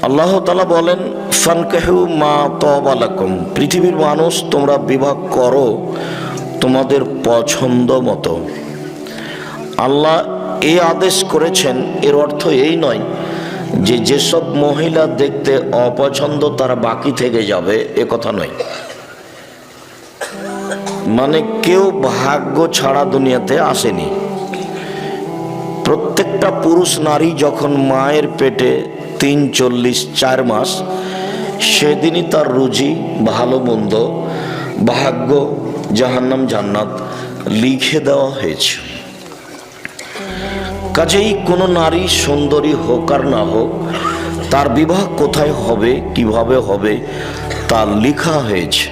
আল্লাহ তাআলা বলেন, ফানকিহু মা তাবা লাকুম, পৃথিবীর মানুষ তোমরা বিবাহ করো তোমাদের পছন্দ মতো। আল্লাহ এই আদেশ করেছেন, এর অর্থ এই নয় যে যেসব মহিলা দেখতে অপছন্দ তারা বাকি থেকে যাবে, এ কথা নয়। মানে কেউ ভাগ্য ছাড়া দুনিয়াতে আসেনি। প্রত্যেকটা পুরুষ নারী যখন মায়ের পেটে ৪ মাস, সেদিনই তার রুজি, ভালো মন্দ, ভাগ্য, জাহান্নাম জান্নাত লিখে দেওয়া হয়েছে। কাজেই কোনো নারী সুন্দরী হোক আর না হোক, তার বিবাহ কোথায় হবে, কিভাবে হবে, তা লেখা হয়েছে।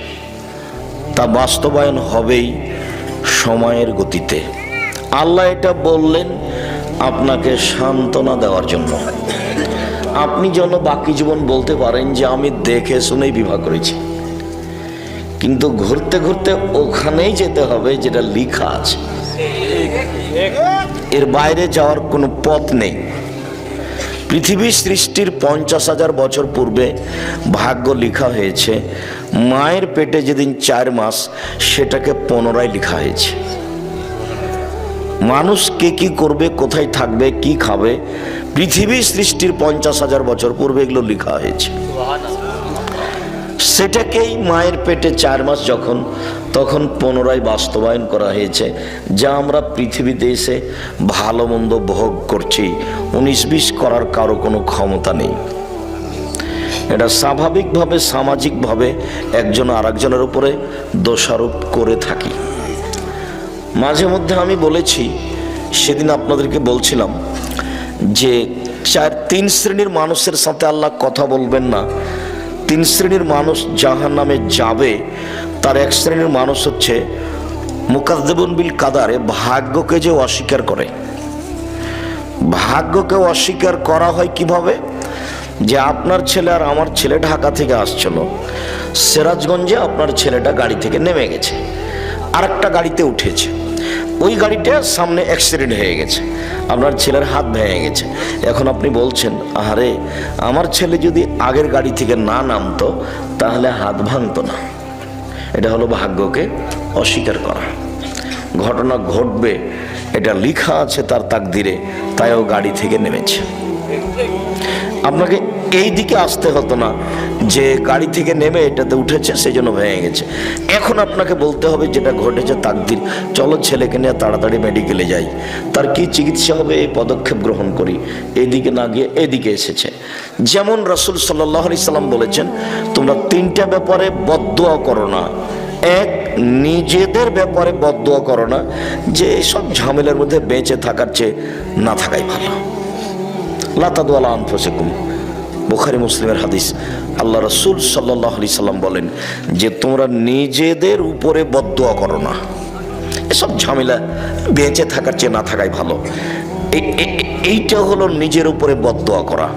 তা বাস্তবায়ন হবেই সময়ের গতিতে। আল্লাহ এটা বললেন আপনাকে সান্ত্বনা দেওয়ার জন্য, আপনি যেন বাকি জীবন বলতে পারেন যে আমি দেখে শুনেই বিবাহ করেছি। কিন্তু ঘুরতে ঘুরতে ওখানেই যেতে হবে যেটা লেখা আছে, এর বাইরে যাওয়ার কোনো পথ নেই। পৃথিবী সৃষ্টির ৫০,০০০ বছর পূর্বে ভাগ্য লেখা হয়েছে। মায়ের পেটে যেদিন ৪ মাস, সেটাকে পুনরায় লেখা হয়েছে। মানুষ কে কি করবে, কোথায় থাকবে, কি খাবে, পৃথিবী সৃষ্টির ৫০,০০০ বছর পূর্বে এগুলো লেখা হয়েছে। সেটাকেই মায়ের পেটে ৪ মাস যখন, তখন পুনরায় বাস্তবায়ন করা হয়েছে। যা আমরা পৃথিবীতে এসে ভালো মন্দ ভোগ করছি, ১৯-২০ করার কারো কোনো ক্ষমতা নেই। এটা স্বাভাবিকভাবে, সামাজিকভাবে একজন আরেকজনের উপরে দোষারোপ করে থাকি। মাঝে মধ্যে আমি বলেছি, সেদিন আপনাদেরকে বলছিলাম যে ৩ শ্রেণীর মানুষের সাথে আল্লাহ কথা বলবেন না। ৩ শ্রেণীর মানুষ জাহান্নামে যাবে। তার এক শ্রেণীর মানুষ হচ্ছে মুকাজ্জিবুন বিল কাদারে, ভাগ্যকে যে অস্বীকার করে। ভাগ্যকে অস্বীকার করা হয় কিভাবে? যে আপনার ছেলে আর আমার ছেলে ঢাকা থেকে আসছিল, সিরাজগঞ্জে আপনার ছেলেটা গাড়ি থেকে নেমে গেছে, আর একটা গাড়িতে উঠেছে। ওই গাড়িটা সামনে অ্যাক্সিডেন্ট হয়ে গেছে, আপনার ছেলের হাত ভেঙে গেছে। এখন আপনি বলছেন, আরে আমার ছেলে যদি আগের গাড়ি থেকে না নামতো তাহলে হাত ভাঙতো না। এটা হলো ভাগ্যকে অস্বীকার করা। ঘটনা ঘটবে, এটা লেখা আছে তার তাকদিরে, তাই ও গাড়ি থেকে নেমেছে। আপনাকে এই দিকে আসতে হতো না যে গাড়ি থেকে নেমে এটাতে উঠেছে সেজন্য ভেঙে গেছে। এখন আপনাকে বলতে হবে যেটা ঘটেছে তাকদির, চলো ছেলেকে নিয়ে তাড়াতাড়ি মেডিকেলে যাই, তার কি চিকিৎসা হবে এই পদক্ষেপ গ্রহণ করি। এদিকে না গিয়ে এদিকে এসেছে। যেমন রাসূল সাল্লাল্লাহু আলাইহি সাল্লাম বলেছেন, তোমরা ৩টা ব্যাপারে বদদুয়া করো না। এক, নিজেদের ব্যাপারে বদদুয়া করো না, যে সব ঝামেলার মধ্যে বেঁচে থাকার চেয়ে না থাকাই ভালো। লা তাদু আলা আনফুসিকুম, বুখারী মুসলিমের হাদিস। আল্লাহ রাসূল সাল্লাল্লাহু আলাইহি সাল্লাম বলেন যে তোমরা নিজেদের উপরে বদদুয়া করো না, এসব ঝামেলা বেঁচে থাকার চেয়ে না থাকাই ভালো। এইটা হলো নিজের উপরে বদদুয়া করা।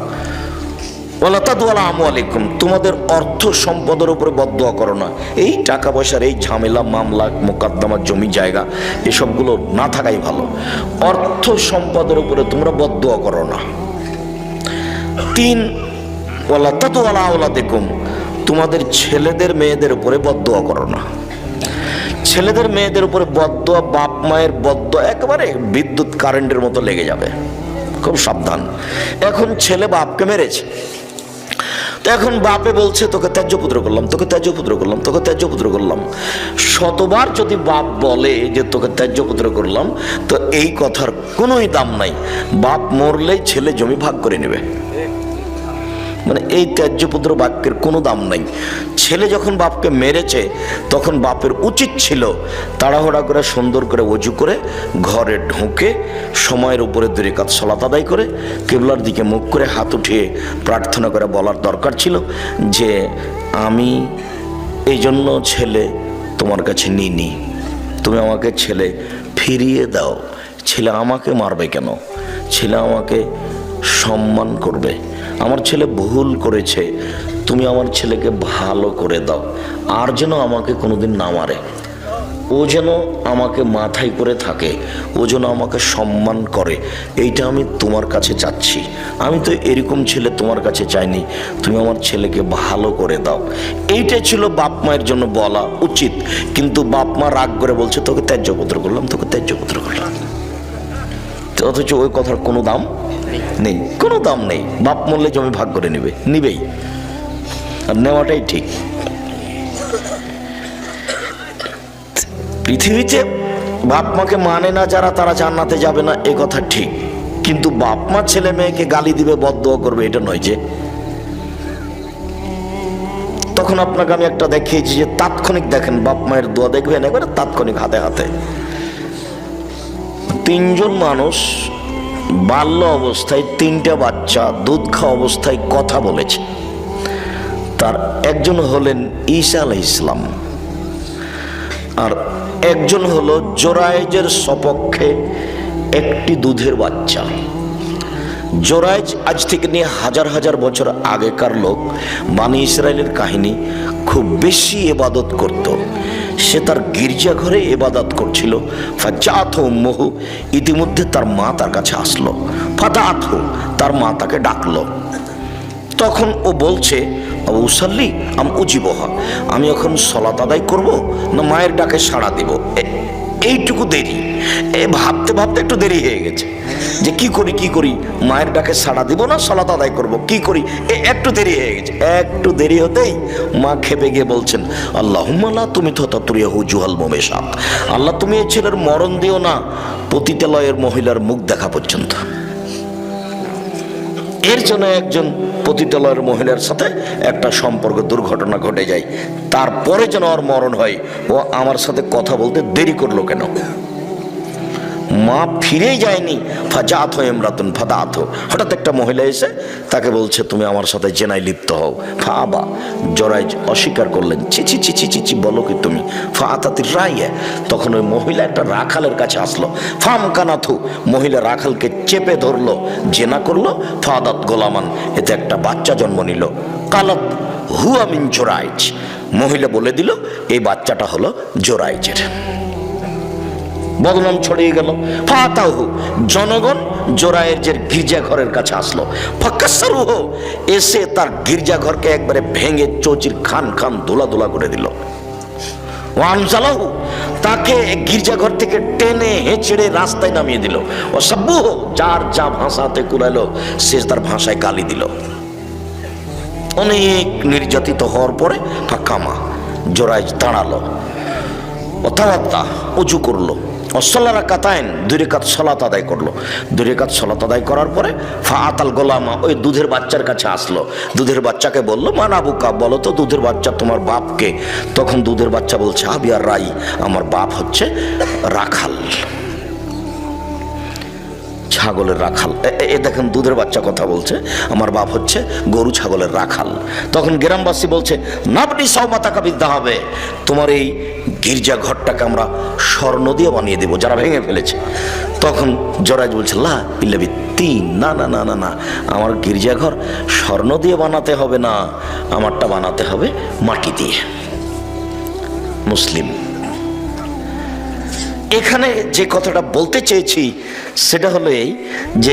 ওয়ালা তাদু আলা আমওয়ালিকুম, তোমাদের অর্থ সম্পদের উপরে বদদুয়া করো না। এই টাকা পয়সার এই ঝামেলা, মামলা, মোকদ্দমা, জমি জায়গা, এসবগুলো না থাকাই ভালো। অর্থ সম্পদের উপরে তোমরা বদদুয়া করো না। ৩, ওয়ালা তাদু আলা আওলাদিকুম, তোমাদের ছেলেদের মেয়েদের উপরে বদদুয়া করো না। ছেলেদের মেয়েদের উপরে বদদুয়া, বাপ মায়ের বদদুয়া একেবারে বিদ্যুৎ কারেন্টের মতো লেগে যাবে, খুব সাবধান। এখন ছেলে বাপকে মেরেছে, তো এখন বাপে বলছে তোকে ত্যায্য পুত্র করলাম, তোকে ত্যায্য পুত্র করলাম, তোকে ত্যায্য পুত্র করলাম। শতবার যদি বাপ বলে যে তোকে ত্যায্য পুত্র করলাম, তো এই কথার কোনোই দাম নাই। বাপ মরলেই ছেলে জমি ভাগ করে নেবে। মানে এই ত্যায্য পুত্র বাক্যের কোনো দাম নাই। ছেলে যখন বাপকে মেরেছে, তখন বাপের উচিত ছিল তাড়াহুড়া করে সুন্দর করে ওযু করে ঘরে ঢুকে সময়ের উপরে 2 রাকাত সালাত আদায় করে কিবলার দিকে মুখ করে হাত উঠিয়ে প্রার্থনা করে বলার দরকার ছিল যে আমি এই জন্য ছেলে তোমার কাছে নিইনি, তুমি আমাকে ছেলে ফিরিয়ে দাও। ছেলে আমাকে মারবে কেন? ছেলে আমাকে সম্মান করবে। আমার ছেলে ভুল করেছে, তুমি আমার ছেলেকে ভালো করে দাও, আর যেন আমাকে কোনোদিন না মারে। ও যেন আমাকে মাথায় করে থাকে, ও যেন আমাকে সম্মান করে, এইটা আমি তোমার কাছে চাচ্ছি। আমি তো এরকম ছেলে তোমার কাছে চাইনি, তুমি আমার ছেলেকে ভালো করে দাও। এইটাই ছিল বাপ মায়ের জন্য বলা উচিত। কিন্তু বাপ মা রাগ করে বলছে তোকে ত্যায্যপুত্র করলাম, তোকে ত্যায্যপুত্র করলাম। অথচ ওই কথার কোনো দাম নেই, কোনো দাম নেই। বাপ মরলে জমি ভাগ করে নিবেই, আর নেওয়াটাই ঠিক। পৃথিবীতে বাপ মাকে মানে না যারা, তারা জান্নাতে যাবে না, এ কথা ঠিক। কিন্তু বাপ মা ছেলে মেয়েকে গালি দিবে, বদদোয়া করবে, এটা নয়। যে তখন আপনাকে আমি একটা দেখিয়েছি যে তাৎক্ষণিক দেখেন, বাপ মায়ের দোয়া দেখবেন একবারে তাৎক্ষণিক, হাতে হাতে। 3 জন মানুষ বাল্য অবস্থায় 3টা বাচ্চা দুধ খাওয়া অবস্থায় কথা বলেছে। তার একজন হলেন ঈসা আলাইহিস সালাম, আর একজন হলো জোরায়েজের সপক্ষে একটি দুধের বাচ্চা। জোরায়েজ আজ থেকে নিয়ে হাজার হাজার বছর আগেকার লোক, বানি ইসরায়েলের কাহিনী, খুব বেশি ইবাদত করত। সে তার গির্জাঘরে ইবাদত করছিল। ফাজাত উম্মুহু, ইতিমধ্যে তার মা তার কাছে আসলো। ফাদাত, তার মা তাকে ডাকলো। তখন ও বলছে উসাল্লি আম উজিবহা, আমি এখন সলাত আদায় করব না মায়ের ডাকে সাড়া দেব। এইটুকু দেরি, ভাবতে ভাবতে একটু দেরি হয়ে গেছে যে কি করি, মায়ের ডাকে সাড়া দিব না সলাত আদায় করব, কি করি। একটু দেরি হয়ে গেছে। একটু দেরি হতেই মা খেপে গিয়ে বলছেন আল্লাহুম্মা লা তুমিতহু তুরিয়াহু জুহাল মুমেশাত, আল্লাহ তুমি এই ছেলের মরণ দিও না পতিতালয়ের মহিলার মুখ দেখা পর্যন্ত। এর জন্য একজন পতিতালয়ের মহিলার সাথে একটা সম্পর্ক, দুর্ঘটনা ঘটে যায়, তারপরে যেন ওর মরণ হয়। ও আমার সাথে কথা বলতে দেরি করলো কেন? মা ফিরেই যায়নি। ফাজাত ইমরাতুন ফাদাত, হঠাৎ একটা মহিলা এসে তাকে বলছে তুমি আমার সাথে জেনায় লিপ্ত হও। ফাবা, জোরায়েজ অস্বীকার করলেন। চিচি চিচি চিচি বলো কি তুমি? ফাতাতির রাইয়া, তখন ওই মহিলা একটা রাখালের কাছে আসলো। ফাম কানাথু, মহিলা রাখালকে চেপে ধরলো, জেনা করলো। ফাদাত গোলামান, এতে একটা বাচ্চা জন্ম নিল। কালাত হুয়া মিন জোরায়েজ, মহিলা বলে দিল এই বাচ্চাটা হলো জোরায়েজের। বদনাম ছড়িয়ে গেল। ফাতাহু, জনগণ জোরায়েজের গির্জাঘরের কাছে আসলো। ফাকাসসারুহু, এসে তার গির্জাঘরকে একবারে ভেঙে চৌচির খান খান ধুলা ধুলা করে দিল। ওয়ানজালাহু, তাকে গির্জাঘর থেকে টেনে হেঁচড়ে রাস্তায় নামিয়ে দিল। ও সাব্বুহু, যার যা ভাষাতে কুলাইলো সে তার ভাষায় গালি দিল। অনেক নির্যাতিত হওয়ার পরে ফাকামা, জোরায়েজ দাঁড়ালো। ও তাওয়াদ্দা, উজু করলো। অসল্লা রাকাতাইন, 2 রাকাত সালাত আদায় করলো। 2 রাকাত সালাত আদায় করার পরে ফাআতাল গোলামা, ওই দুধের বাচ্চার কাছে আসলো। দুধের বাচ্চাকে বলল মান আবুকা, বলো তো দুধের বাচ্চা তোমার বাপকে? তখন দুধের বাচ্চা বলছে আবিয়ার রাই, আমার বাপ হচ্ছে রাখাল, ছাগলের রাখাল। এ দেখেন দুধের বাচ্চা কথা বলছে, আমার বাপ হচ্ছে গরু ছাগলের রাখাল। তখন গ্রামবাসী বলছে নাবনি সওমাতাকা বিদ্যা হবে, তোমার এই গির্জা ঘরটাকে আমরা স্বর্ণ দিয়ে বানিয়ে দেবো, যারা ভেঙে ফেলেছে। তখন জোরায়েজ বলছে লা ইল্লা তিন, না না না না না, আমার গির্জাঘর স্বর্ণ দিয়ে বানাতে হবে না, আমারটা বানাতে হবে মাটি দিয়ে। মুসলিম। এখানে যে কথাটা বলতে চেয়েছি সেটা হলো এই যে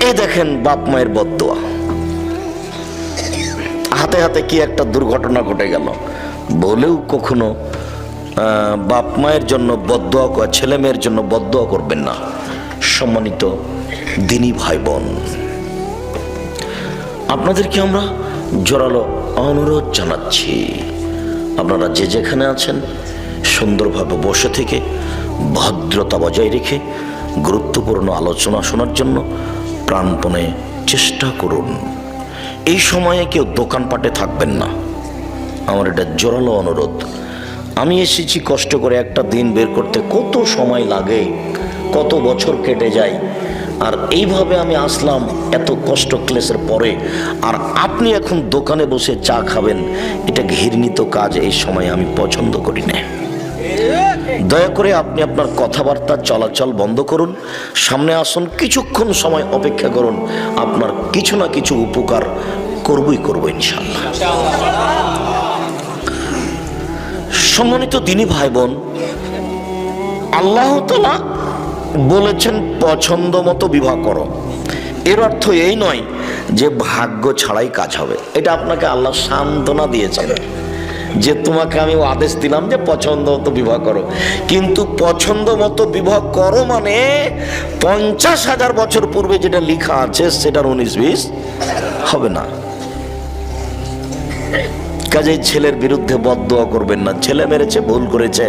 এ দেখেন বাপ মায়ের বদদোয়া, হাতে হাতে কি একটা দুর্ঘটনা ঘটে গেল। বলেও কখনো বাপ মায়ের জন্য বদদোয়া, ছেলে মেয়ের জন্য বদদোয়া করবেন না। সম্মানিত দিনী ভাই বোন, আপনাদেরকে আমরা জোরালো অনুরোধ জানাচ্ছি, আপনারা যে যেখানে আছেন সুন্দরভাবে বসে থেকে ভদ্রতা বজায় রেখে গুরুত্বপূর্ণ আলোচনা শোনার জন্য প্রাণপণে চেষ্টা করুন। এই সময়ে কেউ দোকানপাটে থাকবেন না, আমার এটা জোরালো অনুরোধ। আমি এসেছি কষ্ট করে, একটা দিন বের করতে কত সময় লাগে, কত বছর কেটে যায়, আর এইভাবে আমি আসলাম এত কষ্ট ক্লেশের পরে, আর আপনি এখন দোকানে বসে চা খাবেন, এটা ঘৃণিত কাজ। এই সময় আমি পছন্দ করি না। দয়া করে আপনি আপনার কথাবার্তা চলাচল বন্ধ করুন, সামনে আসুন, কিছুক্ষণ সময় অপেক্ষা করুন, আপনার কিছু না কিছু উপকার করবই করবো ইনশাআল্লাহ। সম্মানিত দিনী ভাই বোন, আল্লাহ তাআলা বলেছেন পছন্দ মতো বিবাহ করো। এর অর্থ এই নয় যে ভাগ্য ছাড়াই কাজ হবে। এটা আপনাকে আল্লাহ সান্ত্বনা দিয়েছেন যে তোমাকে আমি আদেশ দিলাম যে পছন্দ মতো বিবাহ করো, কিন্তু পছন্দ মতো বিবাহ করো মানে 50,000 বছর পূর্বে যেটা লেখা আছে সেটার 19-20 হবে না। কাজেই ছেলের বিরুদ্ধে বদদোয়া করবেন না। ছেলে মেরেছে, ভুল করেছে,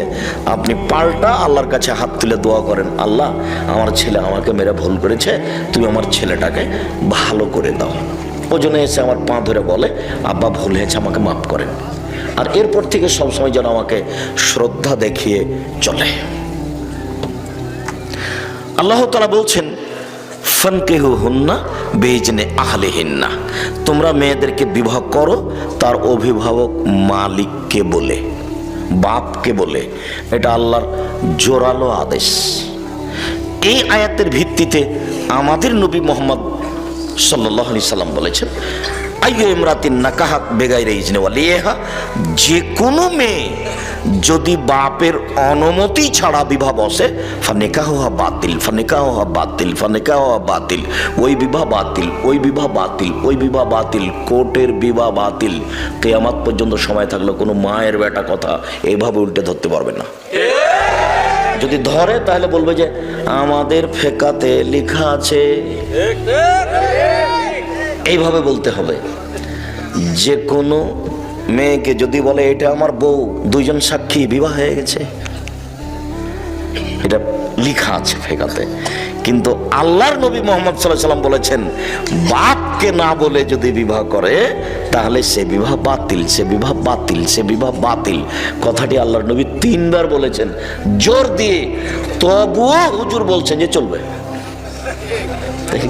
আপনি পাল্টা আল্লাহর কাছে হাত তুলে দোয়া করেন, আল্লাহ আমার ছেলে আমাকে মেরে ভুল করেছে, তুমি আমার ছেলেটাকে ভালো করে দাও। ওজনে এসে আমার পা ধরে বলে আব্বা ভুল হয়েছে, আমাকে মাফ করেন। আর এরপর থেকে সবসময় যেন আমাকে শ্রদ্ধা দেখিয়ে চলে। আল্লাহ তাআলা বলছেন ফানকিহুহুন্না বিইজনি আহলিহিন্না, তোমরা মেয়েদেরকে বিবাহ করো তার অভিভাবক মালিককে বলে, বাপকে বলে। এটা আল্লাহর জোরালো আদেশ। এই আয়াতের ভিত্তিতে আমাদের নবী মুহাম্মদ সাল্লাল্লাহু আলাইহি সাল্লাম বলেছেন আইয়ু ইমরাতিন নাকাহাত বেগাইরি ইজনি ওয়ালিহা, যে কোনো মেয়ে যদি বাপের অনুমতি ছাড়া বিবাহ বসে ফানিকাহুহা বাতিল, ফানিকাহুহা বাতিল, ফানিকাহুহা বাতিল, ওই বিবাহ বাতিল, ওই বিবাহ বাতিল, ওই বিবাহ বাতিল, কোর্টের বিবাহ বাতিল। কিয়ামত পর্যন্ত সময় থাকলে কোনো মায়ের বেটা কথা এইভাবে উল্টে ধরতে পারবে না। যদি ধরে তাহলে বলবে যে আমাদের ফেকাতে লেখা আছে, এইভাবে বলতে হবে। যে কোনো মেয়েকে যদি বলে এটা আমার বউ, দুইজন সাক্ষী, বিবাহ হয়ে গেছে, এটা লেখা আছে ফেকাতে। কিন্তু আল্লাহর নবী মুহাম্মদ সাল্লাল্লাহু আলাইহি সাল্লাম বলেছেন বাপকে না বলে যদি বিবাহ করে তাহলে সে বিবাহ বাতিল, সে বিবাহ বাতিল, সে বিবাহ বাতিল। কথাটি আল্লাহর নবী 3 বার বলেছেন জোর দিয়ে, তবুও হুজুর বলছেন যে চলবে।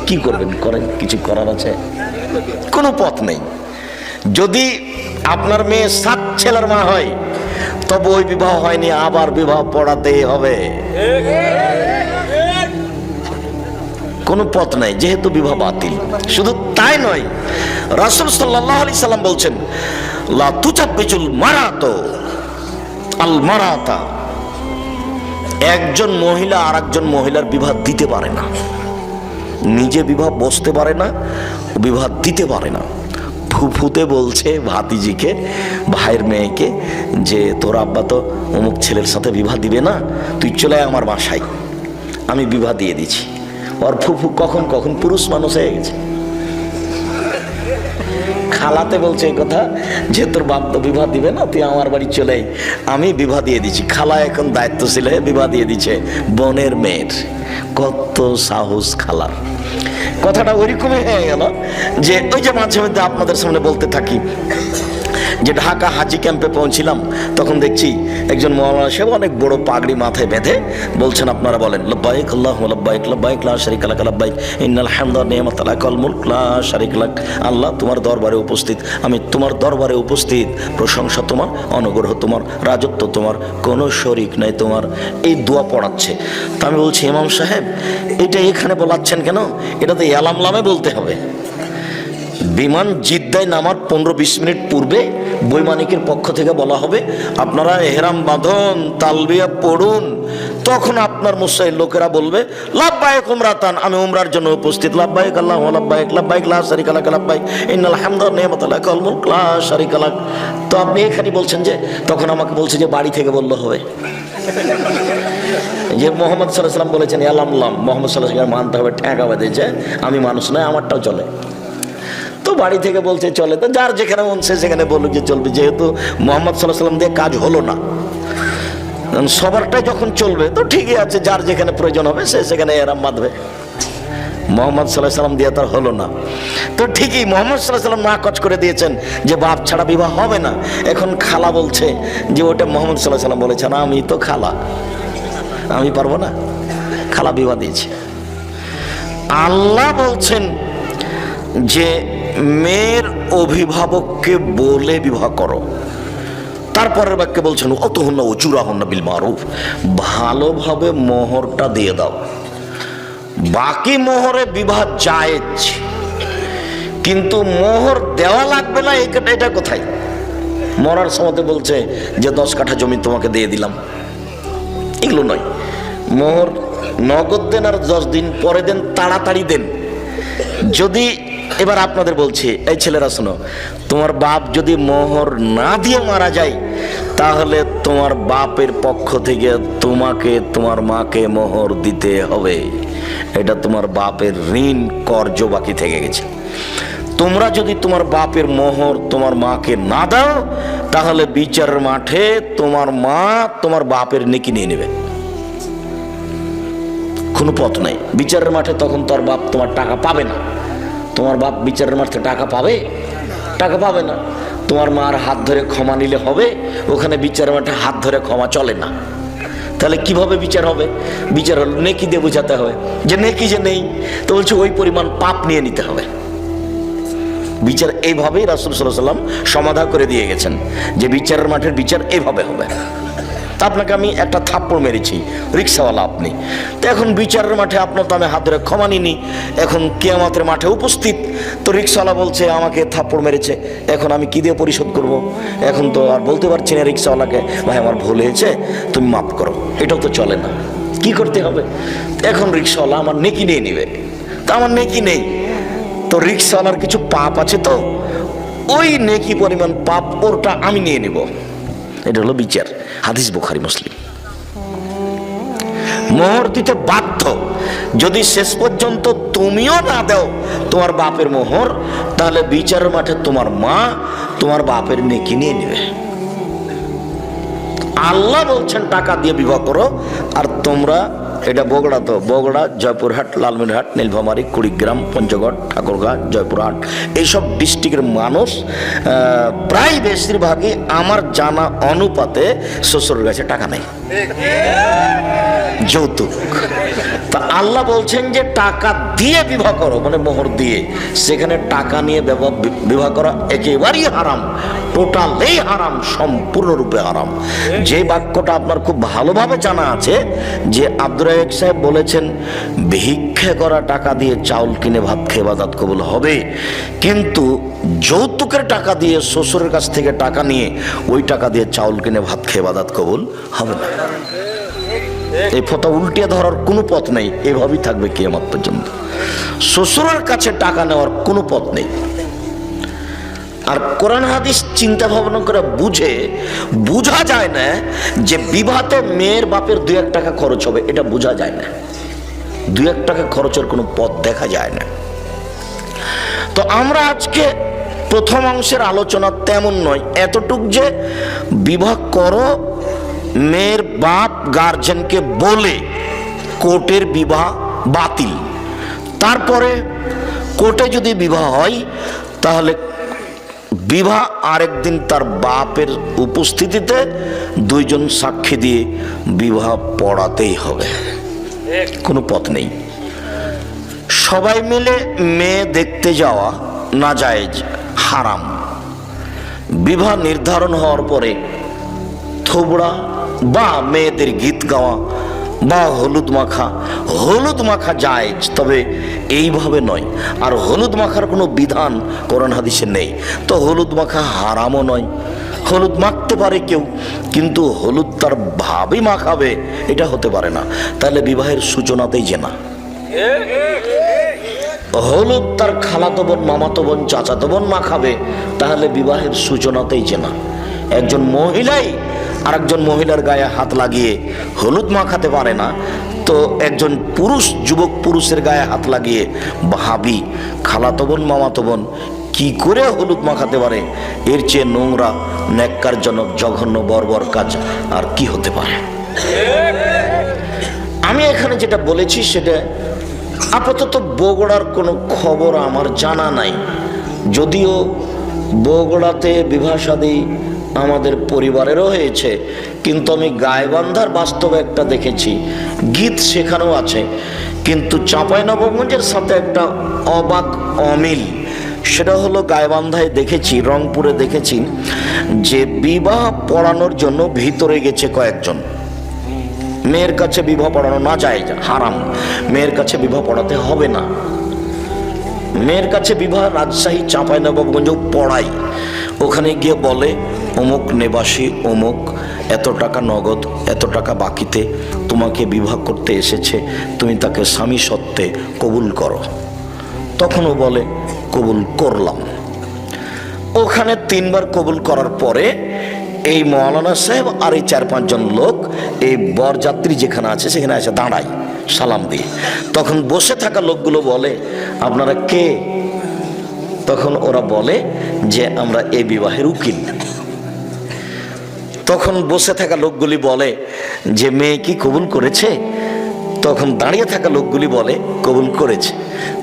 কি করবেন? করেন, কিছু করার আছে? কোনো পথ নেই। যদি আপনার মেয়ে 7 ছেলের মা হয় তবে ওই বিবাহ হয়নি, আবার বিবাহ পড়াতেই হবে। কোনো পথ নাই, যেহেতু বিবাহ বাতিল। শুধু তাই নয়, রাসূল সাল্লাল্লাহু আলাইহি সাল্লাম বলছেন লা তুজাব্বিজুল মারাতু আল মারাতা, একজন মহিলা আর একজন মহিলার বিবাহ দিতে পারে না, নিজে বিবাহ বসতে পারে না, বিবাহ দিতে পারে না। ফুফুতে বলছে ভাতিজিকে, ভাইয়ের মেয়েকে, যে তোর আব্বা তো অমুক ছেলের সাথে বিবাহ দিবে না, তুই চলে আয় আমার বাসায়, আমি বিবাহ দিয়ে দিচ্ছি। ওর ফুফু কখন কখন পুরুষ মানুষ হয়ে গেছে। খালাতে বলছে এই কথা যে তোর বাপ তো বিবাহ দিবে না, তুই আমার বাড়ি চলে আয়, আমি বিবাহ দিয়ে দিচ্ছি। খালা এখন দায়িত্বশীল হয়ে বিবাহ দিয়ে দিচ্ছে বোনের মেয়ের। কত সাহস খালার! কথাটা ওইরকমই হয়ে গেল যে ওই যে মাঝে মধ্যে আপনাদের সামনে বলতে থাকি যে ঢাকা হাজি ক্যাম্পে পৌঁছিলাম, তখন দেখছি একজন মাওলানা সাহেব অনেক বড় পাগড়ি মাথায় বেঁধে বলছেন আপনারা বলেন লব্বাইক আল্লাহুম্মা লব্বাইক, লব্বাইক লা শারীকা লাক লাব্বাইক, ইন্নাল হামদা ওয়া নি'মাতা লাকা ওয়াল মুলক লা শারীকা লাক। আল্লাহ তোমার দরবারে উপস্থিত, আমি তোমার দরবারে উপস্থিত, প্রশংসা তোমার, অনুগ্রহ তোমার, রাজত্ব তোমার, কোনো শরীক নাই তোমার। এই দোয়া পড়াচ্ছে। তা আমি বলছি ইমাম সাহেব এটা এখানে বলাচ্ছেন কেন? এটা তো ইয়ালামলামে বলতে হবে। বিমান জিদ্দায় নামার 15-20 মিনিট পূর্বে বৈমানিকের পক্ষ থেকে বলা হবে আপনারা এহরাম বাঁধুন, তালবিয়া পড়ুন। তখন আপনার মুসাইল লোকেরা বলবে লাব্বাইক উমরাতান, আমি উমরার জন্য উপস্থিত, লাব্বাইক আল্লাহুম্মা লাব্বাইক, লাব্বাইক লা শারীকা লাক লাব্বাইক, ইন্নাল হামদা ওয়া নি'মাতা লাকা ওয়াল মুলক লা শারীকা লাক। তো আপনি এখানে বলছেন যে, তখন আমাকে বলছে যে বাড়ি থেকে বললে হবে যে মুহাম্মদ সাল্লাল্লাহু আলাইহি সাল্লাম বলেছেন ইয়ালামলাম, মুহাম্মদ সাল্লাল্লাহু আলাইহি সাল্লাম মানতে হবে, ঠেকা বেঁধেছে, আমি মানুষ নয়, আমারটাও চলে। তো বাড়ি থেকে বলছে চলে, তো যার যেখানে মন সে সেখানে বলুক যে চলবে। যেহেতু মুহাম্মদ সাল্লাল্লাহু আলাইহি সাল্লাম দিয়ে কাজ হলো না, সবারটাই যখন চলবে তো ঠিকই আছে, যার যেখানে প্রয়োজন হবে সে সেখানে এহরাম বাঁধবে। মুহাম্মদ সাল্লাল্লাহু আলাইহি সাল্লাম দিয়ে তার হলো না, তো ঠিকই মুহাম্মদ সাল্লাল্লাহু আলাইহি সাল্লাম নাকচ করে দিয়েছেন যে বাপ ছাড়া বিবাহ হবে না। এখন খালা বলছে যে ওটা মুহাম্মদ সাল্লাল্লাহু আলাইহি সাল্লাম বলেছেন, আমি তো খালা, আমি পারবো না। খালা বিবাহ দিয়েছে। আল্লাহ বলছেন যে মেয়ের অভিভাবককে বলে বিবাহ করো। তারপরের বাক্যে বলছেন অতহুন্না উজুরাহুন্না বিল মারুফ, ভালোভাবে মোহরটা দিয়ে দাও। বাকি মোহরে বিবাহ জায়েজ, কিন্তু মোহর দেওয়া লাগবে না, এটা কোথায়? মরার সময় বলছে যে 10 কাঠা জমি তোমাকে দিয়ে দিলাম, এগুলো নয়। মোহর নগদ দেন আর 10 দিন পরে দেন, তাড়াতাড়ি দেন। যদি এবার আপনাদের বলছি, এই ছেলেরা শোনো, তোমার বাপ যদি মোহর না দিয়ে মারা যায়, তাহলে তোমার বাপের পক্ষ থেকে তোমাকে তোমার মাকে মোহর দিতে হবে। এটা তোমার বাপের ঋণ কর্জ বাকি থেকে গেছে। তোমরা যদি তোমার বাপের মোহর তোমার মাকে না দাও, তাহলে বিচারের মাঠে তোমার মা তোমার বাপের নেকি নিয়ে নেবে। কোনো পথ নাই বিচারের মাঠে, তখন তোর বাপ তোমার টাকা পাবে না। তোমার বাপ বিচারের মাঠে টাকা পাবে? টাকা পাবে না। তোমার মার হাত ধরে ক্ষমা নিলে হবে? ওখানে বিচারের মাঠে হাত ধরে ক্ষমা চলে না। তাহলে কিভাবে বিচার হবে? বিচার হলো নেকি দিয়ে বোঝাতে হবে, যে নেকি যে নেই, তো বলছে ওই পরিমাণ পাপ নিয়ে নিতে হবে। বিচার এইভাবেই রাসূল সাল্লাল্লাহু আলাইহি ওয়াসাল্লাম সমাধা করে দিয়ে গেছেন, যে বিচারের মাঠের বিচার এইভাবে হবে। তা আপনাকে আমি একটা থাপ্পড় মেরেছি, রিক্সাওয়ালা আপনি, তো এখন বিচারের মাঠে আপনার তো আমি হাত ধরে ক্ষমা নিনি, এখন কিয়ামতের মাঠে উপস্থিত, তো রিক্সাওয়ালা বলছে আমাকে থাপ্পড় মেরেছে, এখন আমি কি দিয়ে পরিশোধ করব? এখন তো আর বলতে পারছি না রিক্সাওয়ালাকে, ভাই আমার ভুল হয়েছে, তুমি মাফ করো। এটাও তো চলে না। কি করতে হবে? এখন রিক্সাওয়ালা আমার নেকি নিয়ে নিবে, তা আমার নেকি নেই, তো রিক্সাওয়ালার কিছু পাপ আছে, তো ওই নেকি পরিমাণ পাপ ওরটা আমি নিয়ে নিব। এটা হলো বিচার। হাদিস বুখারী মুসলিম। মোহর দিতে বাধ্য। যদি শেষ পর্যন্ত তুমিও না দাও তোমার বাপের মোহর, তাহলে বিচারের মাঠে তোমার মা তোমার বাপের নেকি নিয়ে নেবে। আল্লাহ বলছেন টাকা দিয়ে বিবাহ করো, আর তোমরা, এটা বগুড়া, তো বগুড়া, জয়পুরহাট, লালমনিরহাট, নীলফামারী, কুড়িগ্রাম, পঞ্চগড়, ঠাকুরগাঁ, জয়পুরহাট, এইসব ডিস্ট্রিক্টের মানুষ প্রায় বেশিরভাগই আমার জানা অনুপাতে শ্বশুরের কাছে টাকা নেই, যৌতুক। তা আল্লাহ বলছেন যে টাকা দিয়ে বিবাহ করো, মানে মোহর দিয়ে। সেখানে টাকা নিয়ে বিবাহ করা একেবারেই হারাম, টোটালেই হারাম, সম্পূর্ণরূপে হারাম। যে বাক্যটা আপনার খুব ভালোভাবে জানা আছে, যে আব্দুর রাজ্জাক সাহেব বলেছেন ভিক্ষা করা টাকা দিয়ে চাউল কিনে ভাত খেয়ে ইবাদত কবুল হবে, কিন্তু যৌতুকের টাকা দিয়ে শ্বশুরের কাছ থেকে টাকা নিয়ে ওই টাকা দিয়ে চাউল কিনে ভাত খেয়ে ইবাদত কবুল হবে না। এই ফতোয়া উল্টিয়ে ধরার কোনো পথ নেই, এভাবেই থাকবে কিয়ামত পর্যন্ত। শ্বশুরের কাছে টাকা নেওয়ার কোনো পথ নেই। আর কোরআন হাদিস চিন্তা ভাবনা করে বুঝা যায় না যে বিবাহতে মেয়ের বাপের 2-1 টাকা খরচ হবে, এটা বোঝা যায় না। 2-1 টাকা খরচের কোনো পথ দেখা যায় না। তো আমরা আজকে প্রথম অংশের আলোচনা তেমন নয়, এতটুক যে বিবাহ করো, মেয়ের বাপ গার্জেনকে বলে কোর্টের বিবাহ বাতিল। তারপরে কোর্টে যদি বিবাহ হয়, তাহলে বিবাহ আরেকদিন তার বাপের উপস্থিতিতে 2 জন সাক্ষী দিয়ে বিবাহ পড়াতেই হবে, কোনো পথ নেই। সবাই মিলে মেয়ে দেখতে যাওয়া নাজায়েজ, হারাম। বিবাহ নির্ধারণ হওয়ার পরে থোবড়া বা মেয়েদের গীত গাওয়া বা হলুদ মাখা জায়েজ, তবে এইভাবে নয়। আর হলুদ মাখার কোনো বিধান কোরআন হাদিসে নেই, তো হলুদ মাখা হারামও নয়। হলুদ মাখতে পারে কেউ, কিন্তু হলুদ তার ভাবি মাখাবে এটা হতে পারে না, তাহলে বিবাহের সূচনাতেই জেনা। হলুদ তার খালাতো বোন, মামাতো বোন, চাচাতো বোন মাখাবে, তাহলে বিবাহের সূচনাতেই জেনা। একজন মহিলাই আরেকজন মহিলার গায়ে হাত লাগিয়ে হলুদ মাখাতে পারে না, তো একজন পুরুষ যুবক পুরুষের গায়ে হাত লাগিয়ে ভাবি, খালাতো বোন, মামাতো বোন কি করে হলুদ মাখাতে পারে? এর চেয়ে নোংরা, ন্যাক্কারজনক, জঘন্য, বর্বর কাজ আর কি হতে পারে? আমি এখানে যেটা বলেছি সেটা আপাতত বগুড়ার কোনো খবর আমার জানা নাই, যদিও বগুড়াতে বিবাহ শাদী আমাদের পরিবারেরও হয়েছে, কিন্তু আমি গাইবান্ধার বাস্তবে একটা দেখেছি, গীত সেখানেও আছে, কিন্তু চাঁপাইনবাবগঞ্জের সাথে একটা অবাক অমিল। সেটা হলো গাইবান্ধায় দেখেছি, রংপুরে দেখেছি, যে বিবাহ পড়ানোর জন্য ভিতরে গেছে কয়েকজন। মেয়ের কাছে বিবাহ পড়ানো না যায়, হারাম, মেয়ের কাছে বিবাহ পড়াতে হবে না। মেয়ের কাছে বিবাহ রাজশাহী, চাঁপাইনবাবগঞ্জেও পড়াই, ওখানে গিয়ে বলে অমুক নিবাসী অমুক এত টাকা নগদ এত টাকা বাকিতে তোমাকে বিবাহ করতে এসেছে, তুমি তাকে স্বামী সত্ত্বে কবুল করো। তখন ও বলে কবুল করলাম। ওখানে 3 বার কবুল করার পরে এই মৌলানা সাহেব আর এই 4-5 জন লোক এই বরযাত্রী যেখানে আছে সেখানে এসে দাঁড়ায় সালাম দিয়ে। তখন বসে থাকা লোকগুলো বলে আপনারা কে? তখন ওরা বলে যে আমরা এই বিবাহের উকিল। তখন বসে থাকা লোকগুলি বলে যে মেয়ে কি কবুল করেছে? তখন দাঁড়িয়ে থাকা লোকগুলি বলে কবুল করেছে।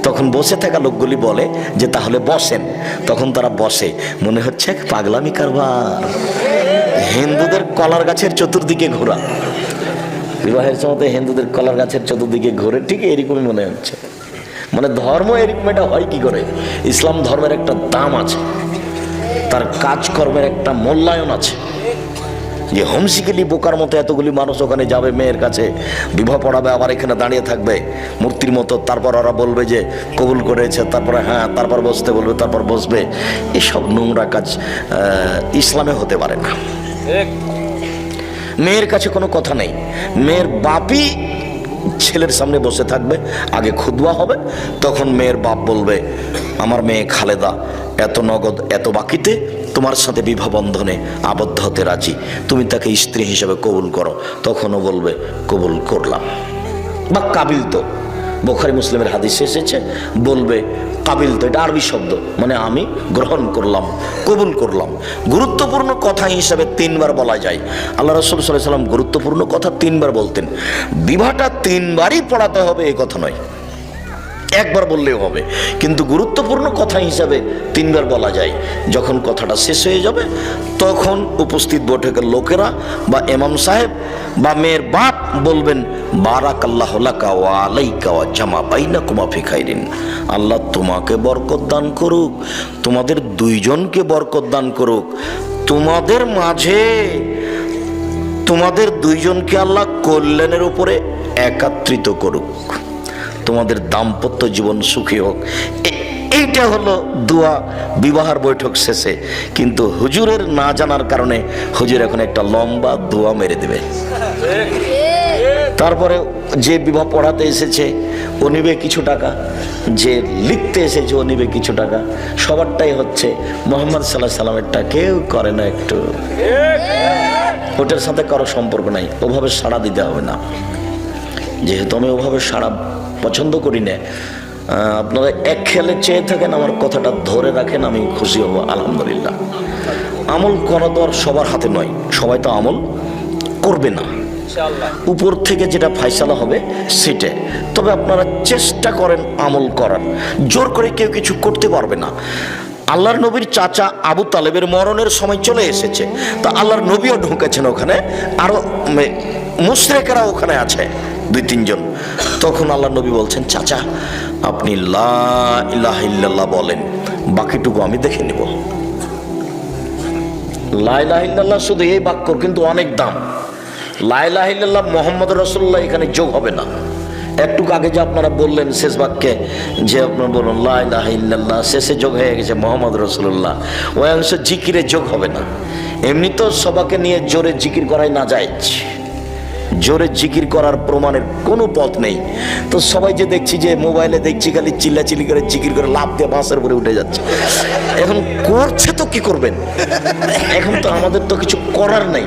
তখন বসে থাকা লোকগুলি বলে যে তাহলে বসেন। তখন তারা বসে। মনে হচ্ছে এক পাগলামি কারবার, হিন্দুদের কলার গাছের চতুর্দিকে ঘোরা। বিবাহের সময় হিন্দুদের কলার গাছের চতুর্দিকে ঘুরে, ঠিক এরকমই মনে হচ্ছে। মানে ধর্ম এরকম এটা হয় কি করে? ইসলাম ধর্মের একটা দাম আছে, তার কাজকর্মের একটা মূল্যায়ন আছে। যে হোমসিকেলি বোকার মতো এতগুলি মানুষ ওখানে যাবে, মেয়ের কাছে বিবাহ পড়াবে, আবার এখানে দাঁড়িয়ে থাকবে মূর্তির মতো। তারপর ওরা বলবে যে কবুল করেছে, তারপরে হ্যাঁ, তারপর বসতে বলবে, তারপর বসবে। এসব নোংরা কাজ ইসলামে হতে পারে না। মেয়ের কাছে কোনো কথা নেই, মেয়ের বাপই ছেলের সামনে বসে থাকবে, আগে খুতবা হবে, তখন মেয়ের বাপ বলবে আমার মেয়ে খালেদা এত নগদ এত বাকিতে তোমার সাথে বিবাহ বন্ধনে আবদ্ধ হতে রাজি, তুমি তাকে স্ত্রী হিসেবে কবুল করো। তখনও বলবে কবুল করলাম, বা কাবিল তো, বুখারী মুসলিমের হাদিসে এসেছে, বলবে কাবিল তো, এটা আরবি শব্দ, মানে আমি গ্রহণ করলাম, কবুল করলাম। গুরুত্বপূর্ণ কথা হিসাবে 3 বার বলা যায়। আল্লাহ রাসূল সাল্লাল্লাহু আলাইহি ওয়াসাল্লাম গুরুত্বপূর্ণ কথা 3 বার বলতেন। বিবাহটা 3 বারই পড়াতে হবে এই কথা নয়, একবার বললেও হবে, কিন্তু গুরুত্বপূর্ণ কথা হিসাবে 3 বার বলা যায়। যখন কথাটা শেষ হয়ে যাবে তখন উপস্থিত বৈঠকের লোকেরা বা ইমাম সাহেব বা মেয়ের বাপ বলবেন বারাকাল্লাহু লাকা ওয়া আলাইকা ওয়া জামা বাইনাকুমা ফি খাইরিন। আল্লাহ তোমাকে বরকত দান করুক, তোমাদের 2 জনকে বরকত দান করুক, তোমাদের মাঝে তোমাদের 2 জনকে আল্লাহ কল্যাণের উপরে একত্রিত করুক, তোমাদের দাম্পত্য জীবন সুখী হোক। এইটা হলো দোয়া বিবাহের বৈঠক শেষে। কিন্তু হুজুরের না জানার কারণে হুজুর এখন একটা লম্বা দোয়া মেরে দেবে। তারপরে যে বিবাহ পড়াতে এসেছে ও নিবে কিছু টাকা, যে লিখতে এসেছে ও নিবে কিছু টাকা। সবারটাই হচ্ছে মুহাম্মদ সাল্লাল্লাহু আলাইহি সাল্লামেরটা কেউ করে না একটু, ওটার সাথে কারো সম্পর্ক নাই, ওভাবে সাড়া দিতে হবে না। যেহেতু আমি ওভাবে সাড়া পছন্দ করি না, আপনারা এক খেয়ালে চেয়ে থাকেন, আমার কথাটা ধরে রাখেন, আমি খুশি হব আলহামদুলিল্লাহ। আমল করা তো আর সবার হাতে নয়, সবাই তো আমল করবে না, উপর থেকে যেটা ফয়সালা হবে সেটা। তবে আপনারা চেষ্টা করেন আমল করার, জোর করে কেউ কিছু করতে পারবে না। আল্লাহর নবীর চাচা আবু তালেবের মরণের সময় চলে এসেছে, তা আল্লাহর নবীও ঢুকেছেন ওখানে, আরো মুশরিকরা ওখানে আছে 2-3 জন। তখন আল্লাহর নবী বলছেন চাচা আপনি লা ইলাহা ইল্লাল্লাহ বলেন, বাকিটুকু আমি দেখে নিব। লা ইলাহা ইল্লাল্লাহ শুধু এই বাক্যর কিন্তু অনেক দাম। লা ইলাহা ইল্লাল্লাহ মুহাম্মদ রাসূলুল্লাহ এখানে যোগ হবে না। একটু আগে যে আপনারা বললেন শেষ বাক্যে যে আপনারা বলুন লা ইলাহা ইল্লাল্লাহ, শেষে যোগ হয়ে গেছে মুহাম্মদ রাসূলুল্লাহ, ওই অংশ জিকিরে যোগ হবে না। এমনি তো সবাইকে নিয়ে জোরে জিকির করাই না যায়, জোরে জিকির করার প্রমাণের কোনো পথ নেই। তো সবাই যে দেখছি যে মোবাইলে দেখছি খালি চিল্লাচিল্লি করে জিকির করে লাফ দিয়ে বাসের উপরে উঠে যাচ্ছে। এখন করছে তো কি করবেন, এখন তো আমাদের তো কিছু করার নেই।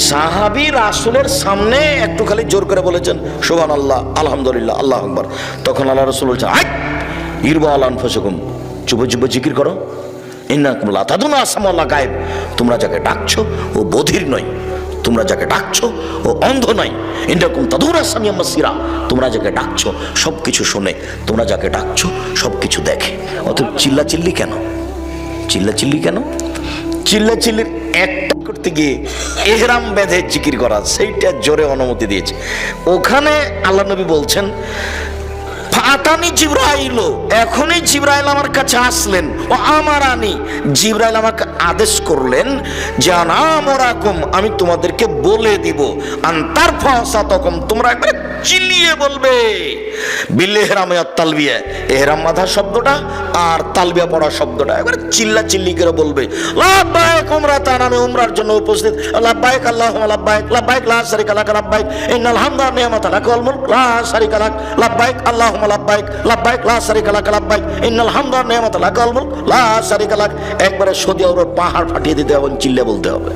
সাহাবী রাসূলের সামনে একটু খালি জোর করে বলেছেন সুবহানাল্লাহ আলহামদুলিল্লাহ আল্লাহু আকবার, তখন আল্লাহ রাসূল বলছেন ইরবা আলা আনফুসিকুম, চুপ চুপ জিকির করো, ইন্নাকুম লা তাদুনা আসামাল্লাহ গায়েব, তোমরা যাকে ডাকছো ও বধির নয়, তোমরা যাকে ডাকছো ও অন্ধ নয়, ইন্নাকুম তাদুনা সামিয়াম বাসীরা, তোমরা যাকে ডাকছো সবকিছু শোনে, তোমরা যাকে ডাকছো সবকিছু দেখে। অত চিল্লাচিল্লি কেন, চিল্লাচিল্লি কেন? চিল্লাচিল্লির একটা করতে গিয়ে ইহরাম বেঁধে জিকির করা, সেইটা জোরে অনুমতি দিয়েছে। ওখানে আল্লাহ নবী বলছেন আতানি জিবরাইল, এখনই জিবরাইল আমার কাছে আসলেন। ও আমার আনি, জিবরাইল আমাকে আদেশ করলেন যে আনামরাকুম, আমি তোমাদেরকে বলে দিব, আন্তার ফাসাতকুম, তোমরা একবার চিল্লিয়ে বলবে বিল ইহরাম ওয়া তালবিয়া, ইহরাম বাঁধা শব্দটা আর তালবিয়া পড়া শব্দটা একবার চিল্লা চিল্লি করে বলবে। লাব্বাইক উমরাতান, আমি উমরার জন্য উপস্থিত। লাব্বাইক আল্লাহুম্মা লাব্বাইক, লাব্বাইক লা শারীকা লাক লাব্বাইক, ইন্নাল হামদা ওয়ান নি'মাতা লাক ওয়াল মুলক লা শারীকা লাক, লাব্বাইক আল্লাহুম্মা লাব্বাইক, লাব্বাইক লা শারীকা লাক লাব্বাইক, ইন্নাল হামদা ওয়ান নি'মাতা লাক ওয়াল মুলক লা শারীকা লাক। একবারে সৌদি আরবের পাহাড় ফাটিয়ে দিতে হবে, চিল্লে বলতে হবে।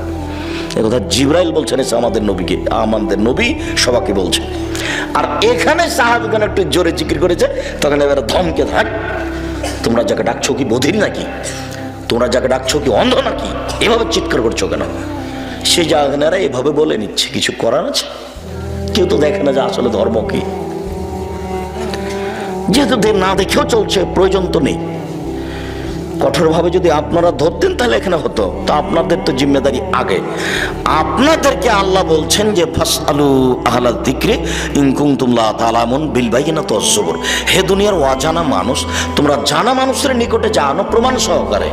একথা জিবরাইল বলছেন, এসে আমাদের নবীকে, আমাদের নবী সবাইকে বলছেন। আর এখানে সাহাবীগণ একটু জোরে জিকির করেছে, তখন এবার ধমকে থাক, তোমরা যাকে ডাকছো কি বধির নাকি? তোমরা যাকে ডাকছো কি অন্ধ নাকি? এভাবে চিৎকার করছো কেন? সে জাহানেরা এভাবে বলে নিচ্ছে, কিছু করার আছে? কেউ তো দেখে না যে আসলে ধর্ম কি। যেহেতু না দেখেও চলছে, প্রয়োজন তো নেই। কঠোরভাবে যদি আপনারা ধরতেন তাহলে এখানে হতো। তো আপনাদের তো জিম্মেদারি আগে। আপনাদেরকে আল্লাহ বলছেন যে ফাসআলু আহলা যিকরি ইন কুনতুম লা তা'লামুন বিল বাইয়িনাতি ওয়াজ যুবুর। হে দুনিয়ার অজানা মানুষ, তোমরা জানা মানুষের নিকটে জানো প্রমাণ সহকারে।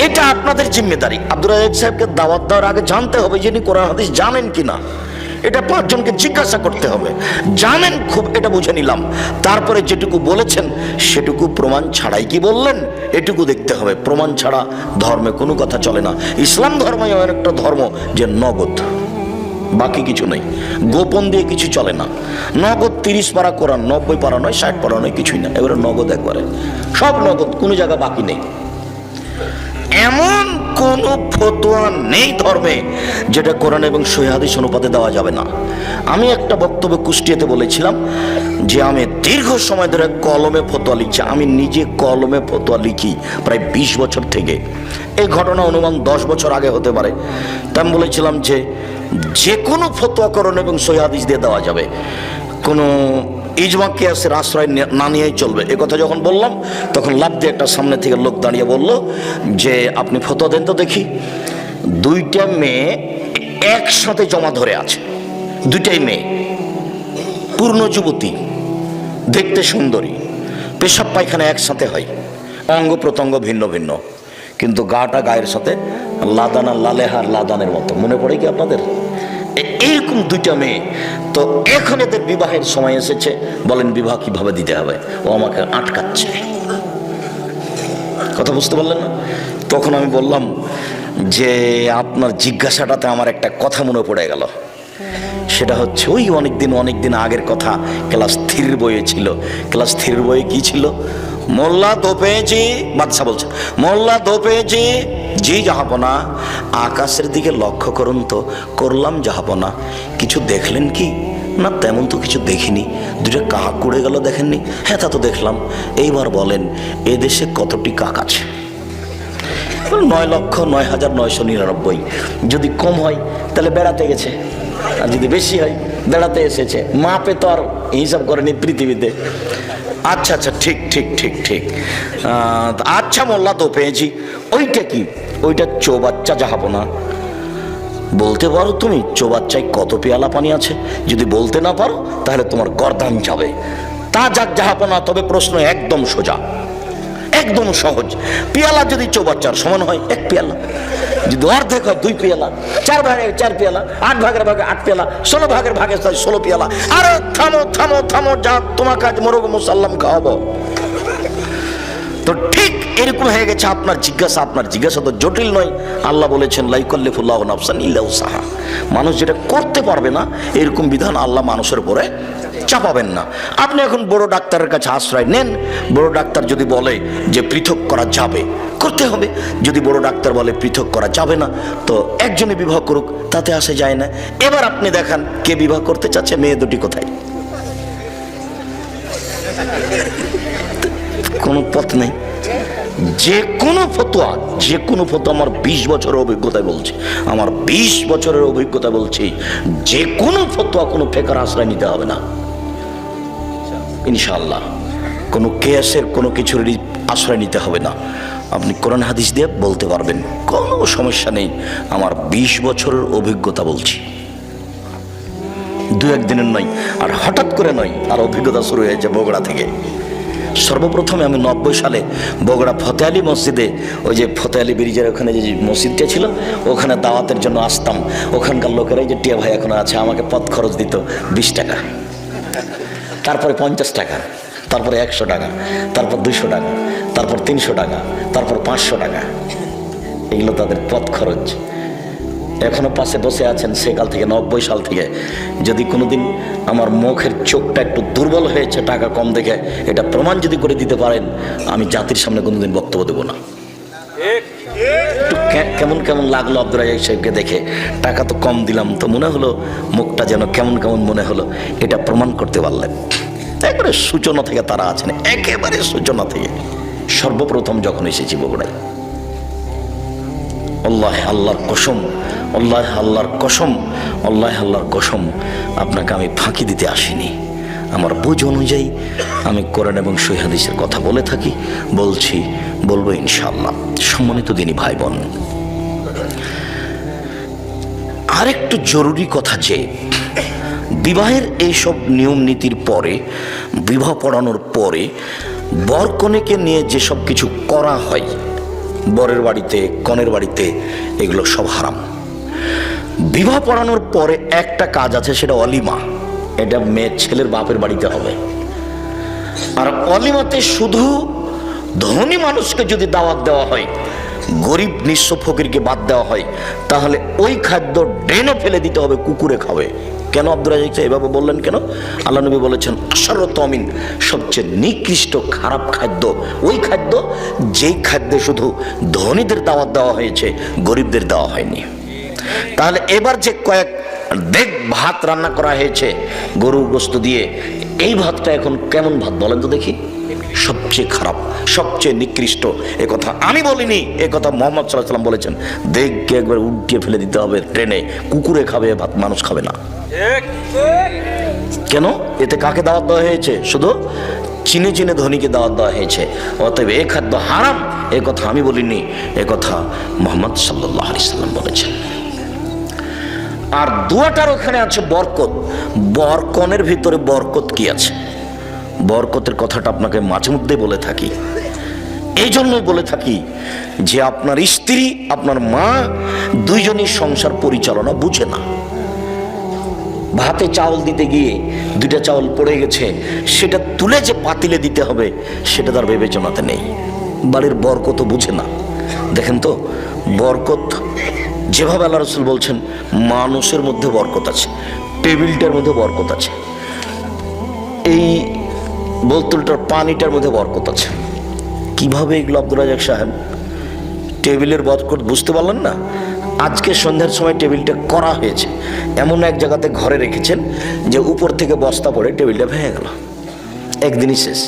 এটা আপনাদের জিম্মেদারি। আব্দুর রাজ্জাক সাহেবকে দাওয়াত দেওয়ার আগে জানতে হবে যিনি কোরআন হাদিস জানেন কিনা। এটা 5 জনকে জিজ্ঞাসা করতে হবে, জানেন খুব, এটা বুঝে নিলাম। তারপরে যেটুকু বলেছেন সেটুকু প্রমাণ ছাড়াই কি বললেন এটুকু দেখতে হবে। প্রমাণ ছাড়া ধর্মে কোনো কথা চলে না। ইসলাম ধর্ম এমন একটা ধর্ম যে নগদ, বাকি কিছু নেই, গোপন দিয়ে কিছু চলে না। নগদ 30 পারা কোরআন, 90 পারা নয়, 60 পারা নয়, কিছুই না, এবারে নগদ, একবারে সব নগদ, কোনো জায়গা বাকি নেই। এমন কোন ফতোয়া নেই ধর্মে যেটা কোরআন এবং সহিহ হাদিস অনুপাতে দেওয়া যাবে না। আমি একটা বক্তব্যে কুষ্টিয়াতে বলেছিলাম যে আমি দীর্ঘ সময় ধরে কলমে ফতোয়া লিখছি। আমি নিজে কলমে ফতোয়া লিখি প্রায় 20 বছর থেকে। এই ঘটনা অনুমান 10 বছর আগে হতে পারে। তা আমি বলেছিলাম যে কোনো ফতোয়া কোরআন এবং সহিহ হাদিস দিয়ে দেওয়া যাবে, কোনো ইজমা কিয়াসের আশ্রয় না নিয়েই চলবে। এ কথা যখন বললাম তখন লাফ দিয়ে একটা সামনে থেকে লোক দাঁড়িয়ে বলল যে আপনি ফতোয়া দেন তো দেখি। 2টা মেয়ে একসাথে জমা ধরে আছে, 2টাই মেয়ে, পূর্ণ যুবতী, দেখতে সুন্দরী, পেশাব পায়খানা একসাথে হয়, অঙ্গ প্রত্যঙ্গ ভিন্ন ভিন্ন, কিন্তু গাটা গায়ের সাথে লাদানা লালেহার লাদানের মতো। মনে পড়ে কি আপনাদের? এইরকম 2টা মেয়ে। তো এখন এদের বিবাহের সময় এসেছে, বলেন বিবাহ কিভাবে দিতে হবে? ও আমাকে আটকাচ্ছে। কথা বুঝতে পারলেন না? তখন আমি বললাম যে আপনার জিজ্ঞাসাটাতে আমার একটা কথা মনে পড়ে গেল। সেটা হচ্ছে ওই অনেকদিন আগের কথা, ক্লাস 3 বইয়ে ছিল। ক্লাস 3 বইয়ে কি ছিল? মোল্লা দোপেজি, বাদশা বলছে, মোল্লা দোপেজি জি জাহাপনা, আকাশের দিকে লক্ষ্য করুন তো। করলাম জাহাপনা। কিছু দেখলেন কি? না তেমন তো কিছু দেখিনি। 2টা কাক উড়ে গেল, দেখেননি? হ্যাঁ তা তো দেখলাম। এইবার বলেন এদেশে কতটি কাক আছে? 9,09,999। যদি কম হয় তাহলে বেড়াতে গেছে, আর যদি বেশি হয় বেড়াতে এসেছে। মাপে তো আর হিসাব করেনি পৃথিবীতে। আচ্ছা আচ্ছা, ঠিক ঠিক ঠিক ঠিক। আচ্ছা মোল্লা তো পেয়েছি। ওইটা কি? ওইটা চৌবাচ্চা জাহাপনা। বলতে পারো তুমি চৌবাচ্চায় কত পেয়ালা পানি আছে? যদি বলতে না পারো তাহলে তোমার গর্দান যাবে। তা যাক জাহাপনা, তবে প্রশ্ন একদম সোজা, একদম সহজ। পেয়ালা যদি চৌবাচ্চার সমান হয় 1 পেয়ালা, যদি অর্ধেক হয় 2 পেয়ালা, 4 ভাগে 4 পেয়ালা, 8 ভাগের ভাগে 8 পেয়ালা, 16 ভাগের ভাগে 16 পেয়ালা। আরে থামো থামো থামো, যা তোমাকে আজ মোরগ মুসাল্লাম খাওয়াবো। তো ঠিক এরকম হয়ে গেছে আপনার জিজ্ঞাসা। আপনার জিজ্ঞাসা তো জটিল নয়। আল্লাহ বলেছেন লা ইউকাল্লিফুল্লাহু নাফসান ইল্লা উসআহা। মানুষ যেটা করতে পারবে না এরকম বিধান আল্লাহ মানুষের উপরে চাপাবেন না। আপনি এখন বড় ডাক্তারের কাছে আশ্রয় নেন। বড় ডাক্তার যদি বলে যে পৃথক করা যাবে, করতে হবে। যদি বড় ডাক্তার বলে পৃথক করা যাবে না, তো একজনে বিবাহ করুক, তাতে আসে যায় না। এবার আপনি দেখান কে বিবাহ করতে চাচ্ছে, মেয়ে দুটি কোথায়? কোনো পথ নেই। যে কোনো ফতোয়া আমার 20 বছরের অভিজ্ঞতায় বলছি, আমার 20 বছরের অভিজ্ঞতা বলছি, যে কোনো ফতোয়া কোনো ফেকার আশ্রয় নিতে হবে না ইনশাআল্লাহ। কোনো কেয়াসের কোনো কিছুর আশ্রয় নিতে হবে না। আপনি কোরআন হাদিস দিয়ে বলতে পারবেন, কোনো সমস্যা নেই। আমার 20 বছরের অভিজ্ঞতা বলছি। দু একদিনের নয়, আর হঠাৎ করে নয়, আর অভিজ্ঞতা শুরু হয়েছে বগুড়া থেকে। সর্বপ্রথমে আমি 90 সালে বগুড়া ফতে আলী মসজিদে, ওই যে ফতে আলী ব্রিজের ওখানে যে মসজিদটা ছিল, ওখানে দাওয়াতের জন্য আসতাম। ওখানকার লোকেরাই যে টিয়া ভাই এখনো আছে, আমাকে পথ খরচ দিত 20 টাকা, তারপরে 50 টাকা, তারপরে 100 টাকা, তারপর 200 টাকা, তারপর 300 টাকা, তারপর 500 টাকা। এগুলো তাদের পথ খরচ। এখনো পাশে বসে আছেন সেকাল থেকে, 90 সাল থেকে। যদি কোনোদিন আমার মুখের চোখটা একটু দুর্বল হয়েছে টাকা কম দেখে, এটা প্রমাণ যদি করে দিতে পারেন, আমি জাতির সামনে কোনোদিন বক্তব্য দেবো না। একটু কেমন কেমন লাগলো আব্দুর রাজ্জাক সাহেবকে দেখে, টাকা তো কম দিলাম, তো মনে হলো মুখটা যেন কেমন কেমন মনে হলো। এটা প্রমাণ করতে পারলেন। একেবারে সূচনা থেকে তারা আছেন, একেবারে সূচনা থেকে। সর্বপ্রথম যখন এসেছি বগুড়ায়, আল্লাহ আল্লাহর কসম, আল্লাহ আল্লাহর কসম, আল্লাহ আল্লাহর কসম, আপনাকে আমি ফাঁকি দিতে আসিনি। আমার বুঝ অনুযায়ী আমি কোরআন এবং সহিহ হাদিসের কথা বলে থাকি, বলছি, বলবো ইনশাআল্লাহ। সম্মানিত দিনী ভাই বোন, আরেকটু জরুরি কথা যে বিবাহের এইসব নিয়ম নীতির পরে, বিবাহ পড়ানোর পরে বর কনেকে নিয়ে যেসব কিছু করা হয় বরের বাড়িতে, কনের বাড়িতে, এগুলো সব হারাম। বিবাহ পড়ানোর পরে একটা কাজ আছে, সেটা অলিমা। এটা মেয়ে ছেলের বাপের বাড়িতে হবে। আর অলিমাতে শুধু ধনী মানুষকে যদি দাওয়াত দেওয়া হয়, গরিব নিঃস্ব ফকিরকে বাদ দেওয়া হয়, তাহলে ওই খাদ্য ড্রেনে ফেলে দিতে হবে, কুকুরে খাবে। কেন আব্দুর রাজ্জাক সাহেব এভাবে বললেন কেন? আল্লাহ নবী বলেছেন, আশারত আমিন, সবচেয়ে নিকৃষ্ট খারাপ খাদ্য ওই খাদ্য যেই খাদ্যে শুধু ধনীদের দাওয়াত দেওয়া হয়েছে, গরিবদের দেওয়া হয়নি। তাহলে এবার যে কয়েক দেগ ভাত রান্না করা হয়েছে গরুর গোশত দিয়ে, এই ভাতটা এখন কেমন ভাত বলেন তো দেখি? সবচেয়ে খারাপ, সবচেয়ে নিকৃষ্ট। এ কথা আমি বলিনি, এ কথা মুহাম্মদ সাল্লাল্লাহু আলাইহি ওয়াসাল্লাম বলেছেন। দেখকে একবার উল্টিয়ে ফেলে দিতে হবে ট্রেনে, কুকুরে খাবে ভাত, মানুষ খাবে না। কেন? এতে কাকে দাওয়াত দেওয়া হয়েছে? শুধু চিনে চিনে ধনীকে দাওয়াত দেওয়া হয়েছে। অতএব এ খাদ্য হারাম, এ কথা আমি বলিনি, এ কথা মুহাম্মদ সাল্লাল্লাহু আলাইহি ওয়াসাল্লাম বলেছেন। আর দুয়াটার ওখানে আছে বরকত। বরকনের ভিতরে বরকত কি আছে? বরকতের কথাটা আপনাকে মাঝে মধ্যে বলে থাকি, এই জন্যই বলে থাকি যে আপনার স্ত্রী, আপনার মা, দুইজনই সংসার পরিচালনা বুঝে না। ভাতে চাউল দিতে গিয়ে 2টা চাউল পড়ে গেছে, সেটা তুলে যে পাতিলে দিতে হবে সেটা তার বিবেচনাতে নেই। বাড়ির বরকত বুঝে না। দেখেন তো, বরকত যেভাবে আল্লাহ রাসূল বলছেন, মানুষের মধ্যে বরকত আছে, টেবিলটার মধ্যে বরকত আছে, এই বোতলটার পানিটার মধ্যে বরকত আছে। কিভাবে এগুলো আব্দুর রাজ্জাক সাহেব? টেবিলের বরকত বুঝতে পারলেন না? আজকে সন্ধ্যার সময় টেবিলটা করা হয়েছে, এমন এক জায়গাতে ঘরে রেখেছেন যে উপর থেকে বস্তা পড়ে টেবিলটা ভেঙে গেল, একদিনই শেষ।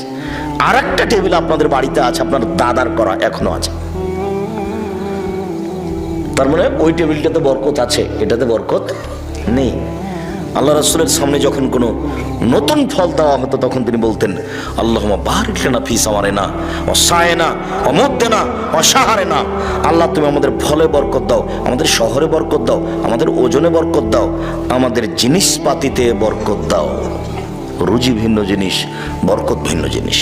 আর একটা টেবিল আপনাদের বাড়িতে আছে, আপনার দাদার করা, এখনো আছে। তার মানে ওই টেবিলটাতে বরকত আছে, এটাতে বরকত নেই। আল্লাহ রাসূলের সামনে যখন কোনো নতুন ফল দেওয়া হতো, তখন তিনি বলতেন, আল্লাহুম্মা বারিক লানা ফি সামারিনা ওয়া সায়না ওয়া মুদ্দিনা ওয়া শাহরিনা। আল্লাহ তুমি আমাদের ফলে বরকত দাও, আমাদের শহরে বরকত দাও, আমাদের ওজনে বরকত দাও, আমাদের জিনিসপাতিতে বরকত দাও। রুজি ভিন্ন জিনিস, বরকত ভিন্ন জিনিস।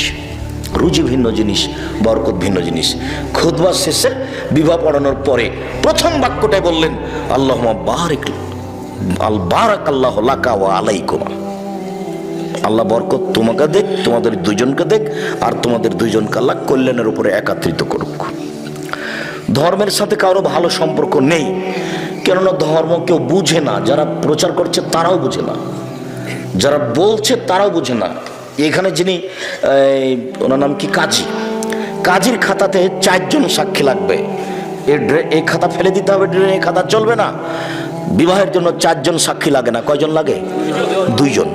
রুজি ভিন্ন জিনিস, বরকত ভিন্ন জিনিস। খুতবা শেষে, বিবাহ পড়ানোর পরে প্রথম বাক্যটাই বললেন, আল্লাহুম্মা বারিক বারাকাল্লাহু লাকা ওয়া আলাইকুম। আল্লাহ বরকত তোমাকে দেখ, তোমাদের দুইজনকে দেখ, আর তোমাদের দুইজনকে আল্লাহ কল্যাণের উপরে একত্রিত করুক। ধর্মের সাথে কারো ভালো সম্পর্ক নেই, কেননা ধর্ম কেউ বুঝে না। যারা প্রচার করছে তারাও বুঝে না, যারা বলছে তারাও বুঝে না। এখানে যিনি, ওনার নাম কি, কাজী, কাজীর খাতাতে 4 জন সাক্ষী লাগবে। এই খাতা ফেলে দিতে হবে, এই খাতা চলবে না। বিবাহের জন্য 4 জন সাক্ষী লাগে না, কয়জন লাগে? 2 জন।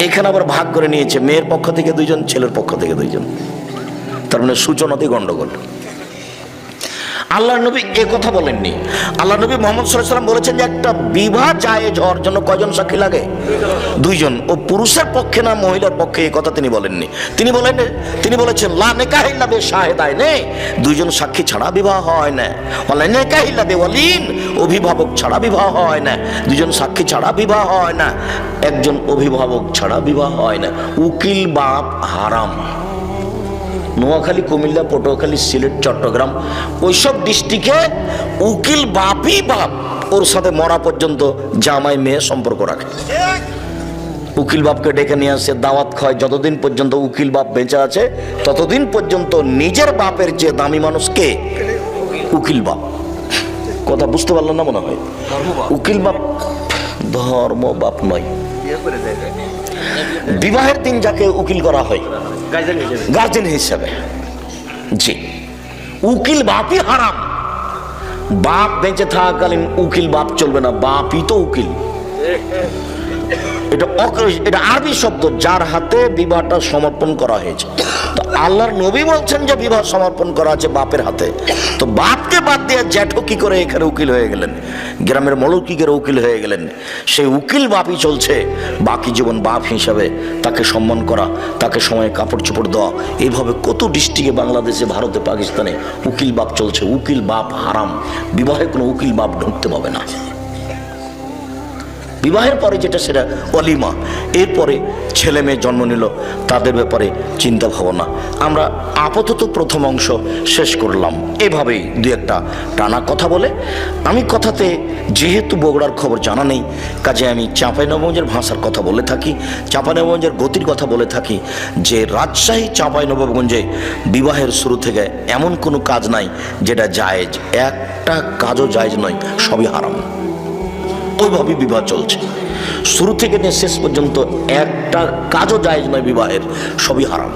এখানে আবার ভাগ করে নিয়েছে, মেয়ের পক্ষ থেকে 2 জন, ছেলের পক্ষ থেকে 2 জন। তার মানে সূচনাতেই গন্ডগোল। আল্লাহ নবী এ কথা বলেননি। আল্লাহ নবী মুহাম্মদ সাল্লাল্লাহু আলাইহি ওয়াসাল্লাম বলেছেন যে একটা বিবাহ জায়েজ হওয়ার জন্য কয়জন সাক্ষী লাগে? দুইজন। ও পুরুষের পক্ষে না মহিলার পক্ষে, এই কথা তিনি বলেননি। তিনি বলেছেন লা নিকাহা ইল্লা বিশাহিদাইনে, দুইজন সাক্ষী ছাড়া বিবাহ হয় না। ওয়ালা নিকাহা ইল্লা বিওয়ালিন, অভিভাবক ছাড়া বিবাহ হয় না। দুইজন সাক্ষী ছাড়া বিবাহ হয় না। একজন অভিভাবক ছাড়া বিবাহ হয় না। উকিল বাপ হারাম। নোয়াখালী, কুমিল্লা, পটুয়াখালী, সিলেট, চট্টগ্রাম ওইসব ডিস্ট্রিক্টে উকিল বাপই বাপ, ওর সাথে মরা পর্যন্ত জামাই মেয়ে সম্পর্ক রাখে। উকিল বাপকে ডেকে নিয়ে আসে, দাওয়াত খায়। যতদিন পর্যন্ত উকিল বাপ বেঁচে আছে ততদিন পর্যন্ত নিজের বাপের যে দামি মানুষ কে? উকিল বাপ। কথা বুঝতে পারলেন না মনে হয়? উকিল বাপ ধর্ম বাপ নয়। বিবাহের দিন যাকে উকিল করা হয় গার্জেন হিসেবে, জি, উকিল বাপই হারাম। বাপ বেঁচে থাকাকালীন উকিল বাপ চলবে না, বাপই তো উকিল। এটা আরবি শব্দ, যার হাতে বিবাহটা সমর্পণ করা হয়েছে। তো আল্লাহর নবী বলছেন যে বিবাহ সমর্পণ করা আছে বাপের হাতে। তো বাপকে বাদ দিয়ে জ্যাঠো কি করে এখানে উকিল হয়ে গেলেন? গ্রামের মলক কি করে উকিল হয়ে গেলেন? সেই উকিল বাপই চলছে বাকি জীবন বাপ হিসাবে। তাকে সম্মান করা, তাকে সময়ে কাপড় চোপড় দেওয়া, এইভাবে কত ডিস্ট্রিক্টে বাংলাদেশে, ভারতে, পাকিস্তানে উকিল বাপ চলছে। উকিল বাপ হারাম। বিবাহে কোনো উকিল বাপ ঢুকতে পাবে না। বিবাহের পরে যেটা সেটা অলিমা। এরপরে ছেলে মেয়ে জন্ম নিল, তাদের ব্যাপারে চিন্তা ভাবনা। আমরা আপাতত প্রথম অংশ শেষ করলাম। এভাবেই দু একটা টানা কথা বলে আমি কথাতে, যেহেতু বগুড়ার খবর জানা নেই, কাজে আমি চাঁপাইনবাবগঞ্জের ভাষার কথা বলে থাকি, চাঁপাইনবাবগঞ্জের গতির কথা বলে থাকি যে রাজশাহী চাঁপাইনবাবগঞ্জে বিবাহের শুরু থেকে এমন কোনো কাজ নাই যেটা জায়েজ। একটা কাজও জায়েজ নয়, সবই হারাম। ওইভাবে বিবাহ চলছে শুরু থেকে নিয়ে শেষ পর্যন্ত। একটা কাজও জায়েজ নয় বিবাহের, সবই হারাম।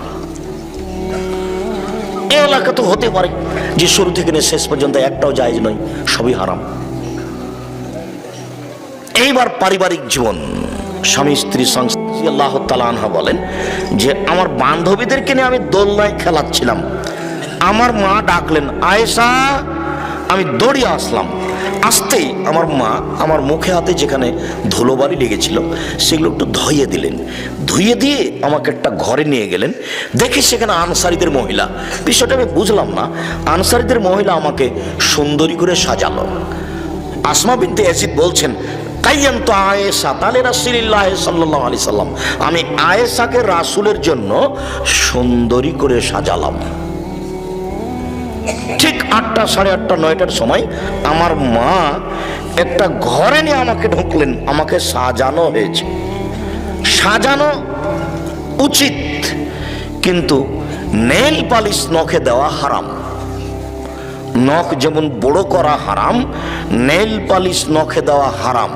এই এলাকা তো হতে পারে যে শুরু থেকে নিয়ে শেষ পর্যন্ত একটাও জায়েজ নয়, সবই হারাম। এইবার পারিবারিক জীবন, স্বামী স্ত্রী সংসার। আল্লাহ তাআলা আনহা বলেন যে আমার বান্ধবীদেরকে নিয়ে আমি দোলনায় খেলাচ্ছিলাম, আমার মা ডাকলেন আয়েশা, আমি দৌড়িয়ে আসলাম। আসতেই আমার মা আমার মুখে হাতে যেখানে ধুলোবালি লেগেছিল সেগুলো একটু ধুইয়ে দিলেন। ধুইয়ে দিয়ে আমাকে একটা ঘরে নিয়ে গেলেন। দেখি সেখানে আনসারীদের মহিলা। বিষয়টা আমি বুঝলাম না। আনসারীদের মহিলা আমাকে সুন্দরী করে সাজালো। আসমা বিনতে ইয়াজিদ বলছেন কাইয়ামতু আয়েশা তালে রাসূলুল্লাহ সাল্লাল্লাহু আলাইহি সাল্লাম, আমি আয়েশাকে রাসূলের জন্য সুন্দরী করে সাজালাম। ঠিক 8টা, 8:30, 9টার সময় আমার মা একটা ঘরে নিয়ে আমাকে ঢুকলেন। আমাকে সাজানো হয়েছে, সাজানো উচিত, কিন্তু নেল পালিশ নখে দেওয়া হারাম। নখ যেমন বড় করা হারাম, নেল পালিশ নখে দেওয়া হারাম।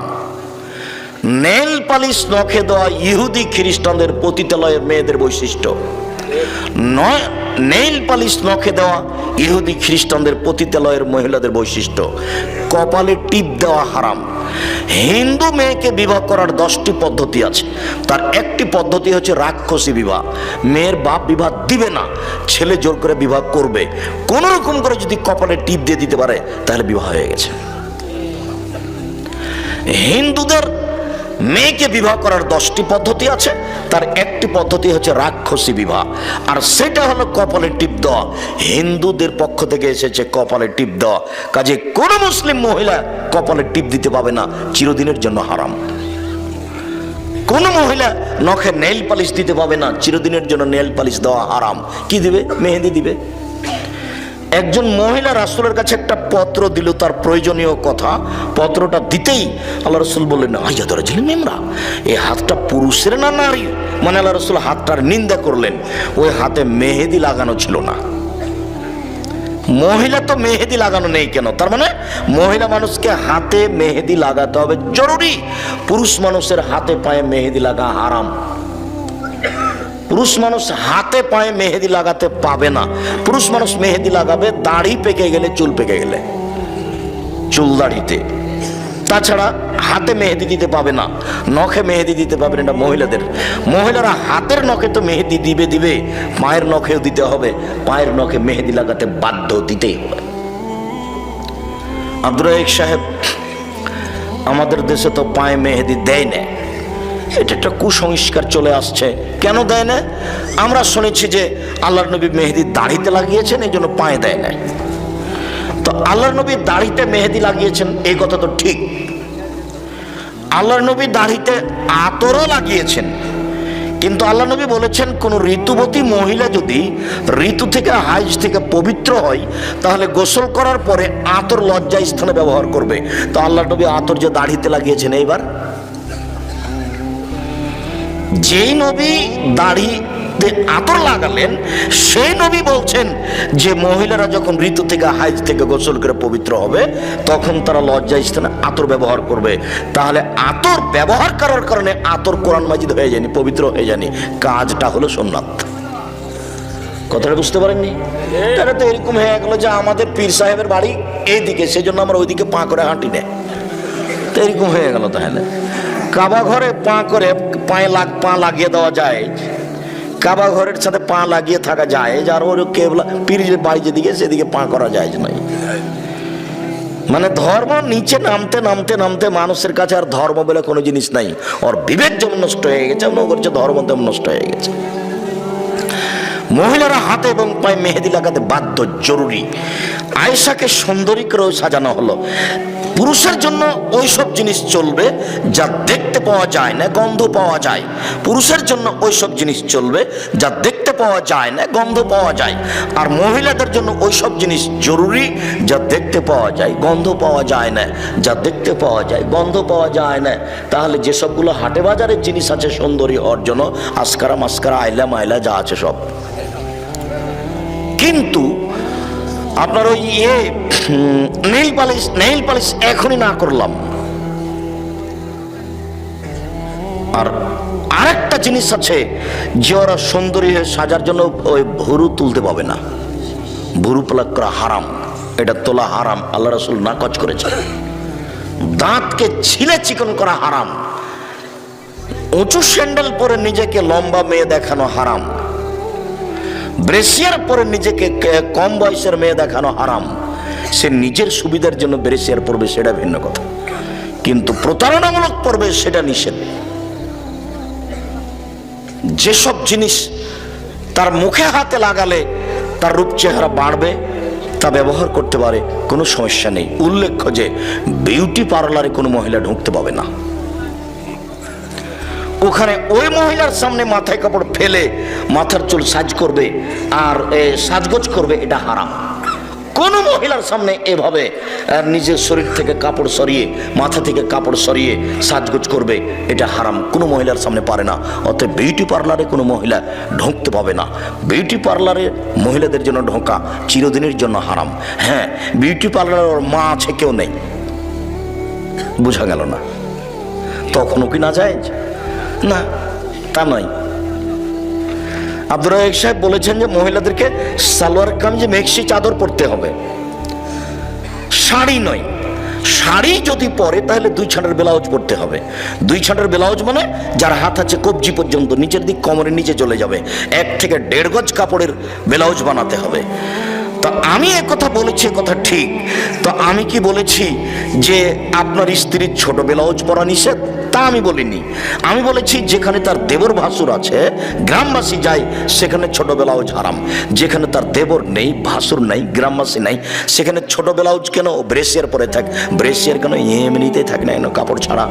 নেল পালিশ নখে দেওয়া ইহুদি খ্রিস্টানদের পতিতালয়ের মেয়েদের বৈশিষ্ট্য নয়। নেইল পালিশ নখে দেওয়া ইহুদি খ্রিস্টানদের পতিতালয়ের মহিলাদের বৈশিষ্ট্য। কপালে টিপ দেওয়া হারাম। হিন্দু মেয়েকে বিবাহ করার 10টি পদ্ধতি আছে, তার একটি পদ্ধতি হচ্ছে রাক্ষসী বিবাহ। মেয়ের বাপ বিবাহ দিবে না, ছেলে জোর করে বিবাহ করবে। কোন রকম করে যদি কপালে টিপ দিয়ে দিতে পারে তাহলে বিবাহ হয়ে গেছে। হিন্দুদের মেয়েকে বিবাহ করার 10টি পদ্ধতি আছে, তার একটি পদ্ধতি হচ্ছে রাক্ষসী বিবাহ, আর সেটা হলো কপালে টিপ দেওয়া। হিন্দুদের পক্ষ থেকে এসেছে কপালে টিপ দেওয়া। কাজে কোন মুসলিম মহিলা কপালে টিপ দিতে পাবে না, চিরদিনের জন্য হারাম। কোন মহিলা নখে নেইল পালিশ দিতে পাবে না, চিরদিনের জন্য নেইল পালিশ দেওয়া হারাম। কি দিবে? মেহেদি দিবে। একজন মহিলা রাসূলের কাছে একটা পত্র দিল, তার প্রয়োজনীয় কথা। পত্রটা দিতেই আল্লাহ রাসূল বললেন আইয়া দরজা মেমরা, এই হাতটা পুরুষের না নারীর? মানে আল্লাহ রাসূল হাতটার নিন্দা করলেন। ওই হাতে মেহেদি লাগানো ছিল না। মহিলা তো মেহেদি লাগানো নেই কেন? তার মানে মহিলা মানুষকে হাতে মেহেদি লাগাতে হবে জরুরি। পুরুষ মানুষের হাতে পায়ে মেহেদি লাগা হারাম। পুরুষ মানুষ হাতে পায়ে মেহেদি লাগাতে পাবে না। পুরুষ মানুষ মেহেদি লাগাবে দাড়ি পেকে গেলে, চুল পেকে গেলে, চুল দাড়িতে। তাছাড়া হাতে মেহেদি দিতে পাবে না, নখে মেহেদি দিতে পাবে না। এটা মহিলাদের। মহিলারা হাতের নখে তো মেহেদি দিবে, পায়ের নখেও দিতে হবে। পায়ের নখে মেহেদি লাগাতে বাধ্য, দিতেই হবে। আব্দুর রাজ্জাক সাহেব, আমাদের দেশে তো পায়ে মেহেদি দেয় না, এটা একটা কুসংস্কার চলে আসছে। কেন দেয় না? আমরা শুনেছি যে আল্লাহর নবী মেহেদি দাড়িতে লাগিয়েছেন, এই জন্য পায়ে দেয় না। তো আল্লাহর নবী দাড়িতে মেহেদি লাগিয়েছেন এই কথা তো ঠিক। আল্লাহর নবী দাড়িতে আতরও লাগিয়েছেন, কিন্তু আল্লাহ নবী বলেছেন কোন ঋতুবতী মহিলা যদি ঋতু থেকে হাইজ থেকে পবিত্র হয় তাহলে গোসল করার পরে আতর লজ্জা স্থানে ব্যবহার করবে। তো আল্লাহ নবী আতর যে দাড়িতে লাগিয়েছেন, এইবার যেই নবী দাড়িতে আতর লাগালেন সেই নবী বলছেন যে মহিলারা যখন ঋতু থেকে হাইজ থেকে গোসল করে পবিত্র হবে তখন তারা লজ্জা স্থানে আতর ব্যবহার করবে। তাহলে আতর ব্যবহার করার কারণে আতর কোরআন মাজিদ হয়ে যায়নি, পবিত্র হয়ে যায়নি, কাজটা হলো সুন্নাত। কথাটা বুঝতে পারেননি? এটা তো এরকম হয়ে গেল যে আমাদের পীর সাহেবের বাড়ি এইদিকে, সেই জন্য আমরা ওইদিকে পা করে হাঁটি না, তো এরকম হয়ে গেল। তাহলে কাবা ঘরে পা লাগিয়ে দেওয়া যায়, কাবা ঘরের সাথে পা লাগিয়ে থাকা যায়, আর ওর কেবলা পীরের বাড়ি যেদিকে সেদিকে পা করা যায় নাই। মানে ধর্ম নিচে নামতে নামতে নামতে মানুষের কাছে আর ধর্ম বলে কোনো জিনিস নাই। ওর বিবেক যেমন নষ্ট হয়ে গেছে, মনে করছে ধর্ম তেমন নষ্ট হয়ে গেছে। মহিলারা হাতে এবং পায়ে মেহেদি লাগাতে বাধ্য, জরুরি। আয়েশাকে সুন্দরী করেও সাজানো হলো। পুরুষের জন্য ওইসব জিনিস চলবে যা দেখতে পাওয়া যায় না, গন্ধ পাওয়া যায়। পুরুষের জন্য ওইসব জিনিস চলবে যা দেখতে পাওয়া যায় না, গন্ধ পাওয়া যায়। আর মহিলাদের জন্য ওইসব জিনিস জরুরি যা দেখতে পাওয়া যায়, গন্ধ পাওয়া যায় না, যা দেখতে পাওয়া যায়, গন্ধ পাওয়া যায় না। তাহলে যেসবগুলো হাটে বাজারের জিনিস আছে সুন্দরী হওয়ার জন্য, আসকারা মাস্কারা আইলা মাইলা যা আছে সব, কিন্তু আপনার ওই নেইল পালিশ এখনই না করলাম। আর আরেকটা জিনিস আছে যে ওরা সুন্দরী হয়ে সাজার জন্য ওই ভুরু তুলতে পাবে না, ভুরু প্লাক করা হারাম, এটা তোলা হারাম, আল্লাহ রাসূল নাকচ করেছে। দাঁতকে ছিলে চিকন করা হারাম, উঁচু স্যান্ডেল পরে নিজেকে লম্বা মেয়ে দেখানো হারাম, ব্রেসিয়ার পরে নিজেকে কম বয়সের মেয়ে দেখানো হারাম। সে নিজের সুবিধার জন্য ব্রেসিয়ার পরবে সেটা ভিন্ন কথা, কিন্তু প্রতারণামূলক পরবে সেটা নিষেধ। যেসব জিনিস তার মুখে হাতে লাগালে তার রূপ চেহারা বাড়বে তা ব্যবহার করতে পারে, কোনো সমস্যা নেই। উল্লেখ্য যে বিউটি পার্লারে কোনো মহিলা ঢুকতে পাবে না, ওখানে ওই মহিলার সামনে মাথায় কাপড় ফেলে মাথার চুল সাজ করবে আর সাজগোজ করবে, এটা হারাম। কোন মহিলার সামনে এভাবে নিজের শরীর থেকে কাপড় সরিয়ে, মাথা থেকে কাপড় সরিয়ে সাজগোজ করবে, এটা হারাম, কোনো মহিলার সামনে পারে না। অতএব বিউটি পার্লারে কোনো মহিলা ঢুকতে পাবে না। বিউটি পার্লারে মহিলাদের জন্য ঢোকা চিরদিনের জন্য হারাম। হ্যাঁ, বিউটি পার্লারের মা আছে, কেউ নেই, বোঝা গেল না? তখনও কি না যায়? না, তা নয়। আব্দুর রাজ্জাক সাহেব বলেছেন যে মহিলাদেরকে সালোয়ার কামিজে মেক্সি চাদর পরতে হবে, শাড়ি নয়। শাড়ি যদি পরে তাহলে 2 ছাঁটের ব্লাউজ পরতে হবে। 2 ছাঁটের ব্লাউজ মানে যার হাত আছে কবজি পর্যন্ত, নিচের দিক কোমরের নিচে চলে যাবে, 1 থেকে 1.5 গজ কাপড়ের ব্লাউজ বানাতে হবে। তো আমি কথা বলেছি, কথা ঠিক। তো আমি কি বলেছি যে আপনার স্ত্রীর ছোট ব্লাউজ পরা নিষেধ? তা আমি বলিনি। আমি বলেছি যেখানে তার দেবর ভাসুর আছে, গ্রামবাসী যায়, সেখানে ছোট ব্লাউজ হারাম। যেখানে তার দেবর নেই, ভাসুর নেই, গ্রামবাসী নাই, সেখানে ছোট ব্লাউজ কেন? ব্রেসিয়ার পরে থাক। ব্রেসিয়ার কেন? এমনিতেই থাক না কেন, কাপড় ছাড়া।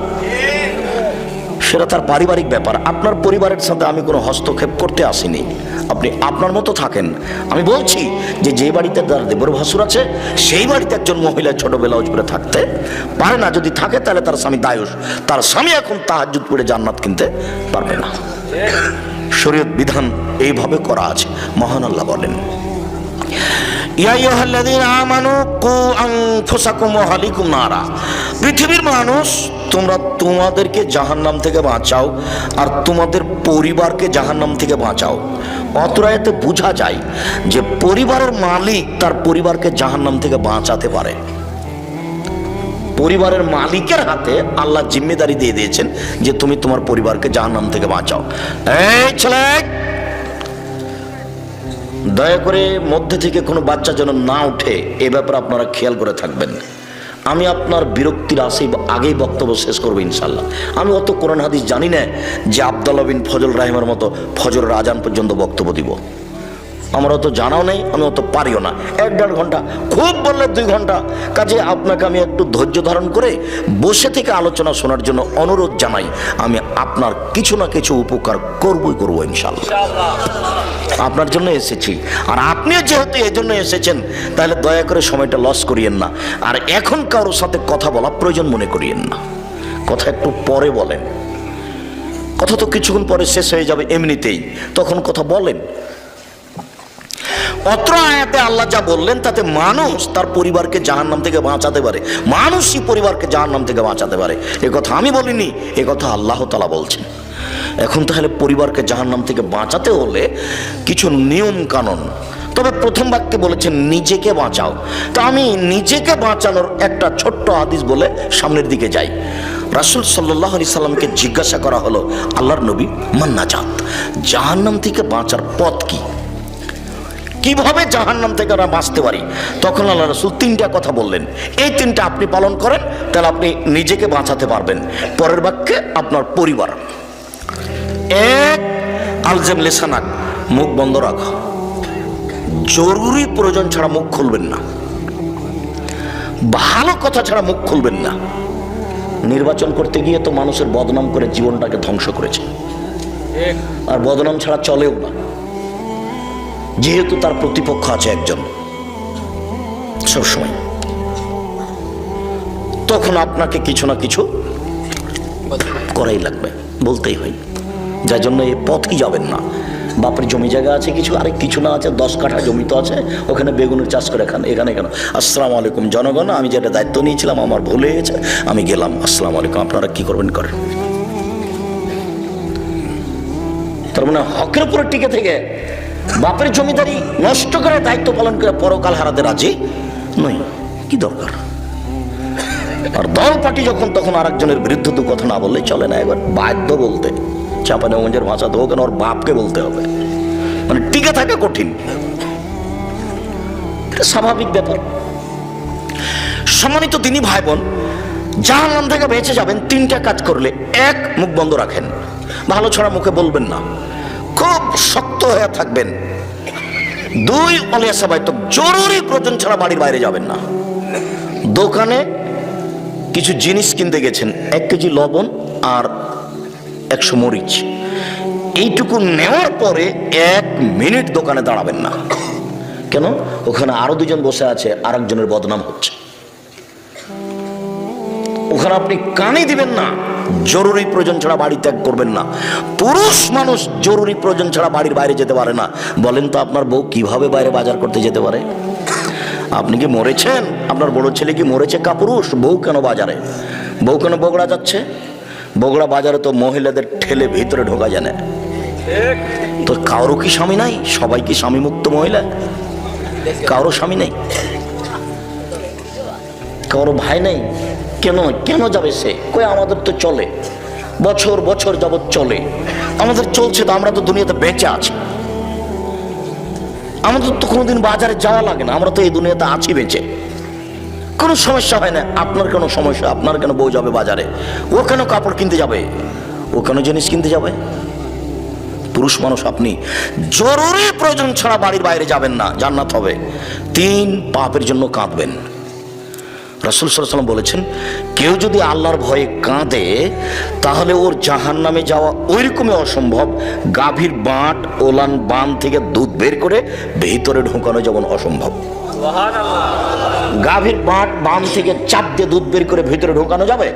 সেটা তার পারিবারিক ব্যাপার। আপনার পরিবারের সাথে আমি কোনো হস্তক্ষেপ করতে আসিনি, আপনি আপনার মতো থাকেন। আমি বলছি যে যে বাড়িতে তার দেবর ভাসুর আছে সেই বাড়িতে একজন মহিলা ছোট ব্লাউজ পরে থাকতে পারে না। যদি থাকে তাহলে তার স্বামী দায়ুস, তার স্বামী এখন তাহাজ্জুদ পড়ে জান্নাত কিনতে পারবে না। শরীয়ত বিধান এইভাবে করা আছে। মহান আল্লাহ বলেন, পৃথিবীর মানুষ, তোমরা তোমাদেরকে জাহান্নাম থেকে বাঁচাও আর তোমাদের পরিবারকে জাহান্নাম থেকে বাঁচাও। অতরায়তে বোঝা যায় যে পরিবারের মালিক তার পরিবারকে জাহান্নাম থেকে বাঁচাতে পারে। পরিবারের মালিকের হাতে আল্লাহ জিম্মেদারি দিয়ে দিয়েছেন যে তুমি তোমার পরিবারকে জাহান্নাম থেকে বাঁচাও। এই ছেলে, দয়া করে মধ্যে থেকে কোনো বাচ্চা যেন না উঠে, এ ব্যাপারে আপনারা খেয়াল করে থাকবেন। আমি আপনার বিরক্তির আগেই বক্তব্য শেষ করবো ইনশাল্লাহ। আমি অত কোরআন হাদিস জানি না যে আব্দুল্লাহ বিন ফজল রাহিমের মতো ফজরের আজান পর্যন্ত বক্তব্য দিব। আমার অত জানাও নেই, আমি অত পারিও না। 1-1.5 ঘন্টা, খুব বললে 2 ঘন্টা। কাজে আপনাকে আমি একটু ধৈর্য ধারণ করে বসে থেকে আলোচনা শোনার জন্য অনুরোধ জানাই। আমি আপনার কিছু না কিছু উপকার করবই করবো ইনশাল্লাহ। আপনার জন্য এসেছি, আর আপনিও যেহেতু এই জন্য এসেছেন, তাহলে দয়া করে সময়টা লস করিয়েন না। আর এখন কারোর সাথে কথা বলা প্রয়োজন মনে করিয়েন না। কথা একটু পরে বলেন, কথা তো কিছুক্ষণ পরে শেষ হয়ে যাবে এমনিতেই, তখন কথা বলেন। অত্র আয়াতে আল্লাহ যা বললেন তাতে মানুষ তার পরিবারকে জাহান্নাম থেকে বাঁচাতে পারে, মানুষই পরিবারকে জাহান্নাম থেকে বাঁচাতে পারে। এ কথা আমি বলিনি, এ কথা আল্লাহ তাআলা বলছেন। এখন তাহলে পরিবারকে জাহান্নাম থেকে বাঁচাতে হলে কিছু নিয়ম কানুন। তবে প্রথম বাক্যে বলেছেন নিজেকে বাঁচাও। তা আমি নিজেকে বাঁচানোর একটা ছোট্ট হাদিস বলে সামনের দিকে যাই। রাসূল সাল্লাল্লাহু আলাইহি সাল্লামকে জিজ্ঞাসা করা হলো, আল্লাহর নবী, মান নাজাত, জাহান্নাম থেকে বাঁচার পথ কি, কিভাবে জাহান্নাম থেকে আমরা বাঁচতে পারি? তখন আল্লাহ রাসূল 3টা কথা বললেন। এই 3টা আপনি পালন করেন, তাহলে আপনি নিজেকে বাঁচাতে পারবেন। পরের বাক্যে আপনার পরিবার। 1, আলজাম লিসানাক, মুখ বন্ধ রাখো, জরুরি প্রয়োজন ছাড়া মুখ খুলবেন না, ভালো কথা ছাড়া মুখ খুলবেন না। নির্বাচন করতে গিয়ে তো মানুষের বদনাম করে জীবনটাকে ধ্বংস করেছে, আর বদনাম ছাড়া চলেও না, যেহেতু তার প্রতিপক্ষ আছে একজন সবসময়। তখন আপনাকে কিছু না কিছু করাই লাগবে, বলতেই হয়। যার জন্য এই পথই যাবেন না। বাপের জমি জায়গা আছে কিছু, আরেক কিছু না আছে 10 কাঠা জমি তো আছে, ওখানে বেগুনের চাষ করে এখানে কেন? আসসালামু আলাইকুম জনগণ, আমি যেটা দায়িত্ব নিয়েছিলাম আমার ভুল হয়ে গেছে, আমি গেলাম, আসসালামু আলাইকুম, আপনারা কি করবেন করেন। তার মানে হকের উপরে টিকে থেকে বাপের জমিদারি নষ্ট করে দায়িত্ব পালন করে পরকাল হারাতে রাজি নই, কি দরকার? আর দল পার্টি যখন তখন আরেকজনের বিরুদ্ধে তো কথা না বললেই চলে না, এবার বাধ্য বলতে। চাঁপানেগঞ্জের ভাষা তো কেন ওর বাপকে বলতে হবে, মানে টিকে থাকা কঠিন, এটা স্বাভাবিক ব্যাপার। সম্মানিত দিনী ভাই বোন, জাহান্নাম থেকে বেঁচে যাবেন 3টা কাজ করলে। 1, মুখ বন্ধ রাখেন, ভালো ছড়া মুখে বলবেন না, খুব শক্ত হয়ে থাকবেন। 2, অলিয়া সবাই তো জরুরি প্রয়োজন ছাড়া বাড়ির বাইরে যাবেন না। দোকানে কিছু জিনিস কিনতে গেছেন, 1 কেজি লবণ আর 100 মরিচ, এইটুকু নেওয়ার পরে 1 মিনিট দোকানে দাঁড়াবেন না। কেন? ওখানে আরো 2 জন বসে আছে, আরেকজনের বদনাম হচ্ছে, ওখানে আপনি কানে দিবেন না। জরুরি প্রয়োজন ছাড়া বাড়ি ত্যাগ করবেন না। পুরুষ মানুষ জরুরি প্রয়োজন ছাড়া বাড়ির বাইরে যেতে পারে না। বলেন তো আপনার বউ কিভাবে বাইরে বাজার করতে যেতে পারে? আপনি কি মরেছেন? আপনার বড় ছেলে কি মরেছে কাপুরুষ? বউ কেন বাজারে? বউ কেন বগুড়া যাচ্ছে? বগুড়া বাজারে তো মহিলাদের ঠেলে ভিতরে ঢোকা যায় না। তো কারো কি স্বামী নাই? সবাই কি স্বামী মুক্ত মহিলা? কারো স্বামী নেই, কারো ভাই নেই। কেন কেন যাবে সে? কই আমাদের তো চলে, বছর বছর যাবৎ চলে, আমাদের চলছে তো, আমরা তো দুনিয়াতে বেঁচে আছি, আমাদের তো কোনোদিন বাজারে যাওয়া লাগে না, আমরা তো এই দুনিয়াতে আছি বেঁচে, কোনো সমস্যা হয় না। আপনার কেন সমস্যা? আপনার কেন বউ যাবে বাজারে? ও কেন কাপড় কিনতে যাবে? ও কেন জিনিস কিনতে যাবে? পুরুষ মানুষ আপনি জরুরি প্রয়োজন ছাড়া বাড়ির বাইরে যাবেন না, জান্নাত হবে। 3, পাপের জন্য কাঁদবেন। রাসূল সাল্লাল্লাহু আলাইহি ওয়াসাল্লাম বলেছেন, কেউ যদি আল্লাহর ভয়ে কাঁদে তাহলে ওর জাহান্নামে যাওয়া ওইরকমই অসম্ভব গাভীর বাঁট ওলান বান থেকে দুধ বের করে ভিতরে ঢোকানো যেমন অসম্ভব। গাভীর বাঁট বান থেকে চাপ দিয়ে দুধ বের করে ভিতরে ঢোকানো যাবে?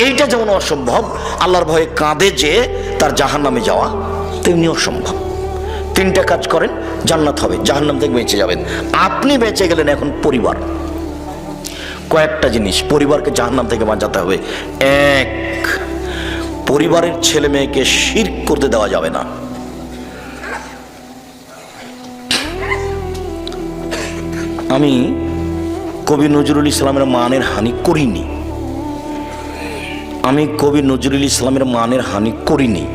এইটা যেমন অসম্ভব, আল্লাহর ভয়ে কাঁদে যে তার জাহান্নামে যাওয়া তেমনি অসম্ভব। 3টা কাজ করেন, জান্নাত হবে, জাহান্নাম থেকে বেঁচে যাবেন। আপনি বেঁচে গেলেন। এখন পরিবার, কয়েকটা জিনিস পরিবারকে জাহান্নাম থেকে বাঁচাতে হবে। 1, পরিবারের ছেলে মেয়েকে শিরক করতে দেওয়া যাবে না। আমি কবি নজরুল ইসলামের মানের হানি করিনি, আমি কবি নজরুল ইসলামের মানের হানি করিনি,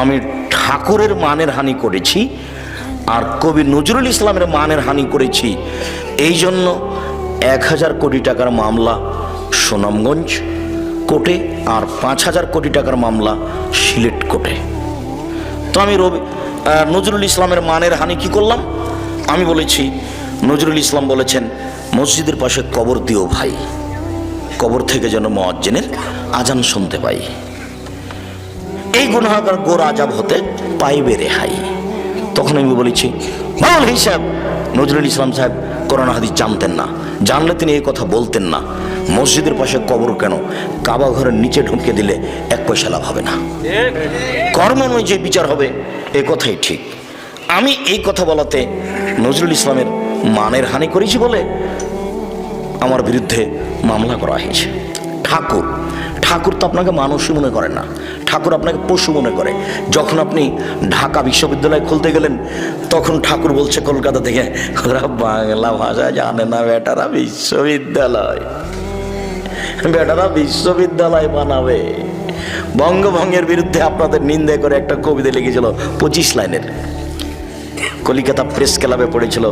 আমি ঠাকুরের মানের হানি করেছি, আর কবি নজরুল ইসলামের মানের হানি করেছি। এই জন্য 1000 কোটি টাকার মামলা সুনামগঞ্জ কোর্টে, আর 5000 কোটি টাকার মামলা সিলেট কোর্টে। তো আমি নজরুল ইসলামের মানের হানি কি করলাম? আমি বলেছি, নজরুল ইসলাম বলেছেন মসজিদের পাশে কবর দিও ভাই, কবর থেকে যেন মুয়াজ্জিনের আজান শুনতে পাই, এই গুনাহগার গোর আজাব হতে পাইবে রেহাই। তখন আমি বলেছি, মাওল হিসাব নজরুল ইসলাম সাহেব কোরআন হাদিস জানতেন না, জানলে তিনি এই কথা বলতেন না। মসজিদের পাশে কবর কেন, কাবা ঘরের নিচে ঢুকে দিলে 1 পয়সা লাভ হবে না, কর্ম অনুযায়ী বিচার হবে, এ কথাই ঠিক। আমি এই কথা বলাতে নজরুল ইসলামের মানের হানি করেছি বলে আমার বিরুদ্ধে মামলা করা হয়েছে। ঠাকুর তো আপনাকে মানুষই মনে করে না, ঠাকুর আপনাকে পশু মনে করে। যখন আপনি ঢাকা বিশ্ববিদ্যালয় খুলতে গেলেন, তখন ঠাকুর বলছে কলকাতা থেকে, ওরা বাংলা ভাষা জানে না, বেটারা বিশ্ববিদ্যালয় বানাবে। বঙ্গভঙ্গের বিরুদ্ধে আপনাদের নিন্দে করে একটা কবিতা লিখেছিল 25 লাইনের, কলিকাতা প্রেস ক্লাবে পড়েছিল।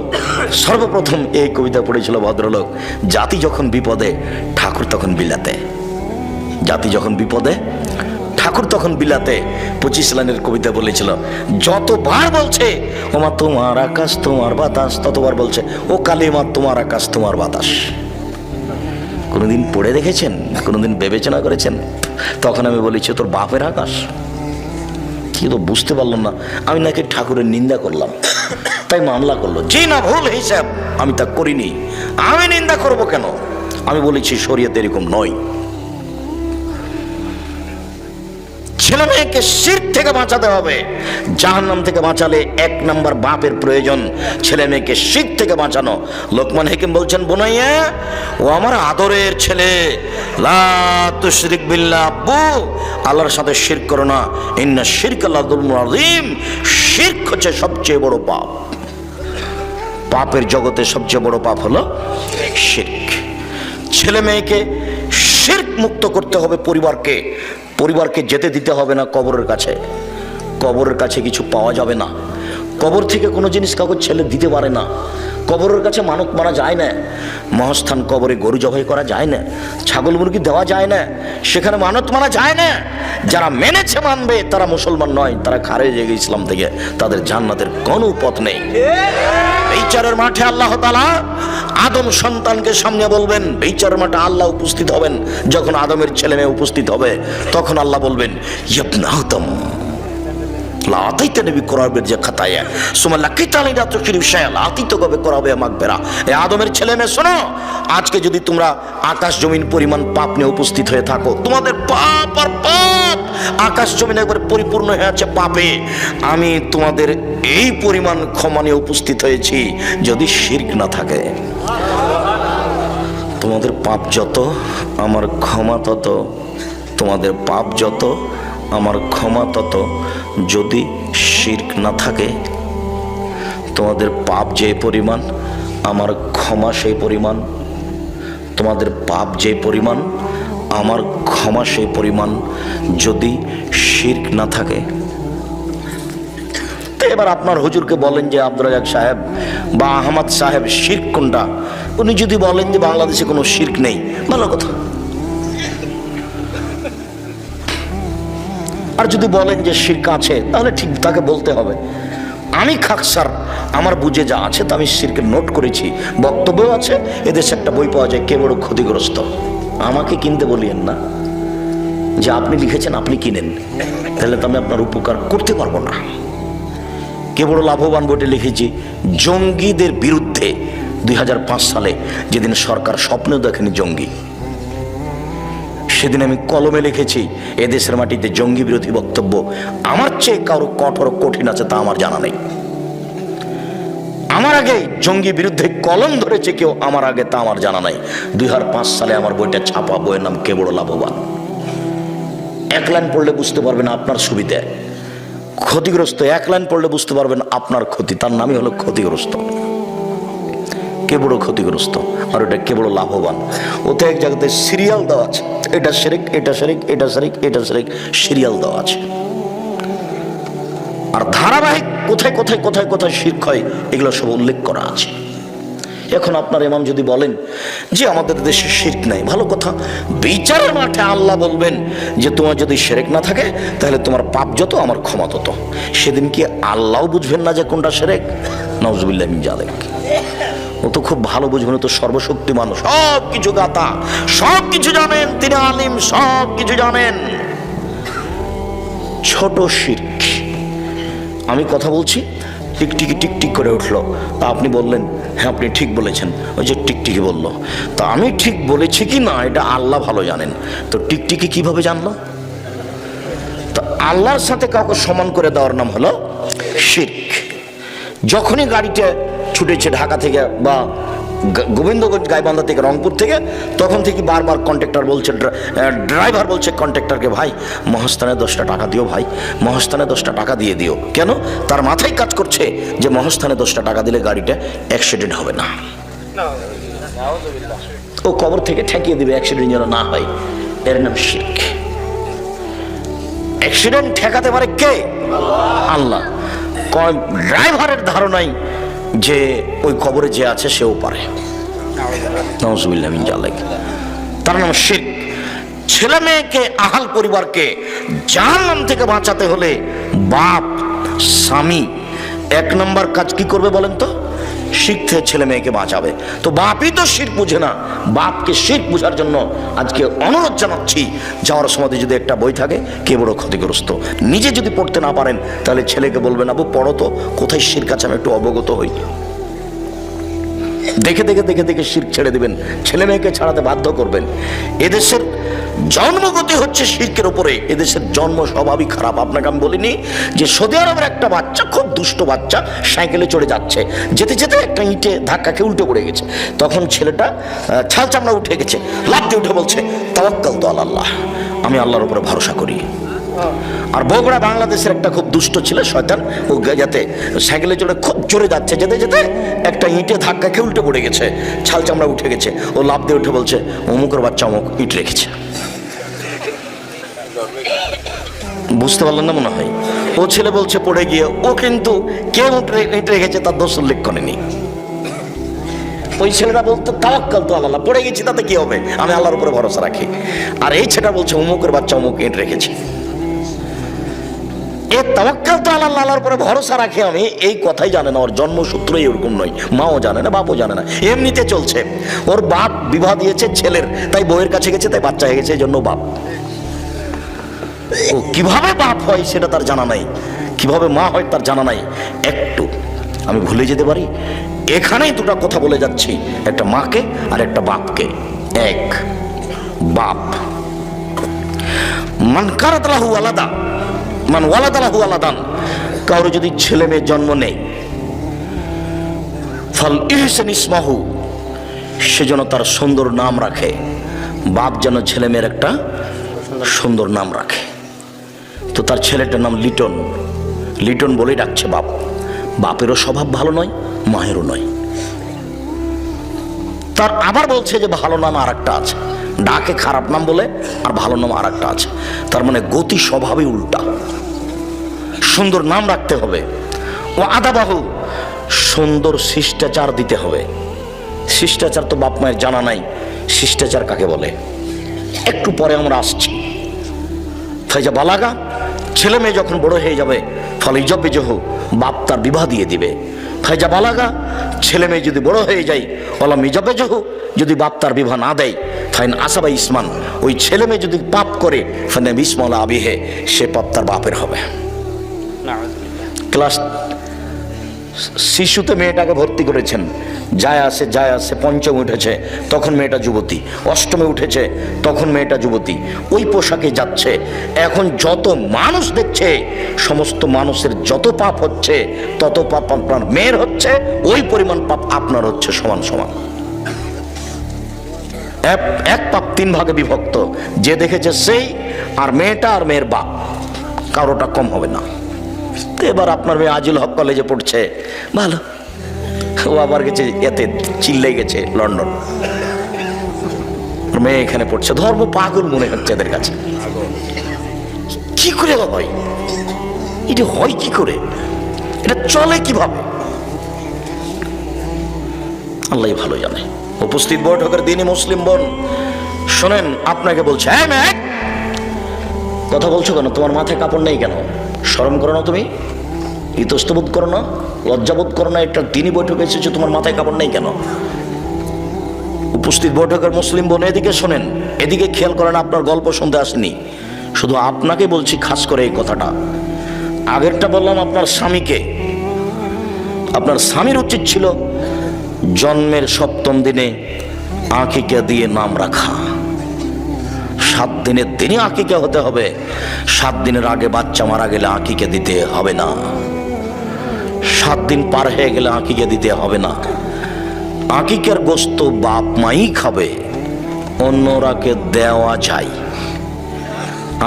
সর্বপ্রথম এই কবিতা পড়েছিল ভদ্রলোক, জাতি যখন বিপদে ঠাকুর তখন বিলাতে, জাতি যখন বিপদে ঠাকুর তখন বিলাতে। 25 লাইনের কবিতা বলেছিল। যতবার বলছে ওমা তোমার আকাশ তোমার বাতাস, ততবার বলছে ও কালিমা তোমার আকাশ তোমার বাতাস। কোনোদিন পড়ে দেখেছেন? কোনোদিন বিবেচনা করেছেন? তখন আমি বলেছি তোর বাপের আকাশ। কি তো বুঝতে পারলাম না, আমি নাকি ঠাকুরের নিন্দা করলাম, তাই মামলা করলো। জি না, ভুল হিসাব, আমি তা করিনি। আমি নিন্দা করব কেন? আমি বলেছি শরীয়তে এরকম নয়। ছেলে মেয়েকে শিরক থেকে বাঁচাতে হবে। জাহান্নাম থেকে বাঁচালে 1 নম্বর বাপের প্রয়োজন, ছেলে মেয়েকে শিরক থেকে বাঁচানো। লোকমান হাকিম বলছেন, বোনাইয়া ও আমার আদরের ছেলে, লা তুশরিক বিল্লাহ, আব্বু আল্লাহর সাথে শিরক করো না, ইন্না শিরকা লাযুলমুন আযীম, শিরক হচ্ছে সবচেয়ে বড় পাপ। পাপের জগতে সবচেয়ে বড় পাপ হলো শিরক। ছেলে মেয়েকে শিরক মুক্ত করতে হবে। পরিবারকে যেতে দিতে হবে না কবরের কাছে। কবরের কাছে কিছু পাওয়া যাবে না, কবর থেকে কোনো জিনিস কাউকে ছেলে দিতে পারে না। কবরের কাছে মানত মারা যায় না, মহাস্থান কবরে গরু জবাই করা যায় না, ছাগল মুরগি দেওয়া যায় না, সেখানে মানত মারা যায় না। যারা মেনেছে মানবে তারা মুসলমান নয়, তারা খারেজ হয়ে গেছে ইসলাম থেকে, তাদের জান্নাতের কোনো পথ নেই। বিচারের মাঠে আল্লাহ তাআলা আদম সন্তানকে সামনে বলবেন, বিচারের মাঠে আল্লাহ উপস্থিত হবেন। যখন আদমের ছেলে মেয়ে উপস্থিত হবে, তখন আল্লাহ বলবেন, ইবনা আদম লা আতাইতানি বিকুরাবির যে খাতায়া সুমা লাকিতানি লা তুশরিক শাইআ লা আতিতুকা করাবে মাগফিরা। এ আদমের ছেলে মেয়ে শোনো, আজকে যদি তোমরা আকাশ জমিন পরিমাণ পাপ নিয়ে উপস্থিত হয়ে থাকো, তোমাদের পাপ আর পাপ, আকাশ জমিন একবার পরিপূর্ণ হয়ে আছে পাপে, আমি তোমাদের এই পরিমাণ ক্ষমা নিয়ে উপস্থিত হয়েছি যদি শিরক না থাকে। তোমাদের পাপ যত আমার ক্ষমা তত, তোমাদের পাপ যত আমার ক্ষমা তত, যদি শিরক না থাকে। তোমাদের পাপ যে পরিমাণ আমার ক্ষমা সেই পরিমাণ, তোমাদের পাপ যে পরিমাণ আমার ক্ষমা সেই পরিমাণ, যদি শিরক না থাকে। তো এবার আপনার হুজুরকে বলেন যে আব্দুর রাজ্জাক সাহেব বা আহমদ সাহেব শিরক কোনটা? উনি যদি বলেন যে বাংলাদেশে কোনো শিরক নেই, ভালো কথা। আর যদি বলেন যে শিরক আছে, তাহলে ঠিক তাকে বলতে হবে আমি খাকসার, আমার বুঝে যা আছে তা আমি শিরকে নোট করেছি, বক্তব্যও আছে। এদেশে একটা বই পাওয়া যায়, কে বড় ক্ষতিগ্রস্ত। আমাকে কিনতে বলিয়েন না, যে আপনি লিখেছেন আপনি কিনেন, তাহলে তো আমি আপনার উপকার করতে পারবো না। কে বড় লাভবান বইটা লিখেছি জঙ্গিদের বিরুদ্ধে 2005 সালে, যেদিন সরকার স্বপ্নেও দেখেনি জঙ্গি, সেদিন আমি কলমে লিখেছি এদেশের মাটিতে জঙ্গি বিরোধী বক্তব্য আমার চেয়ে কারো কঠোর কঠিন আছে তা আমার জানা নেই। আমার আগে জঙ্গি বিরুদ্ধে কলম ধরেছে কেউ আমার আগে, তা আমার জানা নাই। 2005 সালে আমার বইটা ছাপা, বইয়ের নাম কে বড় লাভবান। 1 লাইন পড়লে বুঝতে পারবেন আপনার সুবিধা। ক্ষতিগ্রস্ত 1 লাইন পড়লে বুঝতে পারবেন আপনার ক্ষতি, তার নামই হলো ক্ষতিগ্রস্ত। কে বড় ক্ষতিগ্রস্ত আর ওটা কে বড় লাভবান। ওতে এক জায়গাতে সিরিয়াল দেওয়া আছে, এটা শিরক, এটা শিরক, এটা শিরক, এটা শিরক, সিরিয়াল দেওয়া আছে। আর ধারাবাহিক কোথায় কোথায় কোথায় কোথায় শিরক হয় এগুলো সব উল্লেখ করা আছে। এখন আপনার ইমাম যদি বলেন যে আমাদের দেশে শিরক নাই, ভালো কথা, বিচারের মাঠে আল্লাহ বলবেন যে তোমার যদি শিরক না থাকে তাহলে তোমার পাপ যত আমার ক্ষমা তত। সেদিন কি আল্লাহও বুঝবেন না যে কোনটা শিরক? নাউজুবিল্লাহ মিন যালিক। ও তো খুব ভালো বুঝবেন, তো সর্বশক্তিমান, সব কিছু গাতা, সব কিছু জানেন, তিনি আলিম, সব কিছু জানেন। ছোট শিরক। আমি কথা বলছি, টিকটিকি টিকটিক করে উঠলো, তা আপনি বললেন হ্যাঁ আপনি ঠিক বলেছেন, ওই যে টিকটিকি বললো, তা আমি ঠিক বলেছি কি না এটা আল্লাহ ভালো জানেন। তো টিকটিকি কিভাবে জানলো? তো আল্লাহর সাথে কাউকে সমান করে দেওয়ার নাম হলো শিরক। যখনই গাড়িটা ছুটেছে ঢাকা থেকে বা গোবিন্দগঞ্জ গাইবান্ধা থেকে রংপুর থেকে, তখন থেকে বারবার কন্ট্রাক্টর বলছে, ড্রাইভার বলছে কন্ট্রাক্টরকে, ভাই মহাস্থানে 10টা টাকা দিও, ভাই মহাস্থানে 10টা টাকা দিয়ে দিও। কেন? তার মাথায় কাজ করছে যে মহাস্থানে 10টা টাকা দিলে গাড়িটা অ্যাক্সিডেন্ট হবে না, ও কবর থেকে ঠেকিয়ে দিবে অ্যাক্সিডেন্ট যেন না হয়। এর নাম শিরক। অ্যাক্সিডেন্ট ঠেকাতে পারে কে? আল্লাহ। ড্রাইভারের ধারণাই যে ওই কবরে যে আছে সেও পারে। নাউজুবিল্লাহ মিন যালিক। তার নাম শিরক। ছেলে মেয়েকে, আহাল পরিবারকে জাহান্নাম থেকে বাঁচাতে হলে বাপ, স্বামী 1 নম্বর কাজ কি করবে বলেন তো? শিরক থেকে ছেলে মেয়েকে বাঁচাবে। তো বাপই তো শিরক বুঝে না, বাপকে শিরক বুঝার জন্য আজকে অনুরোধ জানাচ্ছি, যাওয়ার সময় যদি একটা বই থাকে, কে বড় ক্ষতিগ্রস্ত, নিজে যদি পড়তে না পারেন তাহলে ছেলেকে বলবেন আবু পড়ো তো, কোথায় শিরক আছে আমি একটু অবগত হই। দেখে দেখে দেখে দেখে শিরক ছেড়ে দিবেন, ছেলে মেয়েকে ছাড়াতে বাধ্য করবেন। এদেশের জন্মগতি হচ্ছে শিরকের উপরে, এদেশের জন্ম স্বভাবই খারাপ। আপনাকে আমি বলিনি যে সৌদি আরবের একটা বাচ্চা, খুব দুষ্ট বাচ্চা, সাইকেলে চড়ে যাচ্ছে, যেতে যেতে একটা ইটে ধাক্কা খেয়ে উল্টে পড়ে গেছে। তখন ছেলেটা ছাল চামড়া উঠে গেছে, লাফ দিয়ে উঠে বলছে তাওয়াক্কালতু আলাল্লাহ, আমি আল্লাহর উপরে ভরসা করি। আর বগুড়া বাংলাদেশের একটা খুব দুষ্ট ছিল শয়তান, ও যাতে সাইকেলে চড়ে খুব জোরে যাচ্ছে, যেতে যেতে একটা ইটে ধাক্কা খেয়ে উল্টে পড়ে গেছে, ছাল চামড়া উঠে গেছে। ও লাফ দিয়ে উঠে বলছে অমুকের বাচ্চা অমুক ইট রেখেছে। বুঝতে পারলেন না মনে হয়? ও ছেলে বলছে পড়ে গিয়ে, ও কিন্তু কে ইট রেখেছে তার দোষ উল্লেখ করেনি। ওই ছেলেটা বলতো তাওয়াক্কালতু আলাল্লাহ, পড়ে গেছি তাতে কি হবে, আমি আল্লাহর উপরে ভরসা রাখি। আর এই ছেলেটা বলছে অমুকের বাচ্চা অমুক ইট রেখেছে। এ তাওয়াক্কালতু আলাল্লাহ, আল্লাহর উপরে ভরসা রাখি আমি, এই কথাই জানে না। ওর জন্মসূত্রই এরকম নয়, মাও জানে না, বাপও জানে না, এমনিতে চলছে। ওর বাপ বিবাহ দিয়েছে ছেলের, তাই বউয়ের কাছে গেছে, তাই বাচ্চা হয়ে গেছে, এই জন্য বাপ। ও কিভাবে বাপ হয় সেটা তার জানা নাই, কিভাবে মা হয় তার জানা নাই। একটু আমি ভুলে যেতে পারি, এখানেই দুটো কথা বলে যাচ্ছি, একটা মাকে আর একটা বাপকে। এক, বাপ। মান কারাত লাহু ওয়ালাদা, মান ওয়ালাদা লাহু ওয়ালাদান, কারো যদি ছেলে মেয়ে জন্ম নেয়, ফাল ইহসান ইসমাহু, সেজন্য তার সুন্দর নাম রাখে। বাপ যেন ছেলে মেয়ের একটা সুন্দর নাম রাখে। তো তার ছেলেটার নাম লিটন, লিটন বলেই ডাকছে বাপ। বাপেরও স্বভাব ভালো নয়, মায়েরও নয়। তার আবার বলছে যে ভালো নাম আর একটা আছে, ডাকে খারাপ নাম বলে, আর ভালো নাম আর একটা আছে। তার মানে গতি স্বভাবই উল্টা। সুন্দর নাম রাখতে হবে। ও আদাবাহু, সুন্দর শিষ্টাচার দিতে হবে। শিষ্টাচার তো বাপ মায়ের জানা নাই, শিষ্টাচার কাকে বলে একটু পরে আমরা আসছি। ফাইজা বালাগা, ছেলে মেয়ে যখন বড় হয়ে যাবে, ফলে ইজবে জহু, বাপ তার বিবাহ দিয়ে দিবে। ফাইজা বালাগা, ছেলে মেয়ে যদি বড় হয়ে যায়, ওলা মিজবে জহু, যদি বাপ তার বিবাহ না দেয়, ফাইন আসাবা ইসমান, ওই ছেলে মেয়ে যদি পাপ করে, ফাইন ইসমলা আবিহে, সে পাপ তার বাপের হবে। ক্লাস শিশুতে মেয়েটাকে ভর্তি করেছেন, যায় আসে, পঞ্চমে উঠেছে তখন মেয়েটা যুবতী, অষ্টমে উঠেছে তখন মেয়েটা যুবতী, ওই পোশাকে যাচ্ছে। এখন যত মানুষ দেখছে, সমস্ত মানুষের যত পাপ হচ্ছে, তত পাপ আপনার মেয়ের হচ্ছে, ওই পরিমাণ পাপ আপনার হচ্ছে, সমান সমান। এক পাপ 3 ভাগে বিভক্ত, যে দেখেছে সেই, আর মেয়েটা আর মেয়ের বাপ, কারোটা কম হবে না। তো এবার আপনার মেয়ে আজিল হক কলেজে পড়ছে, ভালো, ও আবার গেছে এতে চিল্লাই গেছে লন্ডন, মেয়ে এখানে পড়ছে, ধর্ম পাগল মনে হচ্ছে এদের কাছে। কি করে হয় এটা, হয় কি করে, এটা চলে কিভাবে? আল্লাহ ভালো জানে। উপস্থিত বৈঠকের দিনই মুসলিম বোন শোনেন, আপনাকে বলছে, হ্যাঁ ম্যাক কথা বলছো কেন? তোমার মাথায় কাপড় নেই কেন? শরম করো না? তুমি ইতস্তবোধ করো না? লজ্জাবোধ করো না? একটা দিনই বৈঠকে এসেছো, তোমার মাথায় কাপড় নেই কেন? উপস্থিত বৈঠকের মুসলিম বোন এদিকে শোনেন, এদিকে খেয়াল করেন। আপনার গল্প শুনতে আসেনি, শুধু আপনাকে বলছি খাস করে এই কথাটা। আগেরটা বললাম আপনার স্বামীকে। আপনার স্বামীর উচিত ছিল জন্মের 7ম দিনে আকিকা দিয়ে নাম রাখা। 7 দিনের দিনই আকিকা হতে হবে। 7 দিনের আগে বাচ্চা মারা গেলে আকিকা দিতে হবে না। 7 দিন পার হয়ে গেলে আকিকা দিতে হবে না। আকিকার গোশত বাপ মাই খাবে, অন্যরাকে দেওয়া যায়।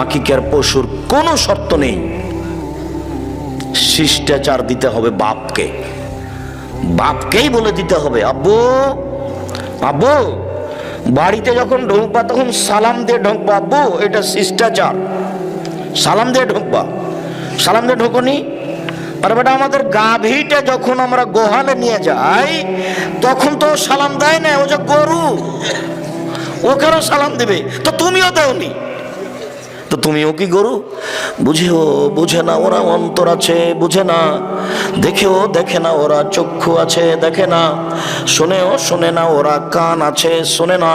আকিকার পশুর কোনো শর্ত নেই, শিষ্টাচার দিতে হবে বাপকে। বাপকেই বলে দিতে হবে, আব্বু আব্বু বাড়িতে যখন ঢুকবা তখন সালাম দিয়ে ঢুকবা, আব্বু এটা শিষ্টাচার, সালাম দিয়ে ঢুকবা। সালাম দিয়ে ঢোকনি? আর বেটা আমাদের গাভীটা যখন আমরা গোহালে নিয়ে যাই তখন তো সালাম দেয় না, ও যে গরু, ওখানেও সালাম দিবে। তো তুমিও দেওনি, তো তুমিও কি গরু? বুঝেও বুঝে না ওরা, অন্তর আছে বুঝে না, দেখেও দেখে না ওরা, চক্ষু আছে দেখে না, শোনেও শোনে না ওরা, কান আছে শোনে না।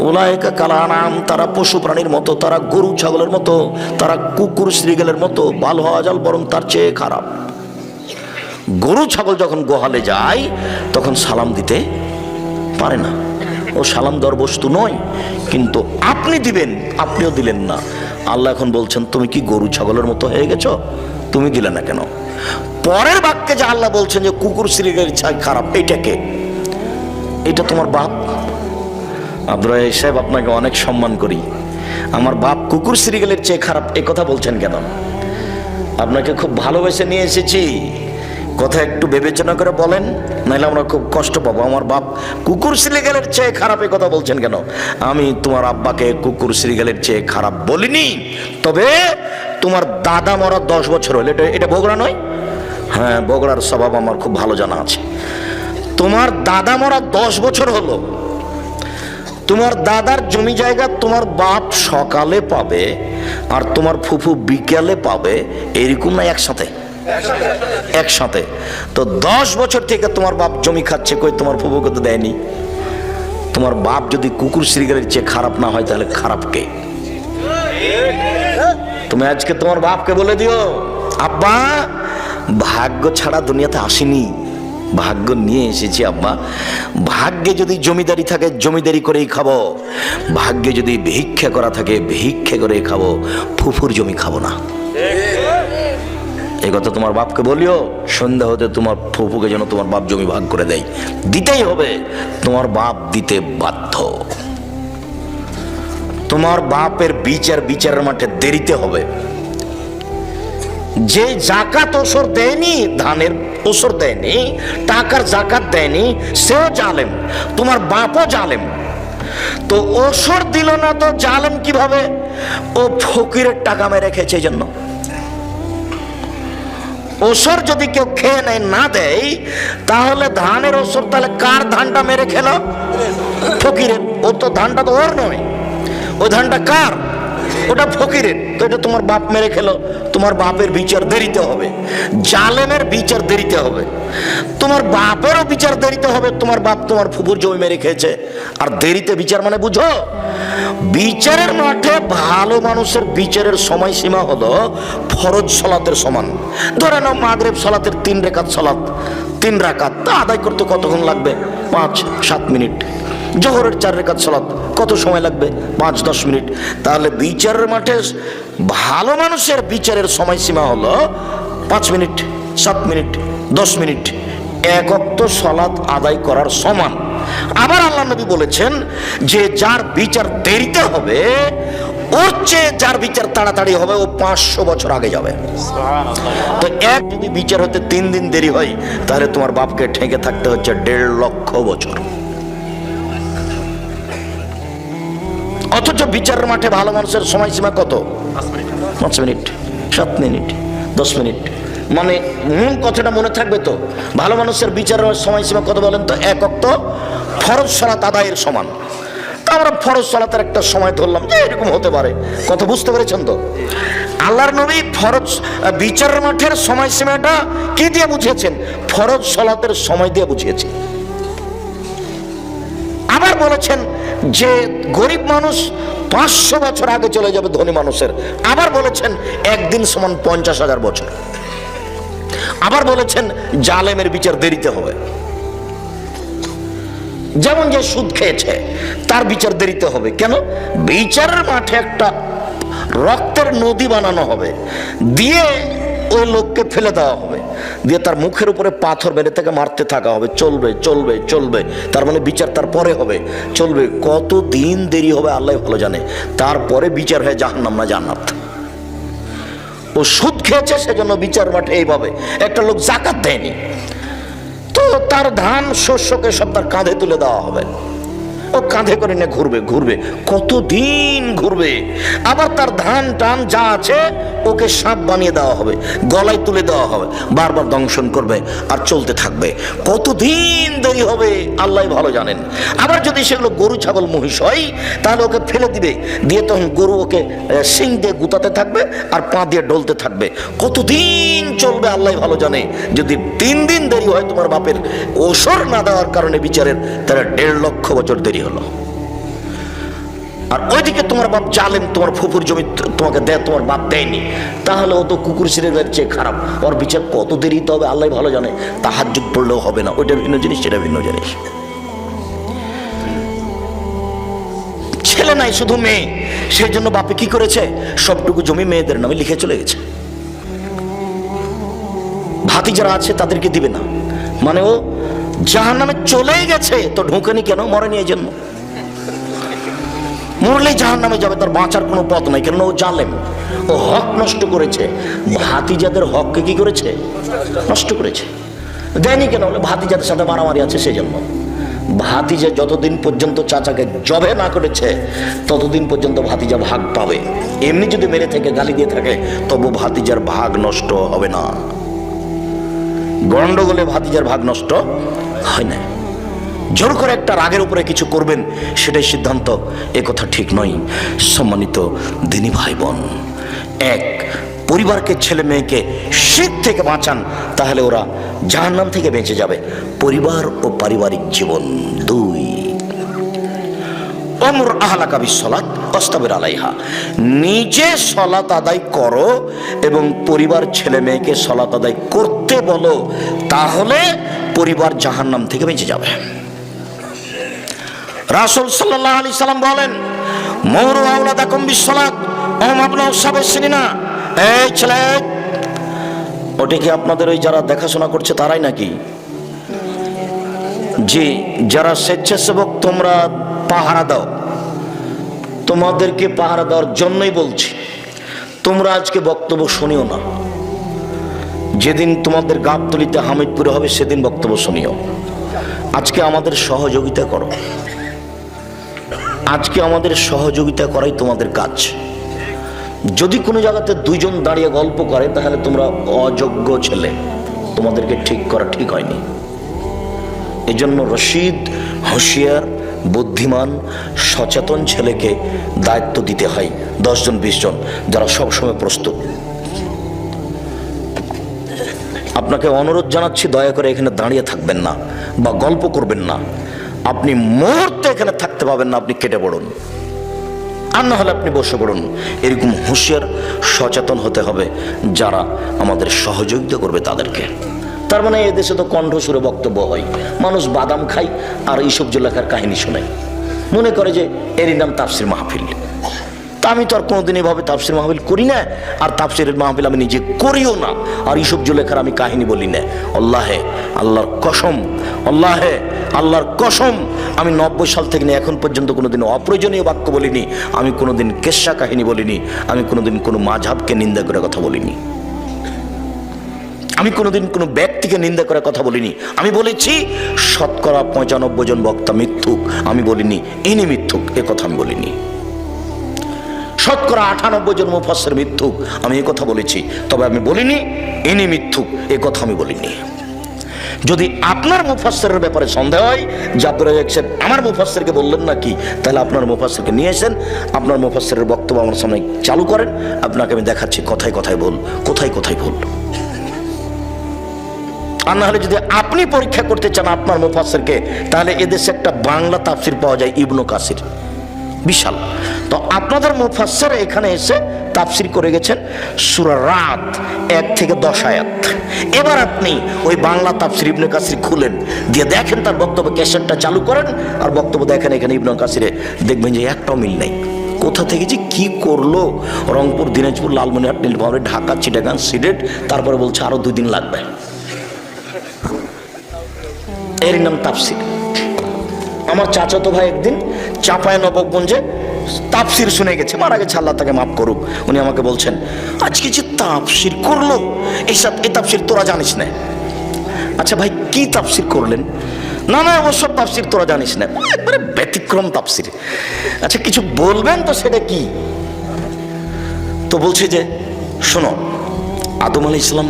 উলাইকা কাল আনাম, তারা পশু প্রাণীর মতো, তারা গরু ছাগলের মতো, তারা কুকুর শ্রীগেলের মতো, বাল হওয়া জাল বরং তার চেয়ে খারাপ। গরু ছাগল যখন গোহালে যায় তখন সালাম দিতে পারে না, ও সালাম দেওয়ার বস্তু নয়। কিন্তু আপনি দিবেন, আপনিও দিলেন না। আল্লাহ এখন বলছেন তুমি কি গরু ছাগলের মতো হয়ে গেছো? তুমি দিলে না কেন? পরের বাক্যে যে আল্লাহ বলছেন যে কুকুর শ্রীগেলের ছাই খারাপ, এইটাকে, এটা তোমার বাপ। আব্দুর রাজ্জাক সাহেব আপনাকে অনেক সম্মান করি, আমার বাপ কুকুর শ্রীগেলের চেয়ে খারাপ এই কথা বলছেন কেন? আপনাকে খুব ভালোবেসে নিয়ে এসেছি, কথা একটু বিবেচনা করে বলেন, নাহলে আমরা খুব কষ্ট পাবো। আমার বাপ কুকুর শ্রীগেলের চেয়ে খারাপ এই কথা বলছেন কেন? আমি তোমার আব্বাকে কুকুর শ্রীগেলের চেয়ে খারাপ বলিনি, তবে তোমার দাদা মরা 10 বছর হলো, এটা বগুড়া নয়? হ্যাঁ, বগুড়ার স্বভাব আমার খুব ভালো জানা আছে। তোমার দাদা মরা 10 বছর হলো, তোমার দাদার জমি জায়গা তোমার বাপ সকালে পাবে আর তোমার ফুফু বিকেলে পাবে, এরকম না? একসাথে। তো 10 বছর থেকে তোমার বাপ জমি খাচ্ছে, কই তোমার ফুফুকে তো দেয়নি। তোমার বাপ যদি কুকুর শ্রীগেলের চেয়ে খারাপ না হয় তাহলে খারাপ কে? তুমি আজকে তোমার বাপকে বলে দিও, আব্বা ভাগ্য ছাড়া দুনিয়াতে আসেনি, ভাগ্য নিয়ে এসেছি আব্বা। ভাগ্যে যদি জমিদারি থাকে জমিদারি করেই খাবো, ভাগ্যে যদি ভিক্ষা করা থাকে ভিক্ষা করেই খাবো, ফুফুর জমি খাবো না। এই কথা তোমার বাপকে বলিও, সন্ধ্যা হতে তোমার ফুফুকে যেন তোমার বাপ জমি ভাগ করে দেয়। দিতেই হবে, তোমার বাপ দিতে বাধ্য। তোমার বাপের বিচারের মাঠে দেরিতে হবে। যে জাকাত ওসর দেয়নি, ধানের ওসর দেয়নি, টাকার জাকাত দেয়নি, সেও জালেম, তোমার বাপও জালেম। তো ওসর দিল না তো জালেম কিভাবে? ও ফকিরের টাকা মেরে খেয়েছে, এই জন্য। ওসর যদি কেউ খেয়ে নেয়, না দেয়, তাহলে ধানের ওসর তাহলে কার ধানটা মেরে খেলো? ফকিরের। ও তো ধানটা তো ওর নয়, ওই ধানটা কার? ওটা ফকিরের। তো এটা তোমার বাপ মেরে খেলো, তোমার বাপের বিচার দেরিতে হবে, জালেমের বিচার দেরিতে হবে, তোমার বাপেরও বিচার দেরিতে হবে। তোমার বাপ তোমার ফুফুর জমি মেরে খেয়েছে, আর দেরিতে বিচার মানে বুঝো, বিচারের মাঠে ভালো মানুষের বিচারের সময়সীমা হলো ফরজ সালাতের সমান। ধরে নাও মাগরিব সালাতের 3 রাকাত সালাত, 3 রাকাত আদায় করতে কতক্ষণ লাগবে? 5-7 মিনিট। জোহরের 4 রাকাত সালাত কত সময় লাগবে? 5-10 মিনিট। তাহলে বিচারের মাঠে ভালো মানুষের বিচারের সময়সীমা হলো 5 মিনিট, 7 মিনিট, 10 মিনিট, 1 ওয়াক্ত সালাত আদায় করার সমান। আবার আল্লাহ নবী বলেছেন যে যার বিচার দেরিতে হবে ওর চেয়ে যার বিচার তাড়াতাড়ি হবে ও 500 বছর আগে যাবে। তো এক যদি বিচার হতে 3 দিন দেরি হয় তাহলে তোমার বাপকে ঠেকে থাকতে হচ্ছে 1.5 লক্ষ বছর। অথচ বিচারের মাঠে ভালো মানুষের সময়সীমা কত? 5 মিনিট, 7 মিনিট, 10 মিনিট, মানে মূল কথাটা মনে থাকবে তো? ভালো মানুষের বিচারের সময়সীমা কত বলেন তো? 1 ওয়াক্ত ফরজ সালাত আদায়ের সমান। তা আমরা ফরজ সালাতের একটা সময় ধরলাম যে এরকম হতে পারে। কথা বুঝতে পেরেছেন তো? আল্লাহর নবী ফরজ বিচারের মাঠের সময়সীমাটা কি দিয়ে বুঝিয়েছেন? ফরজ সালাতের সময় দিয়ে বুঝিয়েছেন। আবার বলেছেন যে গরিব মানুষ 500 বছর আগে চলে যাবে ধনী মানুষের। আবার বলেছেন একদিন সমান 50,000 বছর। আবার বলেছেন জালেমের বিচার দেরিতে হবে। যেমন যে সুদ খেয়েছে তার বিচার দেরিতে হবে। কেন? বিচারের মাঠে একটা রক্তের নদী বানানো হবে, দিয়ে ওই লোককে ফেলে দেওয়া হবে, দিয়ে তার মুখের উপরে পাথর মেরে থেকে মারতে থাকা হবে। চলবে চলবে চলবে, তার মানে বিচার তার পরে হবে। চলবে কত দিন দেরি হবে আল্লাহ ভালো জানে। তারপরে বিচার হয় জাহান্নাম না জান্নাত। ও সুদ খেয়েছে সেজন্য বিচার মাঠে এইভাবে। একটা লোক যাকাত দেয়নি, তো তার ধান শস্যকে সব তার কাঁধে তুলে দেওয়া হবে। ও কাঁধে করে নিয়ে ঘুরবে ঘুরবে, কতদিন ঘুরবে। আবার তার ধান টান যা আছে ওকে সাপ বানিয়ে দেওয়া হবে, গলায় তুলে দেওয়া হবে, বারবার দংশন করবে আর চলতে থাকবে। কতদিন দেরি হবে আল্লাহ ভালো জানেন। আবার যদি সেগুলো গরু ছাগল মহিষ হয় তাহলে ওকে ফেলে দিবে, দিয়ে তখন গরু ওকে শিং দিয়ে গুতাতে থাকবে আর পা দিয়ে ডলতে থাকবে। কতদিন চলবে আল্লাহ ভালো জানে। যদি 3 দিন দেরি হয় তোমার বাপের ওসর না দেওয়ার কারণে বিচারের, তারা 1.5 লক্ষ বছর দেরি হলো। আর ওইদিকে তোমার বাপ জালেম, তোমার ফুফুর জমি তোমাকে দেয়, তোমার বাপ দেয়নি, তাহলে ও তো কুকুর ছিঁড়ে চেয়ে খারাপ। ওর বিচার কত দেরিতে হবে আল্লাহ ভালো জানে। তাহাজ্জুদ পড়লেও হবে না। ওইটা ভিন্ন জিনিস, সেটা ভিন্ন জিনিস। ছেলে নাই, শুধু মেয়ে, সেই জন্য বাপে কি করেছে? সবটুকু জমি মেয়েদের নামে লিখে চলে গেছে। ভাতি যারা আছে তাদেরকে দিবে না, মানে ও জাহান্নামে চলেই গেছে। তো ঢোকেনি কেন? মরেনি এই জন্য। মরলেই জাহান্নামে যাবে, তার বাঁচার কোনো পথ নাই। কেন? ও জালেম, ও হক নষ্ট করেছে। ভাতিজাদের হককে কি করেছে? নষ্ট করেছে। দেয়নি কেন? বলে ভাতিজাদের সাথে মারামারি আছে সেজন্য। ভাতিজা যতদিন পর্যন্ত চাচাকে জবে না করেছে ততদিন পর্যন্ত ভাতিজা ভাগ পাবে। এমনি যদি মেরে থেকে গালি দিয়ে থাকে তবু ভাতিজার ভাগ নষ্ট হবে না। গন্ডগোলে ভাতিজার ভাগ নষ্ট হয় না। জোর করে একটা রাগের উপরে কিছু করবেন সেটাই সিদ্ধান্ত, এ কথা ঠিক নয়। সম্মানিত দিনী ভাই বোন, 1, পরিবারকে, ছেলে মেয়েকে শিরক থেকে বাঁচান, তাহলে ওরা জাহান্নাম থেকে বেঁচে যাবে। পরিবার ও পারিবারিক জীবন। 2, অমর আহলাকা বিসসালাত ওয়াসতাবির আলাইহা, নিজে সালাত আদায় করো এবং পরিবার ছেলে মেয়েকে সালাত আদায় করতে বলো, তাহলে পরিবার জাহান্নাম থেকে বেঁচে যাবে। রাসূল সাল্লাল্লাহু আলাইহি সাল্লাম বলেন, মুরু আওলাদাকুম বিসসালাত ওহুম আবনাউ সাবঈ সিনিনা। এই ছেলে, ওটা কি আপনাদের ওই যারা দেখাশোনা করছে তারাই নাকি? জি, যারা স্বেচ্ছাসেবক তোমরা পাহারা দাও, তোমাদেরকে পাহারা দেওয়ার জন্যই বলছি। তোমরা আজকে বক্তব্য শুনিও না। যেদিন তোমাদের গাবতলিতে হামিদপুরে হবে সেদিন বক্তব্য শুনিও। আজকে আমাদের সহযোগিতা করো। আজকে আমাদের সহযোগিতা করাই তোমাদের কাজ। যদি কোনো জায়গাতে 2 জন দাঁড়িয়ে গল্প করে তাহলে তোমরা অযোগ্য ছেলে, তোমাদেরকে ঠিক করা ঠিক হয়নি। এজন্য রশিদ, হুঁশিয়ার, বুদ্ধিমান, সচেতন ছেলেকে দায়িত্ব দিতে হয় 10 জন 20 জন, যারা সবসময় প্রস্তুত। আপনাকে অনুরোধ জানাচ্ছি, দয়া করে এখানে দাঁড়িয়ে থাকবেন না বা গল্প করবেন না। আপনি মুহূর্তে এখানে থাকতে পাবেন না, আপনি কেটে পড়ুন, আর না হলে আপনি বসে পড়ুন। এরকম হুঁশিয়ার সচেতন হতে হবে যারা আমাদের সহযোগিতা করবে তাদেরকে। তার মানে এদেশে তো কণ্ঠসুরে বক্তব্য হয়, মানুষ বাদাম খায় আর ইসব জুলেখার কাহিনী শোনে, মনে করে যে এরই নাম তাফসির মাহফিল। তা আমি তো আর কোনোদিন এভাবে তাফসির মাহফিল করি না, আর তাফসিরের মাহফিল আমি নিজে করিও না, আর ইসব জুলেখার আমি কাহিনী বলি না। আল্লাহে, আল্লাহর কসম, আল্লাহে, আল্লাহর কসম, আমি 90 সাল থেকে নিয়ে এখন পর্যন্ত কোনোদিন অপ্রয়োজনীয় বাক্য বলিনি, আমি কোনোদিন কেচ্ছা কাহিনী বলিনি, আমি কোনোদিন কোনো মাযহাবকে নিন্দা করে কথা বলিনি, আমি কোনোদিন কোনো ব্যক্তিকে নিন্দা করে কথা বলিনি। আমি বলেছি 95% জন বক্তা মিথ্যুক, আমি বলিনি ইনি মিথ্যুক, এ কথা আমি বলিনি। শতকরা 98 জন মুফাসসির মিথ্যুক, আমি এই কথা বলেছি। তবে আমি বলিনি ইনি মিথ্যুক, এই কথা আমি বলিনি। যদি আপনার মুফাসসিরের ব্যাপারে সন্দেহ হয় যে আব্দুর রাজ্জাক সাহেব আমার মুফাসসিরকে বললেন না কি, তাহলে আপনার মুফাসসিরকে নিয়ে এসেন, আপনার মুফাসসিরের বক্তব্য আমার সামনে চালু করেন, আপনাকে আমি দেখাচ্ছি কোথায় কোথায় ভুল, কোথায় কোথায় ভুল। আর না হলে যদি আপনি পরীক্ষা করতে চান আপনার মুফাসসিরকে, তাহলে এদেশে একটা বাংলা তাফসির পাওয়া যায় ইবনে কাসির, বিশাল। তো আপনাদের মুফাসসির এখানে এসে তাফসির করে গেছেন সূরা রাত 1 থেকে 10 আয়াত। এবার আপনি ওই বাংলা তাফসির ইবনে কাসির খুলেন, দিয়ে দেখেন তার বক্তব্য, ক্যাসেটটা চালু করেন আর বক্তব্য দেখেন। এখানে ইবনে কাসিরে দেখবেন যে একটাও মিল নেই। কোথা থেকে যে কি করলো, রংপুর, দিনাজপুর, লালমনিরহাট, নীলফামারী, ঢাকা, চিটাগাং, সিলেট, তারপরে বলছে আরো 2 দিন লাগবে। এর নাম তাফসির। আমার চাচাতো ভাই একদিন চাঁপায় নবাবগঞ্জে তাফসির শুনে গেছে, মারা গেছে, আল্লাহ তাকে মাফ করুক। উনি আমাকে বলছেন আজকে যে তাফসির করলো, এই তাফসির তোরা জানিস না। আচ্ছা ভাই কি তাফসির করলেন? না না অবশ্য তাফসির তোরা জানিস না, একবারে ব্যতিক্রম তাফসির। আচ্ছা কিছু বলবেন তো, সেটা কি? তো বলছে যে শোনো, আদম আলাইহিস সালাম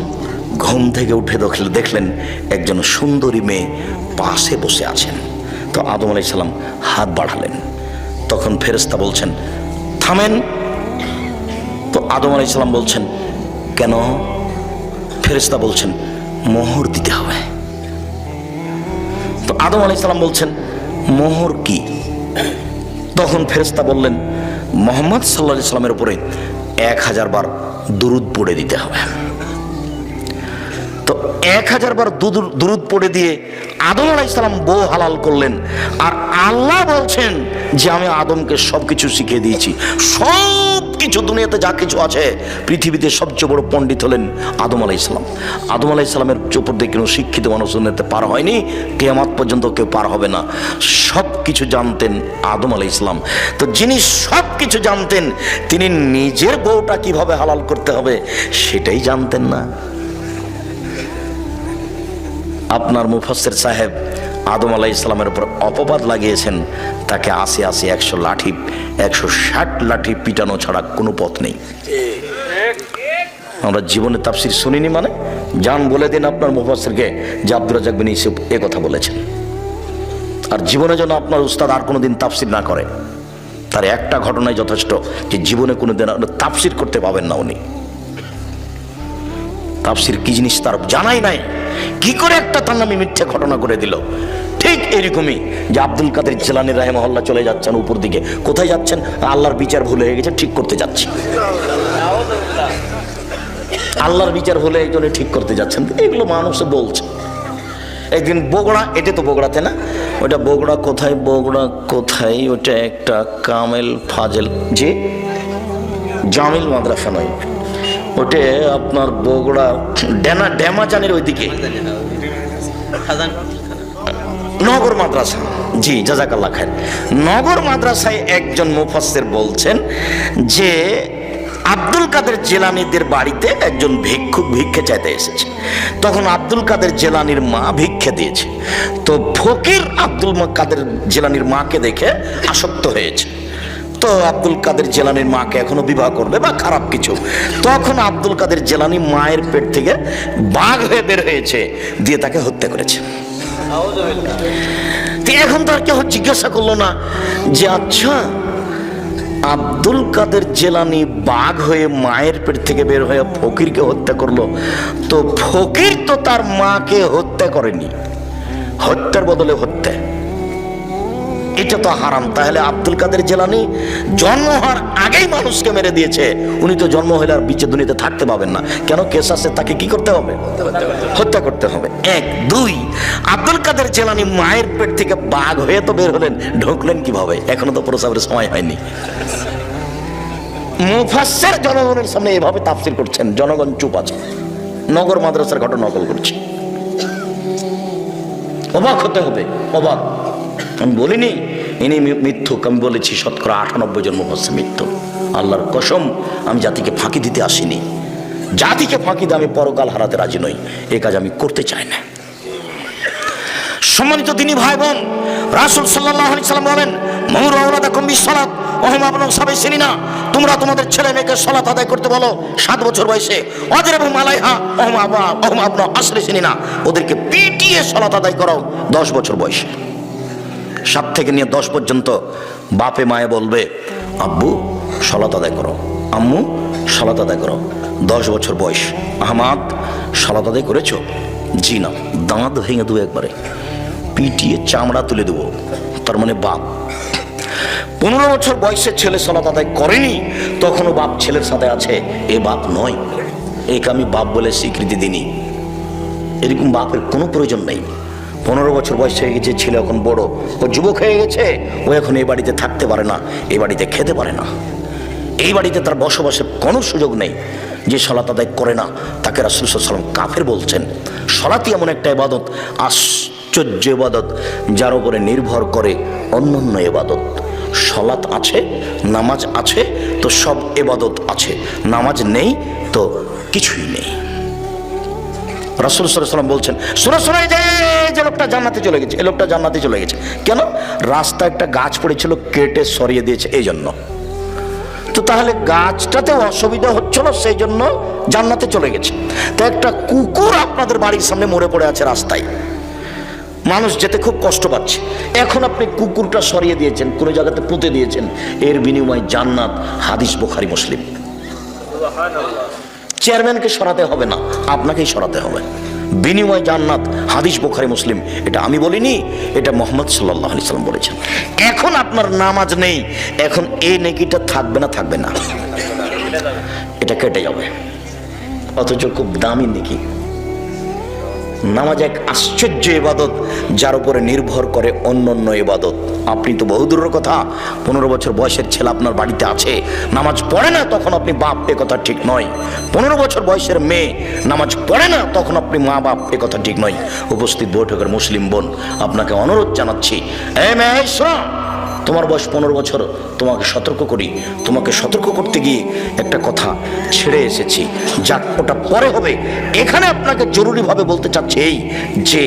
ঘুম থেকে উঠে দেখলেন একজন সুন্দরী মেয়ে পাশে বসে আছেন। তো আদম আলাইহিস সালাম হাত বাড়ালেন, তখন ফেরেশতা বলছেন থামেন। তো আদম আলাইহিস সালাম বলছেন কেন? ফেরেশতা বলছেন মোহর দিতে হবে। তো আদম আলাইহিস সালাম বলছেন মোহর কি? তখন ফেরেশতা বললেন মুহাম্মদ সাল্লাল্লাহু আলাইহি সাল্লামের উপরে 1000 বার দুরূদ পড়ে দিতে হবে। তো 1000 বার দুরূদ পড়ে দিয়ে আদম আলাইহিস সালাম বউ হালাল করলেন। আর আল্লাহ বলছেন যে আমি আদমকে সবকিছু শিখিয়ে দিয়েছি, সবকিছু, দুনিয়াতে যা কিছু আছে, পৃথিবীতে সবচেয়ে বড় পণ্ডিত হলেন আদম আলাইহিস সালাম। আদম আলাইহিস সালামের উপর দিয়ে কোনো শিক্ষিত মানুষ দুনিয়াতে পার হয়নি, কিয়ামত পর্যন্ত কেউ পার হবে না। সব কিছু জানতেন আদম আলাইহিস সালাম। তো যিনি সব কিছু জানতেন, তিনি নিজের বউটা কিভাবে হালাল করতে হবে সেটাই জানতেন না। আপনার মুফাসসির সাহেব আদম আলাইহিস সালামের উপর অপবাদ লাগিয়েছেন, তাকে 80 100 লাঠি, 160 লাঠি পিটানো ছাড়া কোনো পথ নেই। আমরা জীবনে তাফসির শুনিনি মানে? যান বলে দিন আপনার মুফাসসিরকে যে আব্দুর রাজ্জাক বিন ইউসুফ এ কথা বলেছেন। আর জীবনে যেন আপনার উস্তাদ আর কোনোদিন তাফসির না করে, তার একটা ঘটনাই যথেষ্ট, যে জীবনে কোনোদিন তাফসির করতে পাবেন না উনি। তাফসির কি জিনিস তার জানাই নাই, কি করে একটা তার নামে মিথ্যে ঘটনা করে দিল। ঠিক এরকমই যে আব্দুল কাদের জিলানী রাহিমাহুল্লাহ চলে যাচ্ছেন উপর দিকে, কোথায় যাচ্ছেন? আল্লাহর বিচার ভুল হয়ে গেছে, ঠিক করতে যাচ্ছে। আল্লাহর বিচার হলে এই জন্য ঠিক করতে যাচ্ছেন, এগুলো মানুষ বলছে। একদিন বগুড়া, এটা তো বগুড়াতে না, ওটা বগুড়া কোথায়, বগুড়া কোথায়, ওটা একটা কামেল ফাজেল, যে জামিল মাদ্রাসা নয়, ওটা আপনার বগুড়া ড্যামাজানের ওইদিকে নগর মাদ্রাসা। জি জাযাকাল্লাহ খায়ের। নগর মাদ্রাসায় একজন মুফাসসির বলছেন যে আব্দুল কাদের জিলানীদের বাড়িতে একজন ভিক্ষুক ভিক্ষে চাইতে এসেছে। তখন আব্দুল কাদের জিলানীর মা ভিক্ষে দিয়েছে। তো ফকির আব্দুল কাদের জিলানীর মাকে দেখে আসক্ত হয়েছে। তো আব্দুল কাদের জিলানীর মাকে এখনো বিবাহ করবে বা খারাপ কিছু। তখন আব্দুল কাদের জিলানী মায়ের পেট থেকে বাঘ হয়ে বের হয়েছে, দিয়ে তাকে হত্যা করেছে। এখন তো আর কেউ জিজ্ঞাসা করলো না যে আচ্ছা আব্দুল কাদের জিলানী বাঘ হয়ে মায়ের পেট থেকে বের হয়ে ফকিরকে হত্যা করলো, তো ফকির তো তার মাকে হত্যা করেনি, হত্যার বদলে হত্যা, এটা তো হারাম। তাহলে আব্দুল কাদের জিলানী জন্ম হওয়ার আগেই মানুষকে মেরে দিয়েছে, উনি তো জন্ম হলে আর বিচে দুনিয়াতে থাকতে পাবেন না। কেন? কেস আছে, তাকে কি করতে হবে? হত্যা করতে হবে। 1 2 আব্দুল কাদের জিলানী মায়ের পেট থেকে বাঘ হয়ে তো বের হলেন, ঢুকলেন কিভাবে? এখনো তো প্রসাবের সময় হয়নি। মুফাসসির জনগণের সামনে এভাবে তাফসীর করছেন, জনগণ চুপ আছে, নগর মাদ্রাসার ঘটনা নকল করছে। অবাক হতে হবে, অবাক। আমি বলিনি ইনি মিথ্যুক, আমি বলেছি শতকরা 98 জন মুফাসসির মিথ্যুক। আল্লাহর কসম, আমি জাতিকে ফাঁকি দিতে আসিনি। জাতিকে ফাঁকি দিয়ে আমি পরকাল হারাতে রাজি নই, এই কাজ আমি করতে চাই না। সম্মানিত দিনী ভাই বোন, রাসূল সাল্লাল্লাহু আলাইহি সাল্লাম বলেন মুরু আওলাদাকুম বিসসালাত ওহুম আবনাউ সাবঈ সিনিনা, তোমরা তোমাদের ছেলে মেয়েকে সালাত আদায় করতে বলো 7 বছর বয়সে। ওয়াজরিবহুম আলাইহা ওহুম আবনাউ 10 সিনিনা, ওদেরকে পিটিয়ে সালাত আদায় করাও 10 বছর বয়সে। 7 থেকে নিয়ে 10 পর্যন্ত বাপে মায়ে বলবে আব্বু সালাত আদায় করো, আম্মু সালাত আদায় করো। 10 বছর বয়স, আহমাদ সালাত আদায় করেছো? জি না। দাঁত ভেঙে দেবো একবারে, পিটিয়ে চামড়া তুলে দেবো, তার মানে বাপ। 15 বছর বয়সের ছেলে সালাত আদায় করেনি, তখনও বাপ ছেলের সাথে আছে, এ বাপ নয়। একে আমি বাপ বলে স্বীকৃতি দিইনি। এরকম বাপের কোনো প্রয়োজন নেই। 15 বছর বয়স হয়ে গেছে, ছেলে এখন বড়, ও যুবক হয়ে গেছে, ও এখন এই বাড়িতে থাকতে পারে না, এই বাড়িতে খেতে পারে না, এই বাড়িতে তার বসবাসের কোনো সুযোগ নেই। যে সালাত আদায় করে না তাকে রাসূল সাল্লাল্লাহু আলাইহি ওয়াসাল্লাম কাফের বলছেন। সালাতই এমন একটা ইবাদত, আশ্চর্য ইবাদত, যার উপরে নির্ভর করে অন্যান্য ইবাদত। সালাত আছে, নামাজ আছে, তো সব ইবাদত আছে। নামাজ নেই তো কিছুই নেই। রাসূল সাল্লাল্লাহু আলাইহি ওয়াসাল্লাম বলছেন, শোনো যে লোকটা জান্নাতে চলে গেছে, এই লোকটা জান্নাতে চলে গেছে। কেন? রাস্তায় একটা গাছ পড়েছিল, কেটে সরিয়ে দিয়েছে, এই জন্য। তো তাহলে গাছটাতে অসুবিধা হচ্ছিল, সেই জন্য জান্নাতে চলে গেছে। তো একটা কুকুর আপনাদের বাড়ির সামনে মরে পড়ে আছে রাস্তায়, মানুষ যেতে খুব কষ্ট পাচ্ছে, এখন আপনি কুকুরটা সরিয়ে দিয়েছেন, কোনো জায়গাতে পুঁতে দিয়েছেন, এর বিনিময়ে জান্নাত। হাদিস বুখারী মুসলিম। চেয়ারম্যানকে সরাতে হবে না, আপনাকেই সরাতে হবে, বিনিময় জান্নাত। হাদিস বুখারী মুসলিম। এটা আমি বলিনি, এটা মুহাম্মদ সাল্লাল্লাহু আলাইহি ওয়াসাল্লাম বলেছেন। এখন আপনার নামাজ নেই, এখন এই নেকিটা থাকবে না, এটা কেটে যাবে, অথচ খুব দামি নেকি। নামাজ এক আশ্চর্য ইবাদত, যার উপরে নির্ভর করে অন্যান্য ইবাদত। আপনি তো বহুদূরের কথা, 15 বছর বয়সের ছেলে আপনার বাড়িতে আছে, নামাজ পড়ে না, তখন আপনি বাপ, এ কথা ঠিক নয়। 15 বছর বয়সের মেয়ে নামাজ পড়ে না, তখন আপনি মা বাপ, এ কথা ঠিক নয়। উপস্থিত বৈঠকের মুসলিম বোন, আপনাকে অনুরোধ জানাচ্ছি, এই মেয়ে শোনো, তোমার বয়স 15 বছর, তোমাকে সতর্ক করি। তোমাকে সতর্ক করতে গিয়ে একটা কথা ছেড়ে এসেছি, যাক ওটা পরে হবে। এখানে আপনাকে জরুরিভাবে বলতে চাচ্ছি এই যে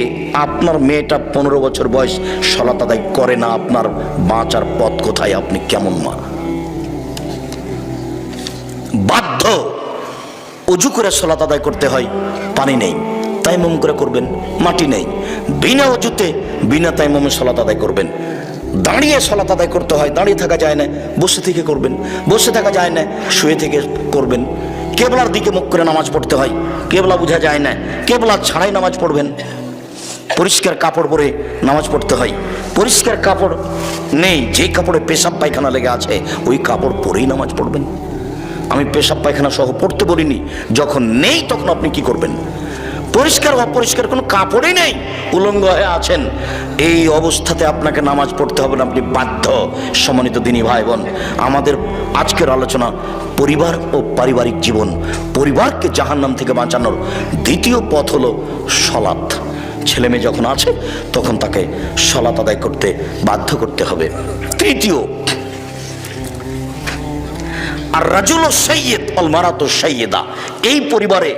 আপনার মেয়েটা 15 বছর বয়স, সালাত আদায় করে না, আপনার বাঁচার পথ কোথায়? আপনি কেমন মা? বাধ্য ওযু করে সালাত আদায় করতে হয়, পানি নেই, তায়াম্মুম করে করবেন, মাটি নেই, বিনা ওযুতে বিনা তায়াম্মুমে সালাত আদায় করবেন। দাঁড়িয়ে সালাত আদায় করতে হয়, দাঁড়িয়ে থাকা যায় না, বসে থেকে করবেন, বসে থাকা যায় না, শুয়ে থেকে করবেন। কেবলার দিকে মুখ করে নামাজ পড়তে হয়, কেবলা বোঝা যায় না, কেবলা ছাড়াই নামাজ পড়বেন। পরিষ্কার কাপড় পরে নামাজ পড়তে হয়, পরিষ্কার কাপড় নেই, যে কাপড়ে পেশাব পায়খানা লেগে আছে ওই কাপড় পরেই নামাজ পড়বেন। আমি পেশাব পায়খানা সহ পড়তে বলিনি, যখন নেই তখন আপনি কি করবেন? পরিষ্কার অপরিষ্কার কোনো কাপড়ই নেই, উলঙ্গ হয়ে আছেন, এই অবস্থাতে আপনাকে নামাজ পড়তে হবে না, আপনি বাধ্য। সম্মানিত দিনী ভাই বোন, আমাদের আজকের আলোচনা পরিবার ও পারিবারিক জীবন। পরিবারকে জাহান্নাম থেকে বাঁচানোর দ্বিতীয় পথ হলো সালাত। ছেলে মেয়ে যখন আছে তখন তাকে সালাত আদায় করতে বাধ্য করতে হবে। তৃতীয়, আর রাজুল সাইয়্যিদ ওয়াল মারাতু সাইয়্যিদা। এই পরিবারে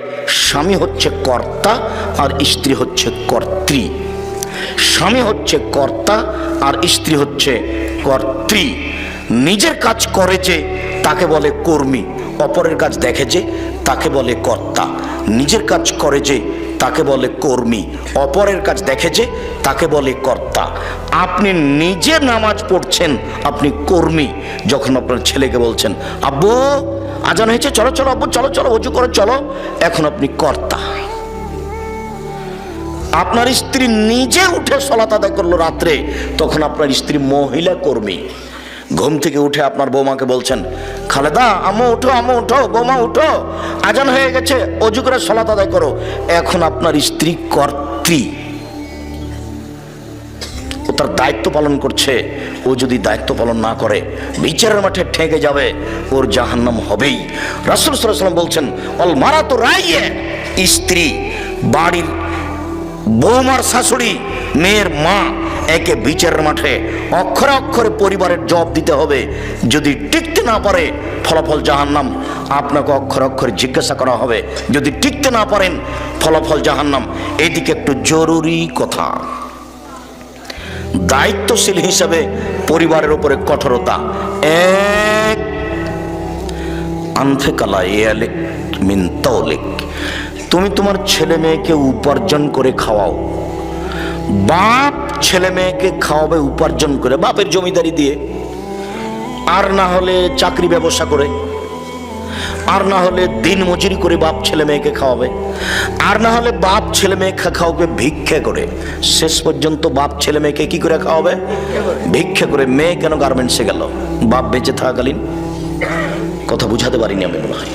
স্বামী হচ্ছে কর্তা আর স্ত্রী হচ্ছে কর্ত্রী। স্বামী হচ্ছে কর্তা আর স্ত্রী হচ্ছে কর্ত্রী। নিজের কাজ করে যে তাকে বলে কর্মী, অপরের কাজ দেখে যে তাকে বলে কর্তা। নিজের কাজ করে যে তাকে বলে কর্মী, অপরের কাজ দেখে যে তাকে বলে কর্তা। আপনি নিজে নামাজ পড়ছেন, আপনি কর্মী। যখন আপনার ছেলেকে বলছেন আব্বু আজান হয়েছে, চলো চলো আব্বু, চলো চলো ওযু করে চলো, এখন আপনি কর্তা। আপনার স্ত্রী নিজে উঠে সালাত আদায় করলো রাত্রে, তখন আপনার স্ত্রী মহিলা কর্মী। ঘুম থেকে উঠে আপনার বৌমাকে বলছেন খালেদা আম্মু উঠো, আম্মু উঠো, বৌমা উঠো, আজান হয়ে গেছে, ওযু করে সালাত আদায় করো, এখন আপনার স্ত্রী কর্ত্রী, ও তার দায়িত্ব পালন করছে। ও যদি দায়িত্ব পালন না করে বিচারের মাঠে ঠেকে যাবে, ওর জাহান্নাম হবেই। রাসূল সাল্লাল্লাহু আলাইহি ওয়াসাল্লাম বলছেন ওয়াল মারাতু রাইয়া, স্ত্রী বাড়ির বৌমার শাশুড়ি, মেয়ের মা, একে বিচারের মাঠে অক্ষরে অক্ষরে পরিবারের জবাব দিতে হবে। যদি টিকতে না পারে ফলাফল জাহান্নাম, আপনাকে অক্ষরে অক্ষরে জিজ্ঞাসা করা হবে। যদি টিকতে না পারেন ফলাফল জাহান্নাম। এদিকে একটু জরুরি কথা, দায়িত্বশীল হিসেবে পরিবারের উপরে কঠোরতা। এক, আনফিকালা ইয়ালিক মিন তাওলিক, তুমি তোমার ছেলে মেয়েকে উপার্জন করে খাওয়াও। বাপ ছেলে মেয়েকে খাওয়াবে উপার্জন করে, বাপের জমিদারি দিয়ে, আর না হলে চাকরি ব্যবসা করে, আর না হলে দিন মজুরি করে বাপ ছেলে মেয়েকে খাওয়াবে, আর না হলে বাপ ছেলে মেয়েকে খাওয়াবে ভিক্ষা করে। শেষ পর্যন্ত বাপ ছেলে মেয়েকে কি করে খাওয়াবে? ভিক্ষা করে। মেয়ে কেন গার্মেন্টসে গেল? বাপ বেঁচে থাকাকালীন। কথা বুঝাতে পারিনি আমি মনে হয়।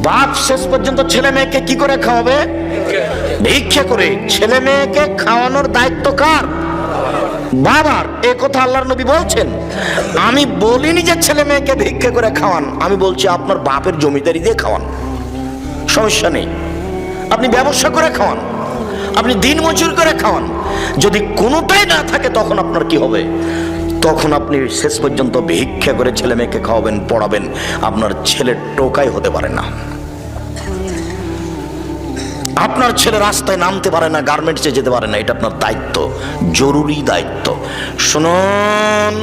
বাপ শেষ পর্যন্ত ছেলে মেয়েকে কি করে খাওয়াবে? ভিক্ষা করে। ছেলে মেয়েকে খাওয়ানোর দায়িত্ব কার? বাবার। এ কথা আল্লাহর নবী বলছেন। আমি বলিনি যে ছেলে মেয়েকে ভিক্ষা করে খাওয়ান, আমি বলছি আপনার বাপের জমিদারি দিয়ে খাওয়ান, সমস্যা নেই। আপনি ব্যবসা করে খাওয়ান, আপনি দিন মজুর করে খাওয়ান। যদি কোনোটাই না থাকে তখন আপনার কি হবে? তখন আপনি শেষ পর্যন্ত ভিক্ষা করে ছেলে মেয়েকে খাওয়াবেন, পড়াবেন। আপনার ছেলে টোকাই হতে পারে না, আপনার ছেলে রাস্তায় নামতে পারে না, গার্মেন্টসে যেতে পারে না। এটা আপনার দায়িত্ব, জরুরি দায়িত্ব। শুনুন,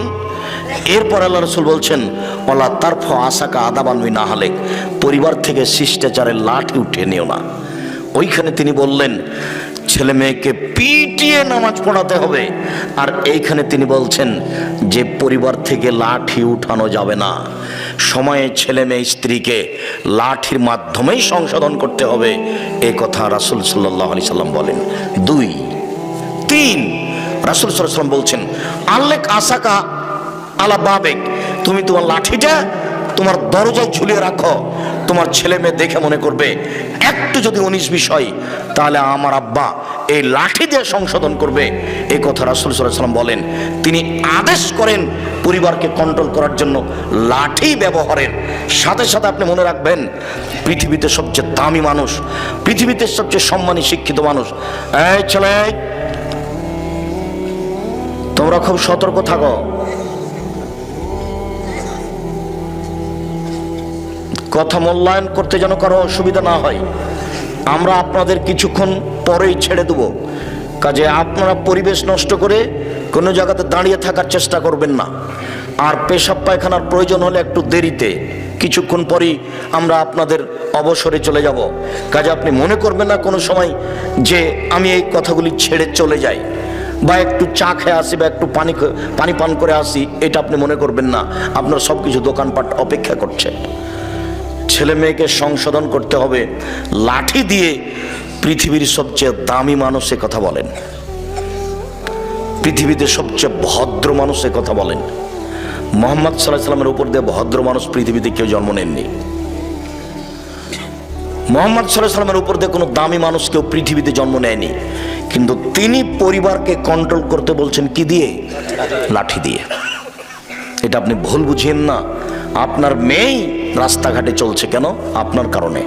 এরপর আল্লাহ রাসূল বলছেন, ওয়ালা তারফা আসাকা আদাবান মিন আহলিক, পরিবার থেকে শিষ্টাচারের লাঠি উঠিয়ে নিও না। ওইখানে তিনি বললেন ছেলে মেয়েকে পিটিয়ে নামাজ পড়াতে হবে, আর এইখানে তিনি বলছেন যে পরিবার থেকে লাঠি উঠানো যাবে না। সময়ে ছেলে মেয়ে স্ত্রীকে লাঠির মাধ্যমেই সংশোধন করতে হবে, এই কথা রাসূল সাল্লাল্লাহু আলাইহি সাল্লাম বলেন। 2, 3, রাসূল সাল্লাল্লাহু আলাইহি সাল্লাম বলছেন, আল্লেক আসাকা আলা বাবেক, তুমি তোমার লাঠিটা তোমার দরজায় ঝুলিয়ে রাখো। তোমার ছেলে মেয়ে দেখে মনে করবে একটু যদি 19-20 হয়, তাহলে আমার আব্বা এই লাঠি দিয়ে সংশোধন করবে। এই কথা রাসূল সাল্লাল্লাহু আলাইহি সাল্লাম বলেন। তিনি আদেশ করেন পরিবারকে কন্ট্রোল করার জন্য লাঠি ব্যবহারের। সাথে সাথে আপনি মনে রাখবেন, পৃথিবীতে সবচেয়ে দামি মানুষ, পৃথিবীতে সবচেয়ে সম্মানী শিক্ষিত মানুষ, এই ছেলে তোমরা খুব সতর্ক থাকো। কথা মূল্যায়ন করতে যেন কারো অসুবিধা না হয়। আমরা আপনাদের কিছুক্ষণ পরেই ছেড়ে দেব, কাজে আপনারা পরিবেশ নষ্ট করে কোনো জায়গাতে দাঁড়িয়ে থাকার চেষ্টা করবেন না। আর পেশাব পায়খানার প্রয়োজন হলে একটু দেরিতে, কিছুক্ষণ পরেই আমরা আপনাদের অবসরে চলে যাব। কাজে আপনি মনে করবেন না কোনো সময় যে আমি এই কথাগুলি ছেড়ে চলে যাই, বা একটু চা খেয়ে আসি, বা একটু পানি পান করে আসি, এটা আপনি মনে করবেন না। আপনার সব কিছু দোকানপাট অপেক্ষা করছে। ছেলে মেয়েকে সংশোধন করতে হবে লাঠি দিয়ে। পৃথিবীর সবচেয়ে দামি মানুষ এ কথা বলেন, পৃথিবীতে সবচেয়ে ভদ্র মানুষ এ কথা বলেন। মুহাম্মদ সাল্লাল্লাহু আলাইহি সাল্লামের উপর দিয়ে ভদ্র মানুষ পৃথিবীতে কেউ জন্ম নেননি। মুহাম্মদ সাল্লাল্লাহু আলাইহি সাল্লামের উপর দিয়ে কোনো দামি মানুষ কেউ পৃথিবীতে জন্ম নেয়নি, কিন্তু তিনি পরিবারকে কন্ট্রোল করতে বলছেন কি দিয়ে? লাঠি দিয়ে। এটা আপনি ভুল বুঝিয়েন না। আপনার মেয়েই রাস্তাঘাটে চলছে কেন? আপনার কারণে।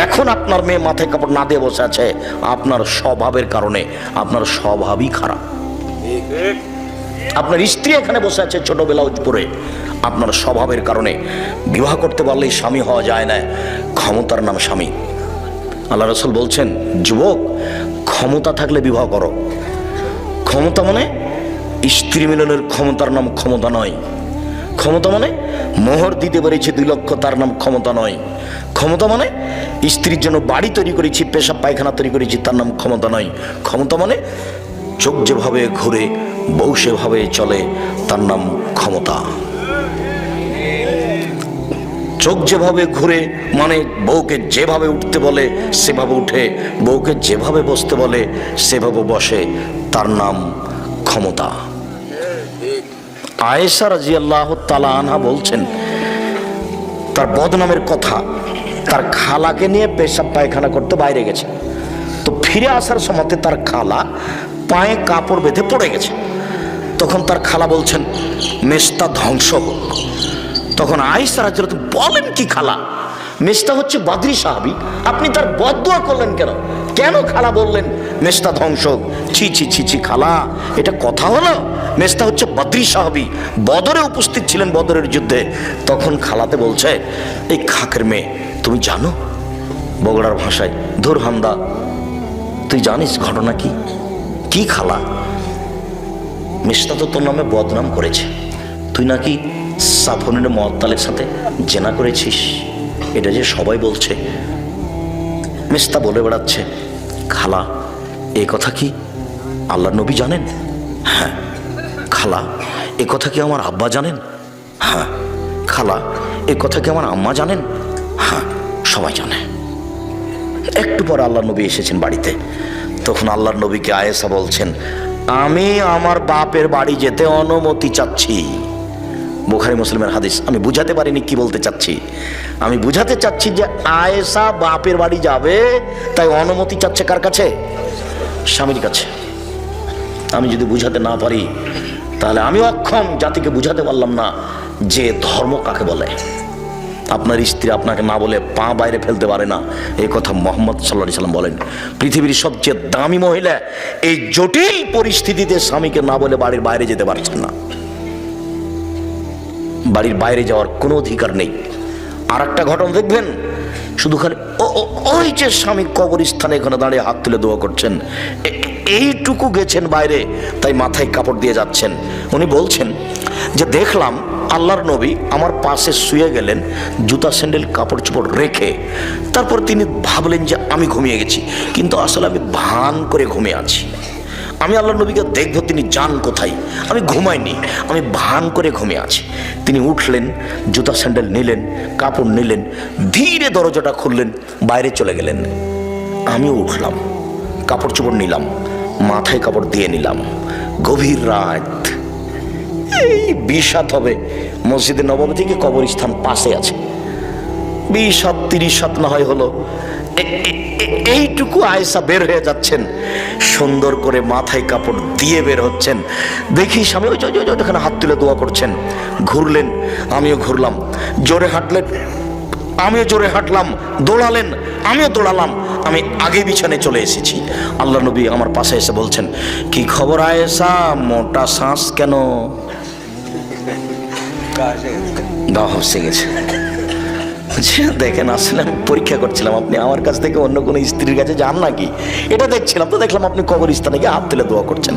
এখন আপনার মেয়ে মাথায় কাপড় না দিয়ে বসে আছে আপনার স্বভাবের কারণে। আপনার স্বভাবই খারাপ। আপনার স্ত্রী এখানে বসে আছে ছোট ব্লাউজ পরে, আপনার স্বভাবের কারণে। বিবাহ করতে পারলেই স্বামী হওয়া যায় না, ক্ষমতার নাম স্বামী। আল্লাহ রাসূল বলছেন, যুবক ক্ষমতা থাকলে বিবাহ করো। ক্ষমতা মানে স্ত্রী মিলনের ক্ষমতার নাম ক্ষমতা নয়। ক্ষমতা মানে মোহর দিতে পেরেছি 2 লক্ষ, তার নাম ক্ষমতা নয়। ক্ষমতা মানে স্ত্রীর জন্য বাড়ি তৈরি করেছি, পেশাব পায়খানা তৈরি করেছি, তার নাম ক্ষমতা নয়। ক্ষমতা মানে চোখ যেভাবে ঘুরে বউ সেভাবে চলে, তার নাম ক্ষমতা। চোখ যেভাবে ঘুরে মানে বউকে যেভাবে উঠতে বলে সেভাবে উঠে, বউকে যেভাবে বসতে বলে সেভাবে বসে, তার নাম ক্ষমতা। আয়েশা রাদিয়াল্লাহু তাআলা আনহা বলছেন, তার বদনামের কথা, তার খালাকে নিয়ে পেশাব পায়খানা করতে বাইরে গেছে, তো ফিরে আসার সময় তার খালা পায়ে কাপড় বেঁধে পড়ে গেছে। তখন তার খালা বলছেন, মেস্তা ধ্বংস হোক। তখন আয়েশা রাদিয়াল্লাহু তাআলা বলেন, কি খালা? মেস্তা হচ্ছে বদরি সাহাবী, আপনি তার বদদুয়া করলেন কেন? কেন খালা বললেন মেস্তা ধ্বংস? ছি ছি ছি ছি খালা, এটা কথা হলো? মেস্তা হচ্ছে বদরি সাহাবী, বদরে উপস্থিত ছিলেন, বদরের যুদ্ধে। তখন খালাতে বলছে, এই খাকের মেয়ে, তুমি জানো? বগুড়ার ভাষায়, ধুর হামদা, তুই জানিস ঘটনা কি? কি খালা? মিশতা তো তোর নামে বদনাম করেছে, তুই নাকি সাফনের মুআত্তালের সাথে জেনা করেছিস, এটা যে সবাই বলছে। মিশতা বলে বেড়াচ্ছে, খালা এ কথা কি আল্লাহর নবী জানেন? হ্যাঁ। খালা এ কথা কি আমার আব্বা জানেন? হ্যাঁ। খালা এ কথা কি আমার আম্মা জানেন? হ্যাঁ, সবাই জানে। একটু পর আল্লাহর নবী এসেছেন বাড়িতে। তখন আল্লাহর নবীকে আয়েশা বলছেন, আমি আমার বাপের বাড়ি যেতে অনুমতি চাচ্ছি। বুখারী মুসলিমের হাদিস। আমি বুঝাতে পারিনি কি বলতে চাচ্ছি। আমি বুঝাতে চাচ্ছি যে আয়েশা বাপের বাড়ি যাবে, তাই অনুমতি চাচ্ছে কার কাছে? স্বামীর কাছে। আমি যদি বুঝাতে না পারি তাহলে আমি অক্ষম, জাতিকে বুঝাতে পারলাম না যে ধর্ম কাকে বলে। আপনার স্ত্রী আপনাকে না বলে পা বাইরে ফেলতে পারে না, এই কথা মুহাম্মদ সাল্লাল্লাহু আলাইহি সাল্লাম বলেন। পৃথিবীর সবচেয়ে দামি মহিলা এই জটিল পরিস্থিতিতে স্বামীকে না বলে বাড়ির বাইরে যেতে পারছেন না। বাড়ির বাইরে যাওয়ার কোনো অধিকার নেই। আর একটা ঘটনা দেখবেন, শুধু খালি ওই যে স্বামী কবরস্থানে এখানে দাঁড়িয়ে হাত তুলে দোয়া করছেন, এইটুকু গেছেন বাইরে, তাই মাথায় কাপড় দিয়ে যাচ্ছেন। উনি বলছেন যে দেখলাম আল্লাহর নবী আমার পাশে শুয়ে গেলেন জুতা স্যান্ডেল কাপড় চোপড় রেখে। তারপর তিনি ভাবলেন যে আমি ঘুমিয়ে গেছি, কিন্তু আসলে আমি ভান করে ঘুমিয়ে আছি। আমি আল্লাহর নবীকে দেখবো তিনি যান কোথায়, আমি ঘুমাইনি, আমি ভান করে ঘুমিয়ে আছি। তিনি উঠলেন, জুতা স্যান্ডেল নিলেন, কাপড় নিলেন, ধীরে দরজাটা খুললেন, বাইরে চলে গেলেন। আমিও উঠলাম, কাপড় চোপড় নিলাম, মাথায় কাপড় দিয়ে নিলাম। গভীর রাত, এই 20 হাত হবে, মসজিদে নববী থেকে কবরস্থান পাশে আছে, 20 হাত 30 হাত না হয় হলো। এইটুকু আয়েশা বের হয়ে যাচ্ছেন, সুন্দর করে মাথায় কাপড় দিয়ে বের হচ্ছেন। দেখি স্বামী ওই ওখানে হাত তুলে দোয়া করছেন। ঘুরলেন, আমিও ঘুরলাম। জোরে হাঁটলেন, আমিও জোরে হাঁটলাম। দৌড়ালেন, আমিও দৌড়ালাম। আমি আগে বিছানে চলে এসেছি। আল্লাহ নবী আমার পাশে এসে বলছেন, কি খবর আয়েশা, মোটা শ্বাস কেন? গা হসে গেছে। দেখেন, আসলে আমি পরীক্ষা করছিলাম আপনি আমার কাছ থেকে অন্য কোনো স্ত্রীর কাছে যান নাকি, এটা দেখছিলাম। তো দেখলাম আপনি কবরস্থানে গিয়ে হাত তুলে দোয়া করছেন।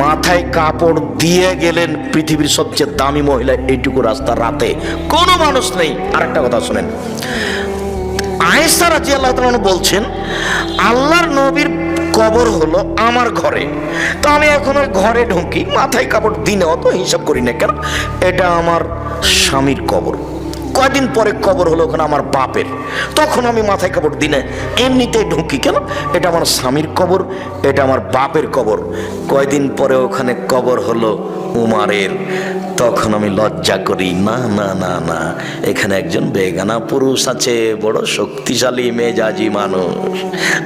মাথায় কাপড় দিয়ে গেলেন পৃথিবীর সবচেয়ে দামি মহিলা, এইটুকু রাস্তা রাতে, কোনো মানুষ নেই। আরেকটা কথা শুনেন, আয়েশা রাদিয়াল্লাহু তাআলা বলছেন, আল্লাহর নবীর কবর হলো আমার ঘরে, তো আমি এখন ওই ঘরে ঢুকি, মাথায় কাপড় দিনে অত হিসাব করি না, কেন এটা আমার স্বামীর কবর। কয়দিন পরে কবর হলো ওখানে আমার বাপের, তখন আমি মাথায় কাপড় দিনে এমনিতেই ঢুকি, কেন এটা আমার স্বামীর কবর, এটা আমার বাপের কবর। কয়দিন পরে ওখানে কবর হলো উমারের, তখন আমি লজ্জা করি, না না না না, এখানে একজন বেগানা পুরুষ আছে, বড় শক্তিশালী মেজাজি মানুষ,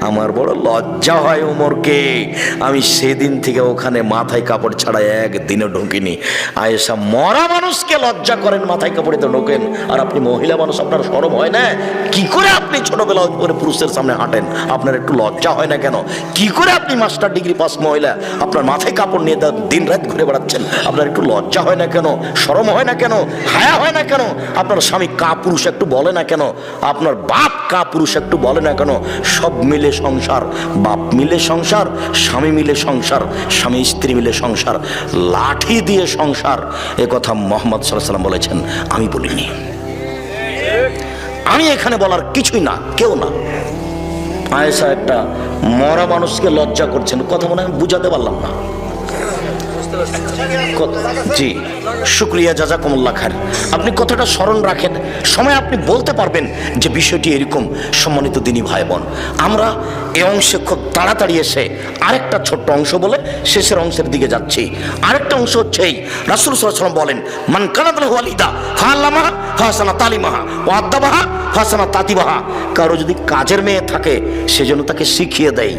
আমার বড় লজ্জা হয় উমরকে। আমি সেদিন থেকে ওখানে মাথায় কাপড় ছাড়া একদিনও ঢুকিনি। আয়েশা, মরা মানুষকে লজ্জা করেন, মাথায় কাপড়ে তো ঢোকেন, আর আপনি মহিলা মানুষ, আপনার শরম হয় না? কি করে আপনি ছোটবেলা করে পুরুষের সামনে হাঁটেন, আপনার একটু লজ্জা হয় না কেন? কি করে আপনি মাস্টার ডিগ্রি পাস মহিলা, আপনার মাথায় কাপড় নিয়ে দিন রাত ঘুরে বেড়াচ্ছেন, আপনার একটু লজ্জা হয় না কেন? শরম হয় না কেন? হায়া হয় না কেন? আপনার স্বামী কা পুরুষ একটু বলে না কেন? আপনার বাপ কা পুরুষ একটু বলে না কেন? সব মিলে সংসার, বাপ মিলে সংসার, স্বামী মিলে সংসার, স্বামী স্ত্রী মিলে সংসার, লাঠি দিয়ে সংসার, এ কথা মুহাম্মদ সাল্লাল্লাহু আলাইহি ওয়াসাল্লাম বলেছেন, আমি বলিনি। আমি এখানে বলার কিছুই না, কেউ না। আয়েশা একটা মরা মানুষকে লজ্জা করছেন, কথা মনে আমি বুঝাতে পারলাম না। জি, শুকরিয়া, জাযাকুমুল্লাহ খায়র। আপনি কথাটা স্মরণ রাখেন, সময় আপনি বলতে পারবেন যে বিষয়টি এরকম। সম্মানিত দিনী ভাই বোন, আমরা এই অংশে খুব তাড়াতাড়ি এসে আরেকটা ছোট্ট অংশ বলে শেষের অংশের দিকে যাচ্ছি। আরেকটা অংশ হচ্ছে এই, রাসূল সাল্লাল্লাহু আলাইহি ওয়াসাল্লাম বলেন, মান কানাত লাহু ওয়ালিদা ফাআল্লামাহা ফাহসানা তালিমাহা ওয়া আদাবাহা ফাহসানা তাতিবাহা। কারো যদি কাজের মেয়ে থাকে, সেজন্য তাকে শিখিয়ে দেয়,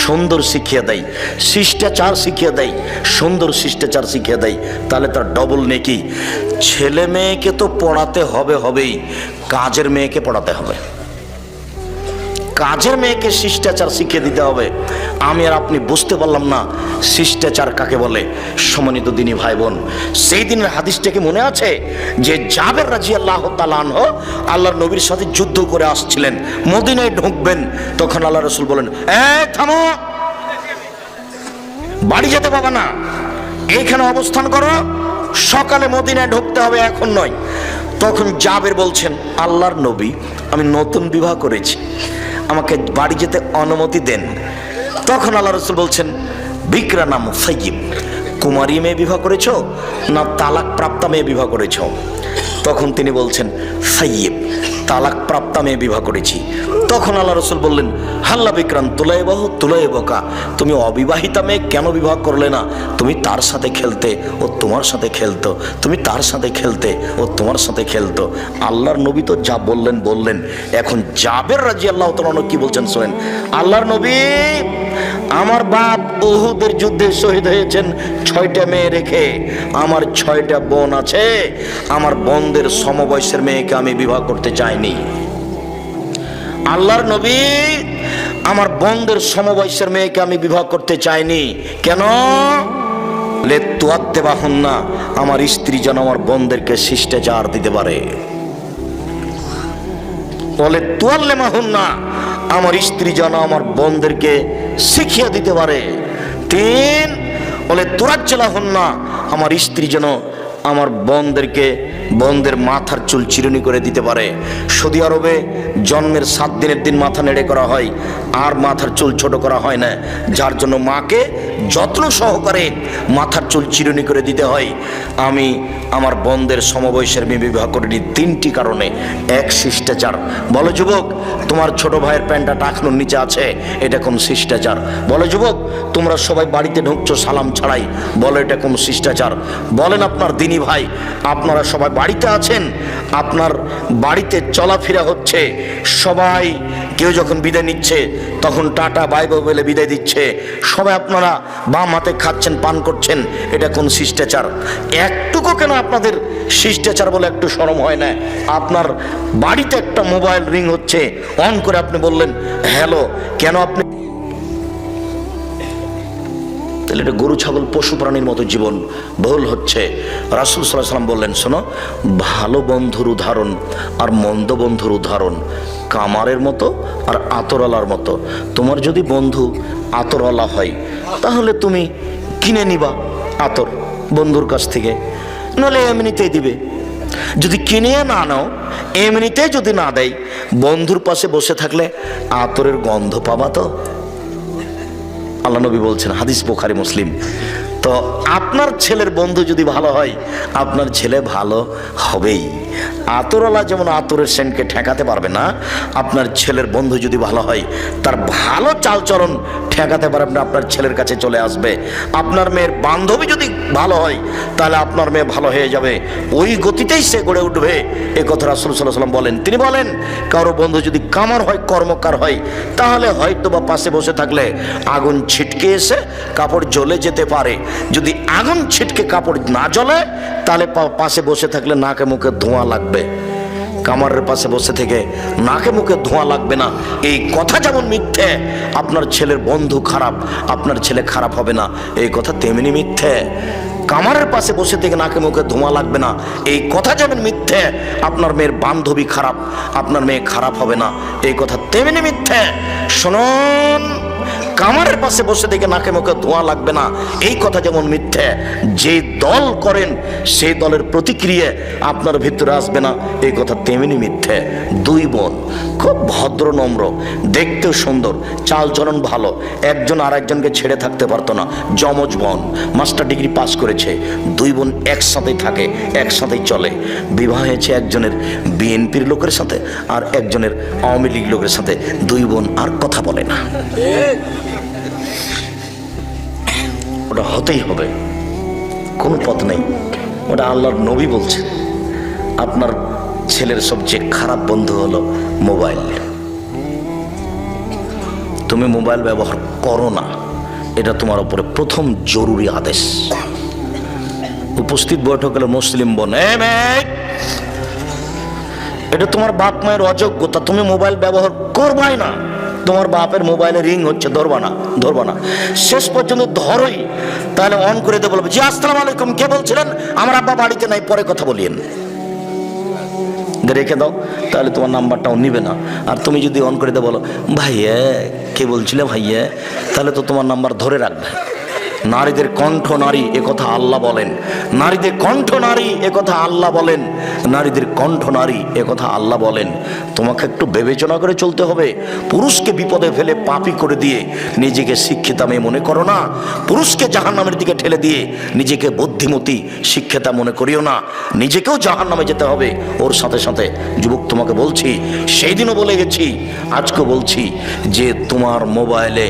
সুন্দর শিখিয়ে দেয়, শিষ্টাচার শিখিয়ে দেয়, সুন্দর শিষ্টাচার শিখিয়ে দেয়, তাহলে তার ডবল নেকি। ছেলে মেয়েকে তো পড়াতে হবেই, কাজের মেয়েকে পড়াতে হবে, কাজের মেয়েকে শিষ্টাচার শিখিয়ে দিতে হবে। আমি আর আপনি বুঝতে পারলাম না শিষ্টাচার কাকে বলে। সম্মানিত দিনী ভাই বোন, সেই দিনের হাদিসটা কি মনে আছে যে জাবের রাদিয়াল্লাহু তাআলা আনহু আল্লাহর নবীর সাথে যুদ্ধ করে আসছিলেন, মদিনায় ঢুকবেন, তখন আল্লাহ রাসূল বলেন, থামো, বাড়ি যেতে পাবা না, এইখানে অবস্থান করো, সকালে মদিনায় ঢুকতে হবে, এখন নয়। তখন জাবের বলছেন, আল্লাহর নবী, আমি নতুন বিবাহ করেছি, আমাকে বাড়ি যেতে অনুমতি দেন। তখন আল্লাহ রসুল বলছেন, বিকরা নাম সাইয়িব, কুমারী মেয়ে বিবাহ করেছ না তালাক প্রাপ্তা মেয়ে বিবাহ করেছ? তখন তিনি বলছেন, সাইয়িব, তালাক প্রাপ্তা মেয়ে বিবাহ করেছি। তখন আল্লাহ রসুল বললেন, হাল্লা বিক্রান তুলাইবাহ তুলাইবকা, তুমি অবিবাহিতা মেয়ে কেন বিবাহ করলে না? তুমি তার সাথে খেলতে, ও তোমার সাথে খেলতো, তুমি তার সাথে খেলতে, ও তোমার সাথে খেলতো। আল্লাহর নবী তো যা বললেন বললেন। এখন জাবের রাদিয়াল্লাহু তাআলা আনহু কি বলছেন শোনেন। আল্লাহর নবী, আমার বাপ উহুদের যুদ্ধে শহীদ হয়েছেন 6টা মেয়ে রেখে, আমার 6টা বোন আছে, আমার বোনদের সমবয়সের মেয়েকে আমি বিবাহ করতে চাইনি। আল্লাহর নবী, আমার বোনদের সমবয়সের মেয়েকে আমি বিবাহ করতে চাইনি। কেন? লে তুয়াত্তে বাহুন না, আমার স্ত্রী যেন আমার বোনদেরকে শিষ্টাচার দিতে পারে। বলে তুয়াল্লে মাহুন না, আমার স্ত্রী যেন আমার বোনদেরকে শিখিয়ে দিতে পারে। 3, বলে তুরাজ্জলা হন না, আমার স্ত্রী যেন আমার বোনদেরকে, বোনদের মাথার চুল চিরুনি করে দিতে পারে। সৌদি আরবে জন্মের 7 দিনের দিন মাথা নেড়ে করা হয়, আর মাথার চুল ছোট করা হয় না, যার জন্য মাকে যত্ন সহকারে মাথার চুল চিরুনি করে দিতে হয়। আমি আমার বোনদের সমবয়সের মেয়ে বিবাহ করিনি 3টি কারণে। 1, শিষ্টাচার। বলো যুবক, তোমার ছোট ভাইয়ের প্যান্টটা টাকনোর নিচে আছে, এটা কোন শিষ্টাচার? বলো যুবক, তোমরা সবাই বাড়িতে ঢুকছো সালাম ছাড়াই, বলো এটা কোন শিষ্টাচার? বলেন আপনার দিনী ভাই, আপনারা সবাই বাড়িতে আছেন, আপনার বাড়িতে চলাফেরা হচ্ছে, সবাই কেউ যখন বিদায় নিচ্ছে তখন টাটা বাই বাই বলে বিদায় দিচ্ছে, সবাই আপনারা বাম হাতে খাচ্ছেন, পান করছেন, এটা কোন শিষ্টাচার? একটুকু কেন আপনাদের শিষ্টাচার বলে একটু শরম হয় না? আপনার বাড়িতে একটা মোবাইল রিং হচ্ছে, অন করে আপনি বললেন হ্যালো, কেন আপনি? তাহলে এটা গরু ছাগল পশু প্রাণীর মতো জীবন বহুল হচ্ছে। রাসূল সাল্লাল্লাহু আলাইহি ওয়াসাল্লাম বললেন, শোনো, ভালো বন্ধুর উদাহরণ আর মন্দ বন্ধুর উদাহরণ কামারের মতো আর আতরওয়ালার মতো। তোমার যদি বন্ধু আতরওয়ালা হয় তাহলে তুমি কিনে নিবা আতর বন্ধুর কাছ থেকে, নাহলে এমনিতেই দিবে। যদি কিনে না নাও, এমনিতেই যদি না দেয়, বন্ধুর পাশে বসে থাকলে আতরের গন্ধ পাবা তো। আল্লাহ নবী বলছেন, হাদিস বুখারী মুসলিম। তো আপনার ছেলের বন্ধু যদি ভালো হয়, আপনার ছেলে ভালো হবেই। আতরওয়ালা যেমন আতরের সেন্টকে ঠেকাতে পারবে না, আপনার ছেলের বন্ধু যদি ভালো হয়, তার ভালো চালচলন ঠেকাতে পারবে না, আপনার ছেলের কাছে চলে আসবে। আপনার মেয়ের বান্ধবী যদি ভালো হয়, তাহলে আপনার মেয়ে ভালো হয়ে যাবে, ওই গতিতেই সে গড়ে উঠবে। এই কথা রাসূল সাল্লাল্লাহু আলাইহি ওয়াসাল্লাম বলেন। তিনি বলেন, কারো বন্ধু যদি কামার হয়, কর্মকার হয়, তাহলে হয়তো বা পাশে বসে থাকলে আগুন ছিটকে এসে কাপড় জ্বলে যেতে পারে। যদি আগুন ছিটকে কাপড় না জ্বলে, তাহলে পাশে বসে থাকলে নাকে মুখে ধোঁয়া লাগবে। কামারের পাশে বসে থেকে নাকে মুখে ধোঁয়া লাগবে না, এই কথা যেমন মিথ্যে, আপনার ছেলের বন্ধু খারাপ, আপনার ছেলে খারাপ হবে না, এই কথা তেমনি মিথ্যে। কামারের পাশে বসে থেকে নাকে মুখে ধোঁয়া লাগবে না, এই কথা যেমন মিথ্যে, আপনার মেয়ের বান্ধবী খারাপ, আপনার মেয়ে খারাপ হবে না, এই কথা তেমনি মিথ্যে। শুনুন, কামারের পাশে বসে থেকে নাকে মুখে ধোঁয়া লাগবে না, এই কথা যেমন মিথ্যে, যে দল করেন সেই দলের প্রতিক্রিয়া আপনার ভিতরে আসবে না, এই কথা তেমনি মিথ্যে। 2 বোন খুব ভদ্র নম্র, দেখতেও সুন্দর, চালচলন ভালো, একজন আর একজনকে ছেড়ে থাকতে পারতো না, যমজ বোন, মাস্টার ডিগ্রি পাস করেছে, 2 বোন একসাথেই থাকে, একসাথেই চলে। বিবাহ হয়েছে একজনের বিএনপির লোকের সাথে আর একজনের আওয়ামী লীগ লোকের সাথে, 2 বোন আর কথা বলে না। ওটা হতেই হবে, কোনো পথ নেই। ওটা আল্লাহর নবী বলছেন। আপনার ছেলের সবচেয়ে খারাপ বন্ধু হলো মোবাইল। তুমি মোবাইল ব্যবহার করো না, এটা তোমার উপরে প্রথম জরুরি আদেশ। উপস্থিত বৈঠকের মুসলিম বোন, এটা তোমার বাপ মায়ের অযোগ্যতা, তুমি মোবাইল ব্যবহার করবাই না। তোমার বাপের মোবাইলে রিং হচ্ছে, ধরবা না, শেষ পর্যন্ত ধরোই, তাহলে অন করে দিয়ে বলবে, জি আসসালামু আলাইকুম, কে বলছিলেন? আমার আব্বা বাড়িতে নাই, পরে কথা বলিয়েন, রেখে দাও, তাহলে তোমার নাম্বারটাও নিবে না। আর তুমি যদি অন করে দিয়ে বলো, ভাইয়া কে বলছিলে ভাইয়া, তাহলে তো তোমার নাম্বার ধরে রাখবে, নারীদের কণ্ঠ নারী, একথা আল্লাহ বলেন। নারীদের কণ্ঠ নারী, একথা আল্লাহ বলেন। নারীদের কণ্ঠ নারী, একথা আল্লাহ বলেন। তোমাকে একটু বিবেচনা করে চলতে হবে। পুরুষকে বিপদে ফেলে পাপী করে দিয়ে নিজেকে শিক্ষিতা মেয়ে মনে করো না। পুরুষকে জাহান্নামের দিকে ঠেলে দিয়ে নিজেকে বুদ্ধিমতী শিক্ষিতা মনে করিও না। নিজেকেও জাহান্নামে যেতে হবে ওর সাথে সাথে। যুবক, তোমাকে বলছি, সেই দিনও বলে গেছি, আজকেও বলছি, যে তোমার মোবাইলে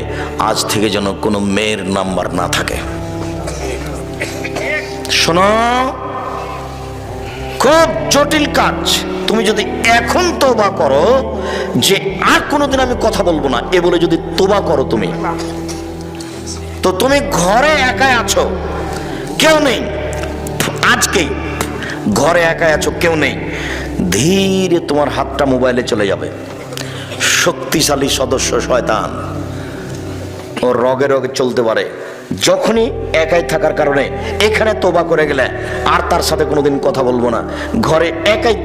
আজ থেকে যেন কোনো মেয়ের নাম্বার না থাকে। শোনো, খুব জটিল কাজ। তুমি যদি এখন তোবা করো যে আর কোনোদিন আমি কথা বলবো না, এ বলে যদি তোবা করো তুমি, তো তুমি ঘরে একাই আছো, কেউ নেই, আজকেই ঘরে একাই আছো, কেউ নেই, ধীরে তোমার হাতটা মোবাইলে চলে যাবে। শক্তিশালী সদস্য শয়তান, ও রগে রগে চলতে পারে। যখনই একাই থাকার কারণে এখানে তোবা করে গেলে আর তার সাথে কোনোদিন কথা বলবো না, ঘরে একাই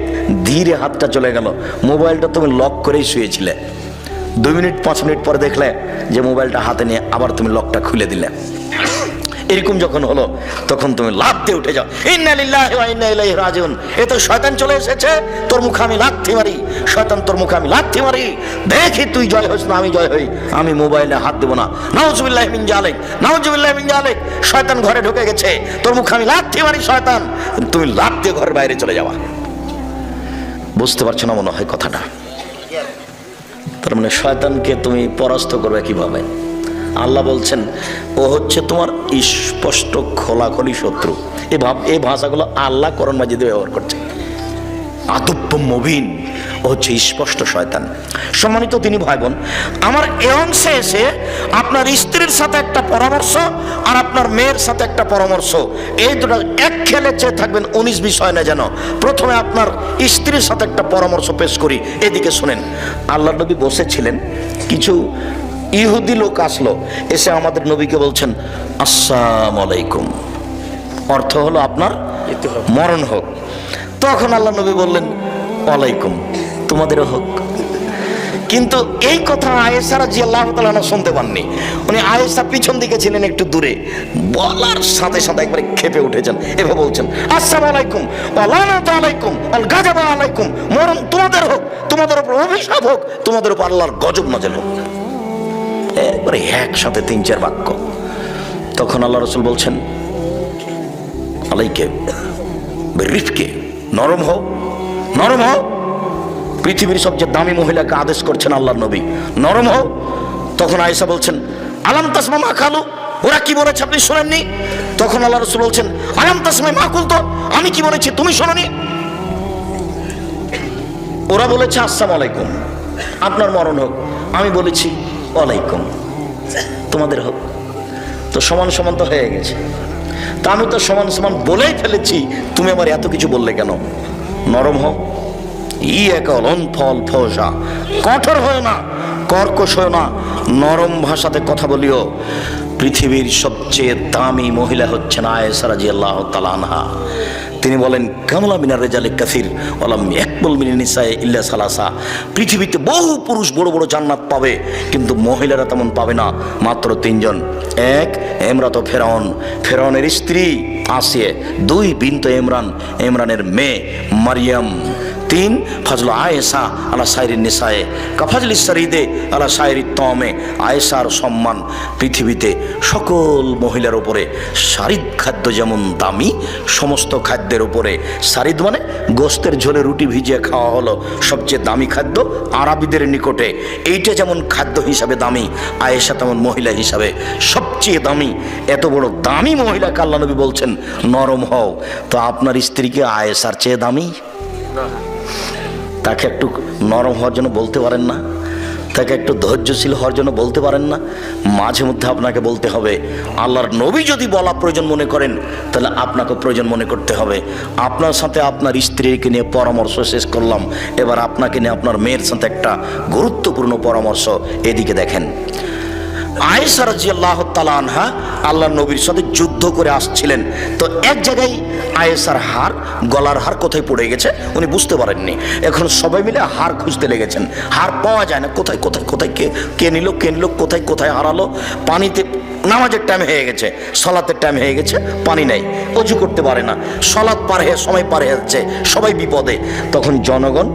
ধীরে হাতটা চলে গেল। মোবাইলটা তুমি লক করেই শুয়েছিলে, 2 মিনিট 5 মিনিট পরে দেখলে যে মোবাইলটা হাতে নিয়ে আবার তুমি লকটা খুলে দিলে। এরকম যখন হলো তখন তুমি লাফ দিয়ে উঠে যাও, ইন্না লিল্লাহি ওয়া ইন্না ইলাইহি রাজিউন। এ তো শয়তান চলে এসেছে, তোর মুখে আমি লাথি মারি। শয়তান, তোর মুখে আমি লাথি মারি, দেখি তুই জয় হোস না আমি জয় হই। আমি মোবাইলে হাত দেবো না। নাউজুবিল্লাহি মিন যালিক, নাউজুবিল্লাহি মিন যালিক। শয়তান ঘরে ঢুকে গেছে, তোর মুখে আমি লাথি মারি। শয়তান, তুমি লাফ দিয়ে ঘরের বাইরে চলে যাওয়া। বুঝতে পারছো না মনে হয় কথাটা? তার মানে শয়তানকে তুমি পরাস্ত করবে কিভাবে? আল্লাহ বলছেন ও হচ্ছে তোমার স্পষ্ট খোলাখলি শত্রু। এই ভাষাগুলো আল্লাহ কোরআন মাজিদে ব্যবহার করছে। আদব্য মুবিন, ও হচ্ছে স্পষ্ট শয়তান। সম্মানিত তিনি ভাই বোন, আমার এ অংশে এসে আপনার স্ত্রীর সাথে একটা পরামর্শ আর আপনার মেয়ের সাথে একটা পরামর্শ, এই দুটো এক খেলে চেয়ে থাকবেন, 19 বিষয় না যেন। প্রথমে আপনার স্ত্রীর সাথে একটা পরামর্শ পেশ করি, এদিকে শুনেন। আল্লাহর নবী বসেছিলেন, কিছু ইহুদি লোক আসলো, এসে আমাদের নবীকে বলছেন আসসালামু আলাইকুম, অর্থ হলো আপনার মরণ হোক। তখন আল্লাহ নবী বললেন ওয়ালাইকুম, তোমাদেরও হোক। কিন্তু এই কথা আয়েশা রাদিয়াল্লাহু তাআলা শুনতে পাননি। উনি আয়েশা পিছন দিকে ছিলেন একটু দূরে, বলার সাথে সাথে একবারে খেপে উঠেছেন, এভাবে বলছেন আসসালামু আলাইকুম ওয়া লানাতু আলাইকুম ওয়াল গাযাবু আলাইকুম, মরণ তোমাদের হোক, তোমাদের উপর অভিশাপ হোক, তোমাদের উপর আল্লাহর গজব নাযিল হোক। একবারে একসাথে 3-4 বাক্য। তখন আল্লাহ রাসূল বলছেন আলাইকে বিরিফকে, নরম হও, নরম হও। পৃথিবীর সবচেয়ে দামি মহিলাকে আদেশ করছেন আল্লাহর নবী, নরম হও। তখন আয়েশা বলছেন আলাম তাসমা মা কালু, ওরা কি বলেছে আপনি শোনেননি? তখন আল্লাহ রাসূল বলছেন আলাম তাসমা মা কুলতু, আমি কি বলেছি তুমি শোনোনি? ওরা বলেছে আসসালামু আলাইকুম, আপনার মরণ হোক। আমি বলেছি ওয়ালাইকুম, তোমাদের হোক। তো সমান সমান তো হয়ে গেছে। তা আমি তো সমান সমান বলেই ফেলেছি, তুমি আমার এত কিছু বললে কেন? নরম হও, কঠোর হয় না, কর্কশ হয় না, নরম ভাষাতে কথা বলিও। পৃথিবীর সবচেয়ে দামি মহিলা হচ্ছেন আয়েশা রাদিয়াল্লাহু তাআলা আনহা। তিনি বলেন কামলা মিনার রেজালে কাসির ওয়ালাম ইয়াকবুল মিনান নিসায়ে ইল্লা সালাসা। পৃথিবীতে বহু পুরুষ বড় বড় জান্নাত পাবে, কিন্তু মহিলারা তেমন পাবে না, মাত্র 3 জন। 1 ইমরাত ফেরাউন, ফেরাউনের স্ত্রী আসিয়া। 2 বিনত ইমরান, ইমরানের মেয়ে মারিয়াম। 3 ফজল আয়েশা আলা সাইরিন নিসায়ে কাফাজলি সারিদে আলা সাইরি তমে। আয়েশার সম্মান পৃথিবীতে সকল মহিলার উপরে। সারিদ খাদ্য যেমন দামি, সমস্ত খাদ্যের উপরে সারিদ মানে গোস্তের ঝোলে রুটি ভিজিয়ে খাওয়া হলো সবচেয়ে দামি খাদ্য আরবিদের নিকটে। এইটা যেমন খাদ্য হিসাবে দামি, আয়েশা তেমন মহিলা হিসাবে সবচেয়ে দামি। এত বড় দামি মহিলাকে আল্লাহ নবী বলছেন নরম হও। তো আপনার স্ত্রীকে আয়েশার চেয়ে দামি? তাকে একটু নরম হওয়ার জন্য বলতে পারেন না? তাকে একটু ধৈর্যশীল হওয়ার জন্য বলতে পারেন না? মাঝে মধ্যে আপনাকে বলতে হবে। আল্লাহর নবী যদি বলা প্রয়োজন মনে করেন, তাহলে আপনাকে প্রয়োজন মনে করতে হবে। আপনার সাথে আপনার স্ত্রীকে নিয়ে পরামর্শ শেষ করলাম, এবার আপনাকে নিয়ে আপনার মেয়ের সাথে একটা গুরুত্বপূর্ণ পরামর্শ। এদিকে দেখেন, আয়েশা রাদিয়াল্লাহু তাআলা আনহা আল্লাহর নবীর সাথে যুদ্ধ করে আসছিলেন, তো এক জায়গায় আয়েশার হার, গলার হার কোথায় পড়ে গেছে উনি বুঝতে পারেননি। এখন সবাই মিলে হার খুঁজতে লেগেছেন, হার পাওয়া যায় না, কোথায় কোথায় কোথায় কে নিল, কোথায় কোথায় হারালো। পানিতে নামাজের টাইম হয়ে গেছে, সলাতের টাইম হয়ে গেছে, পানি নাই, অজু করতে পারে না, সলাত পার হয়ে সময় পার হয়ে যাচ্ছে, সবাই বিপদে। তখন জনগণ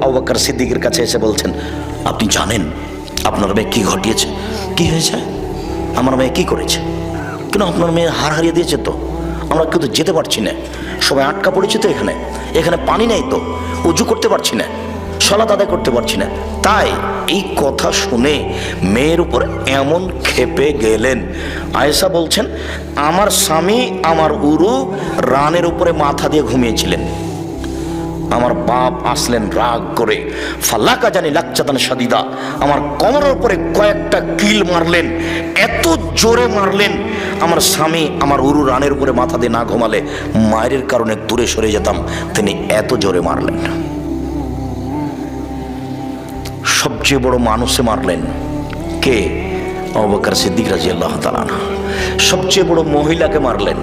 আবু বকর সিদ্দিকের কাছে এসে বলছেন, আপনি জানেন আপনার মেয়ে কি ঘটিয়েছে? কি হয়েছে? আমার মেয়ে কি করেছে? কেন আপনার মেয়ে হার হারিয়ে দিয়েছে, তো আমরা কেউ তো যেতে পারছি না, সবাই আটকা পড়েছে, তো এখানে পানি নেই, তো অজু করতে পারছি না, সলাত আদায় করতে পারছি না। তাই এই কথা শুনে মেয়ের উপর এমন ক্ষেপে গেলেন। আয়েশা বলছেন, আমার স্বামী আমার উরু রানের উপরে মাথা দিয়ে ঘুমিয়েছিলেন, আমার বাপ আসলেন রাগ করে, ফাল্লাকা জানি লাকচাতান শাদিদা, আমার কোমরের উপরে কয়েকটা কিল মারলেন, এত জোরে মারলেন, আমার স্বামী আমার উরু রানের উপরে মাথা দিয়ে না ঘুমালে মায়ের কারণে দূরে সরে যেতাম, তিনি এত জোরে মারলেন। সবচেয়ে বড় মানুষে মারলেন কে? আবু বকর সিদ্দিক রাদিয়াল্লাহু তাআলা আনহু। সবচেয়ে বড় মহিলাকে মারলেন,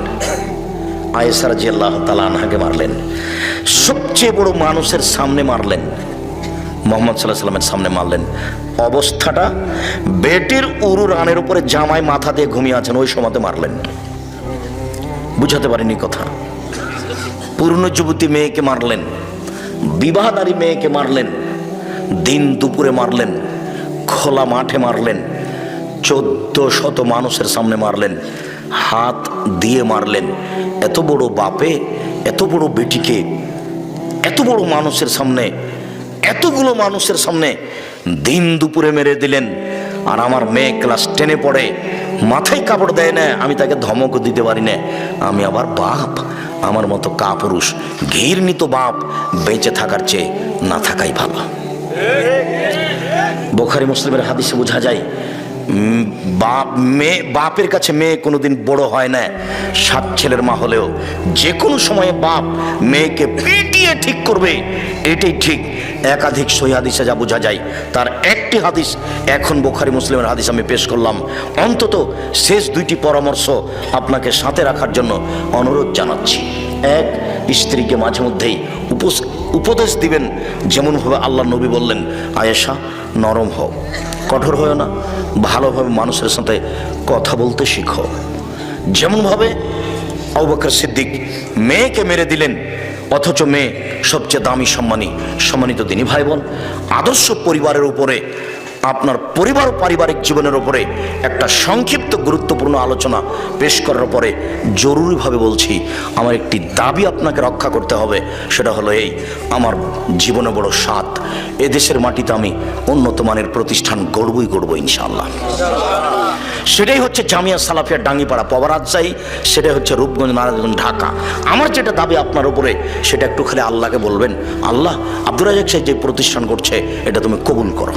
আয়েশা রাদিয়াল্লাহু তাআলা আনহাকে মারলেন। সবচেয়ে বড় মানুষের সামনে মারলেন, মুহাম্মদ সাল্লাল্লাহু আলাইহি ওয়াসাল্লামের সামনে মারলেন। অবস্থাটা বেটির উরু রানের উপরে জামাই মাথা দিয়ে ঘুমিয়ে আছেন, ওই সময়তে মারলেন। বুঝাতে পারিনি কথা? পূর্ণ যুবতী মেয়েকে মারলেন, বিবাহধারী মেয়েকে মারলেন, দিন দুপুরে মারলেন, খোলা মাঠে মারলেন, 1400 মানুষের সামনে মারলেন, হাত দিয়ে মারলেন। এত বড় বাপে এত বড় বেটিকে এত বড় মানুষের সামনে, এতগুলো মানুষের সামনে দিন দুপুরে মেরে দিলেন। আর আমার মেয়ে ক্লাস 10-এ পড়ে, মাথায় কাপড় দেয় না, আমি তাকে ধমকও দিতে পারি না। আমি আবার বাপ, আমার মতো কাপুরুষ ঘৃণিত বাপ বেঁচে থাকার চেয়ে না থাকাই ভালো। বুখারী মুসলিমের হাদিসে বোঝা যায়, বাপের কাছে মেয়ে কোনোদিন বড় হয় না, 7 ছেলের মা হলেও যে কোনো সময়ে বাপ মেয়েকে পিটিয়ে ঠিক করবে, এটাই ঠিক। একাধিক সহিহ হাদিসে যা বোঝা যায়, তার একটি হাদিস এখন বুখারী মুসলিমের হাদিস আমি পেশ করলাম। অন্তত শেষ 2টি পরামর্শ আপনাকে সাথে রাখার জন্য অনুরোধ জানাচ্ছি। এক, স্ত্রীকে মাঝে মধ্যেই উপদেশ দিবেন, যেমনভাবে আল্লাহ নবী বললেন, আয়েশা নরম হও, কঠোর হও না, ভালোভাবে মানুষের সাথে কথা বলতে শিখো। যেমনভাবে আবু বকর সিদ্দিক মেয়েকে মেরে দিলেন, অথচ মেয়ে সবচেয়ে দামি সম্মানিত দিনী ভাই বোন, আদর্শ পরিবারের উপরে, আপনার পরিবার পারিবারিক জীবনের উপরে একটা সংক্ষিপ্ত গুরুত্বপূর্ণ আলোচনা পেশ করার পরে জরুরিভাবে বলছি, আমার একটি দাবি আপনাকে রক্ষা করতে হবে। সেটা হলো এই, আমার জীবনে বড় স্বাদ, এদেশের মাটিতে আমি উন্নত মানের প্রতিষ্ঠান গড়বই ইনশাআল্লাহ। সেটাই হচ্ছে জামিয়া সালাফিয়া ডাঙ্গিপাড়া পবারাজ্জাই, সেটাই হচ্ছে রূপগঞ্জ নারায়ণগঞ্জ ঢাকা। আমার যেটা দাবি আপনার উপরে, সেটা একটু খালি আল্লাহকে বলবেন, আল্লাহ আব্দুর রাজ্জাক সাহেব যে প্রতিষ্ঠান করছে এটা তুমি কবুল করো।